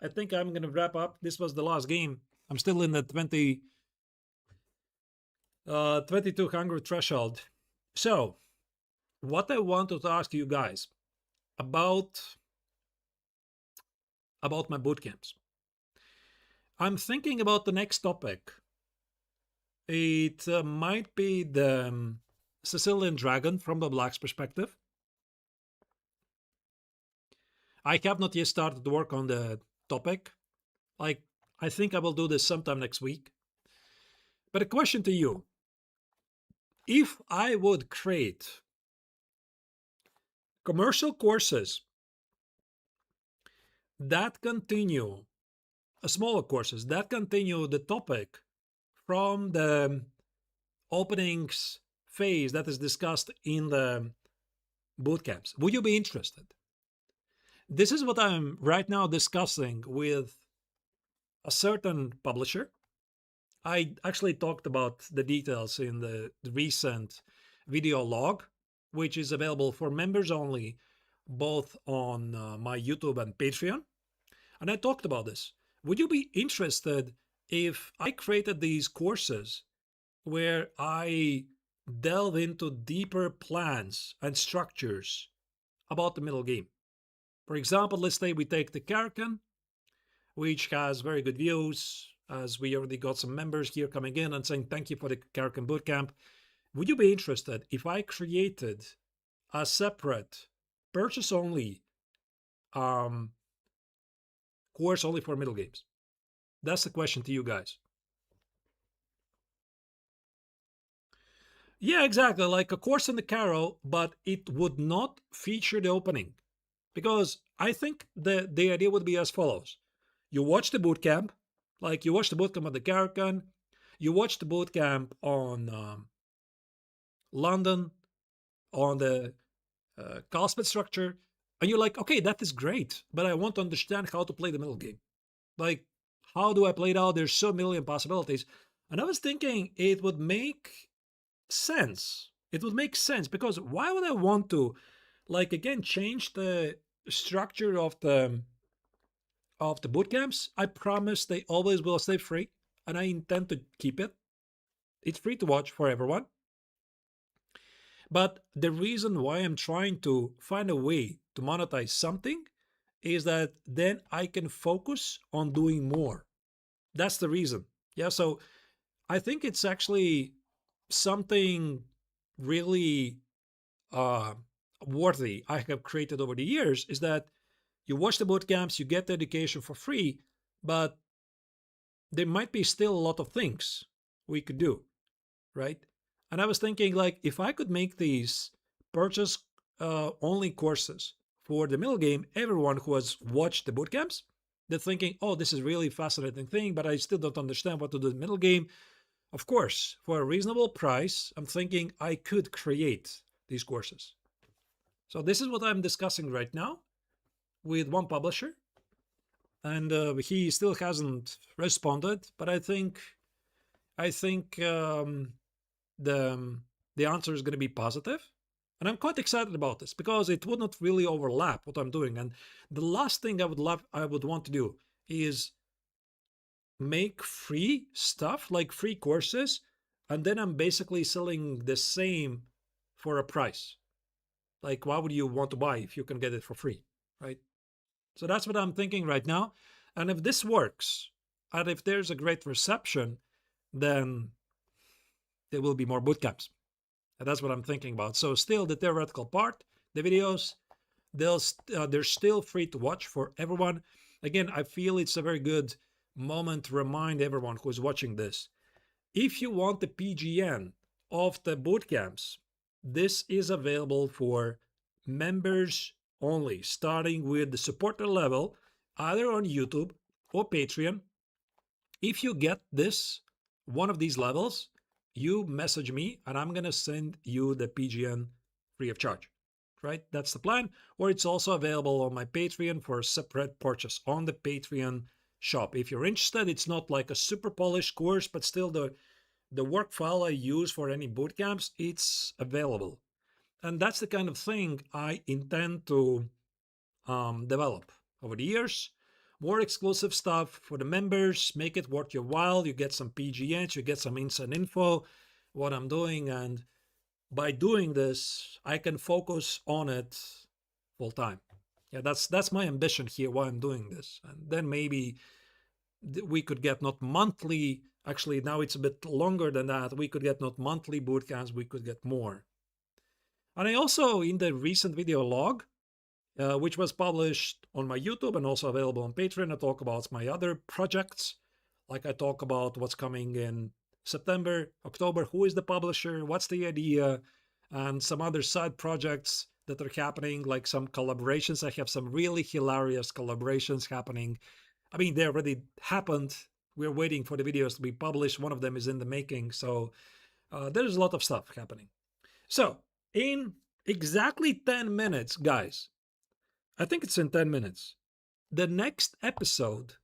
I think I'm going to wrap up. This was the last game. I'm still in the 2200 threshold. So, what I wanted to ask you guys about my boot camps. I'm thinking about the next topic. It might be the Sicilian Dragon from the Black's perspective. I have not yet started to work on the topic. Like, I think I will do this sometime next week. But a question to you. If I would create commercial courses that continue, smaller courses that continue the topic from the openings phase that is discussed in the boot camps, would you be interested? This is what I'm right now discussing with a certain publisher. I actually talked about the details in the recent video log, which is available for members only, both on my YouTube and Patreon. And I talked about this. Would you be interested if I created these courses where I delve into deeper plans and structures about the middle game? For example, let's say we take the Karakan, which has very good views, as we already got some members here coming in and saying thank you for the Karakan Bootcamp. Would you be interested if I created a separate purchase-only course only for middle games? That's the question to you guys. Yeah, exactly. Like a course in the Caro, but it would not feature the opening. Because I think the idea would be as follows. You watch the bootcamp, like you watch the bootcamp on the Karakan, you watch the bootcamp on London, on the Carlsbad structure, and you're like, okay, that is great, but I want to understand how to play the middle game. Like, how do I play it out? There's so million possibilities. And I was thinking it would make sense. It would make sense because why would I want to, like, again, change the structure of the boot camps? I promise they always will stay free, and I intend to keep it. It's free to watch for everyone. But the reason why I'm trying to find a way to monetize something is that then I can focus on doing more. That's the reason. Yeah, so I think it's actually something really worthy I have created over the years is that you watch the boot camps, you get the education for free, but there might be still a lot of things we could do, right? And I was thinking, like, if I could make these purchase only courses for the middle game, everyone who has watched the boot camps, they're thinking, oh, this is really fascinating thing, but I still don't understand what to do in the middle game. Of course, for a reasonable price, I'm thinking I could create these courses. So this is what I'm discussing right now with one publisher, and he still hasn't responded. But I think the answer is going to be positive, and I'm quite excited about this because it would not really overlap what I'm doing. And the last thing I would want to do is make free stuff like free courses, and then I'm basically selling the same for a price. Like, why would you want to buy if you can get it for free, right? So that's what I'm thinking right now. And if this works, and if there's a great reception, then there will be more bootcamps. And that's what I'm thinking about. So still the theoretical part, the videos, they're still free to watch for everyone. Again, I feel it's a very good moment to remind everyone who's watching this. If you want the PGN of the bootcamps, this is available for members only, starting with the supporter level, either on YouTube or Patreon. If you get this, one of these levels, you message me and I'm going to send you the PGN free of charge. right? That's the plan. Or it's also available on my Patreon for a separate purchase on the Patreon shop. If you're interested, it's not like a super polished course, but still the work file I use for any boot camps, it's available. And that's the kind of thing I intend to develop over the years. More exclusive stuff for the members, make it worth your while. You get some PGNs, you get some inside info, what I'm doing, and by doing this, I can focus on it full time. Yeah, that's my ambition here. Why I'm doing this, and then maybe we could get not monthly. Actually, now it's a bit longer than that. We could get not monthly boot camps. We could get more. And I also, in the recent video log, which was published on my YouTube and also available on Patreon, I talk about my other projects. Like I talk about what's coming in September, October, who is the publisher, what's the idea, and some other side projects that are happening, like some collaborations. I have some really hilarious collaborations happening. I mean, they already happened. We're waiting for the videos to be published. One of them is in the making. So there's a lot of stuff happening. So in exactly 10 minutes, guys, I think it's in 10 minutes, the next episode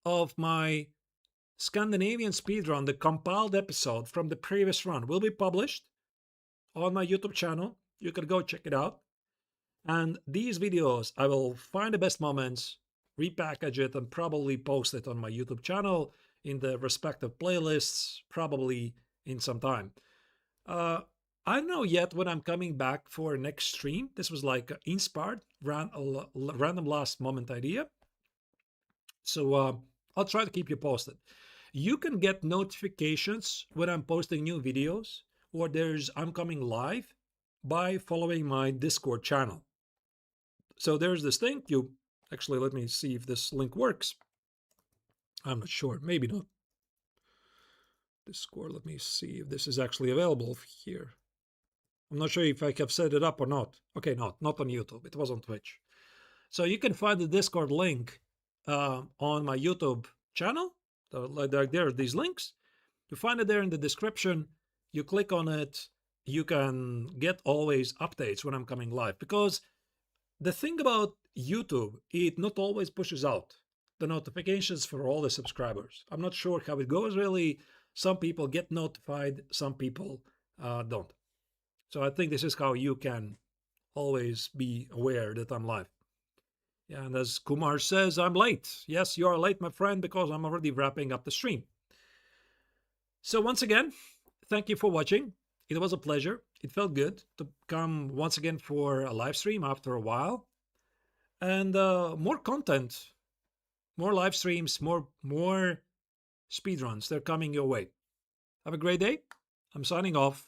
of my Scandinavian speedrun, the compiled episode from the previous run, will be published on my YouTube channel. You can go check it out. And these videos, I will find the best moments, repackage it, and probably post it on my YouTube channel in the respective playlists, probably in some time. I don't know yet when I'm coming back for next stream. This was like inspired, random last moment idea. So I'll try to keep you posted. You can get notifications when I'm posting new videos or I'm coming live by following my Discord channel. So there's this thing. Actually, let me see if this link works. I'm not sure. Maybe not. Discord, let me see if this is actually available here. I'm not sure if I have set it up or not. Okay, not on YouTube. It was on Twitch. So you can find the Discord link on my YouTube channel. There are these links. You find it there in the description. You click on it. You can get always updates when I'm coming live. Because the thing about YouTube, it not always pushes out the notifications for all the subscribers. I'm not sure how it goes really. Some people get notified, some people don't. So I think this is how you can always be aware that I'm live. Yeah, and as Kumar says, I'm late. Yes, you are late, my friend, because I'm already wrapping up the stream. So once again, thank you for watching. It was a pleasure. It felt good to come once again for a live stream after a while. And more content, more live streams, more speedruns. They're coming your way. Have a great day. I'm signing off.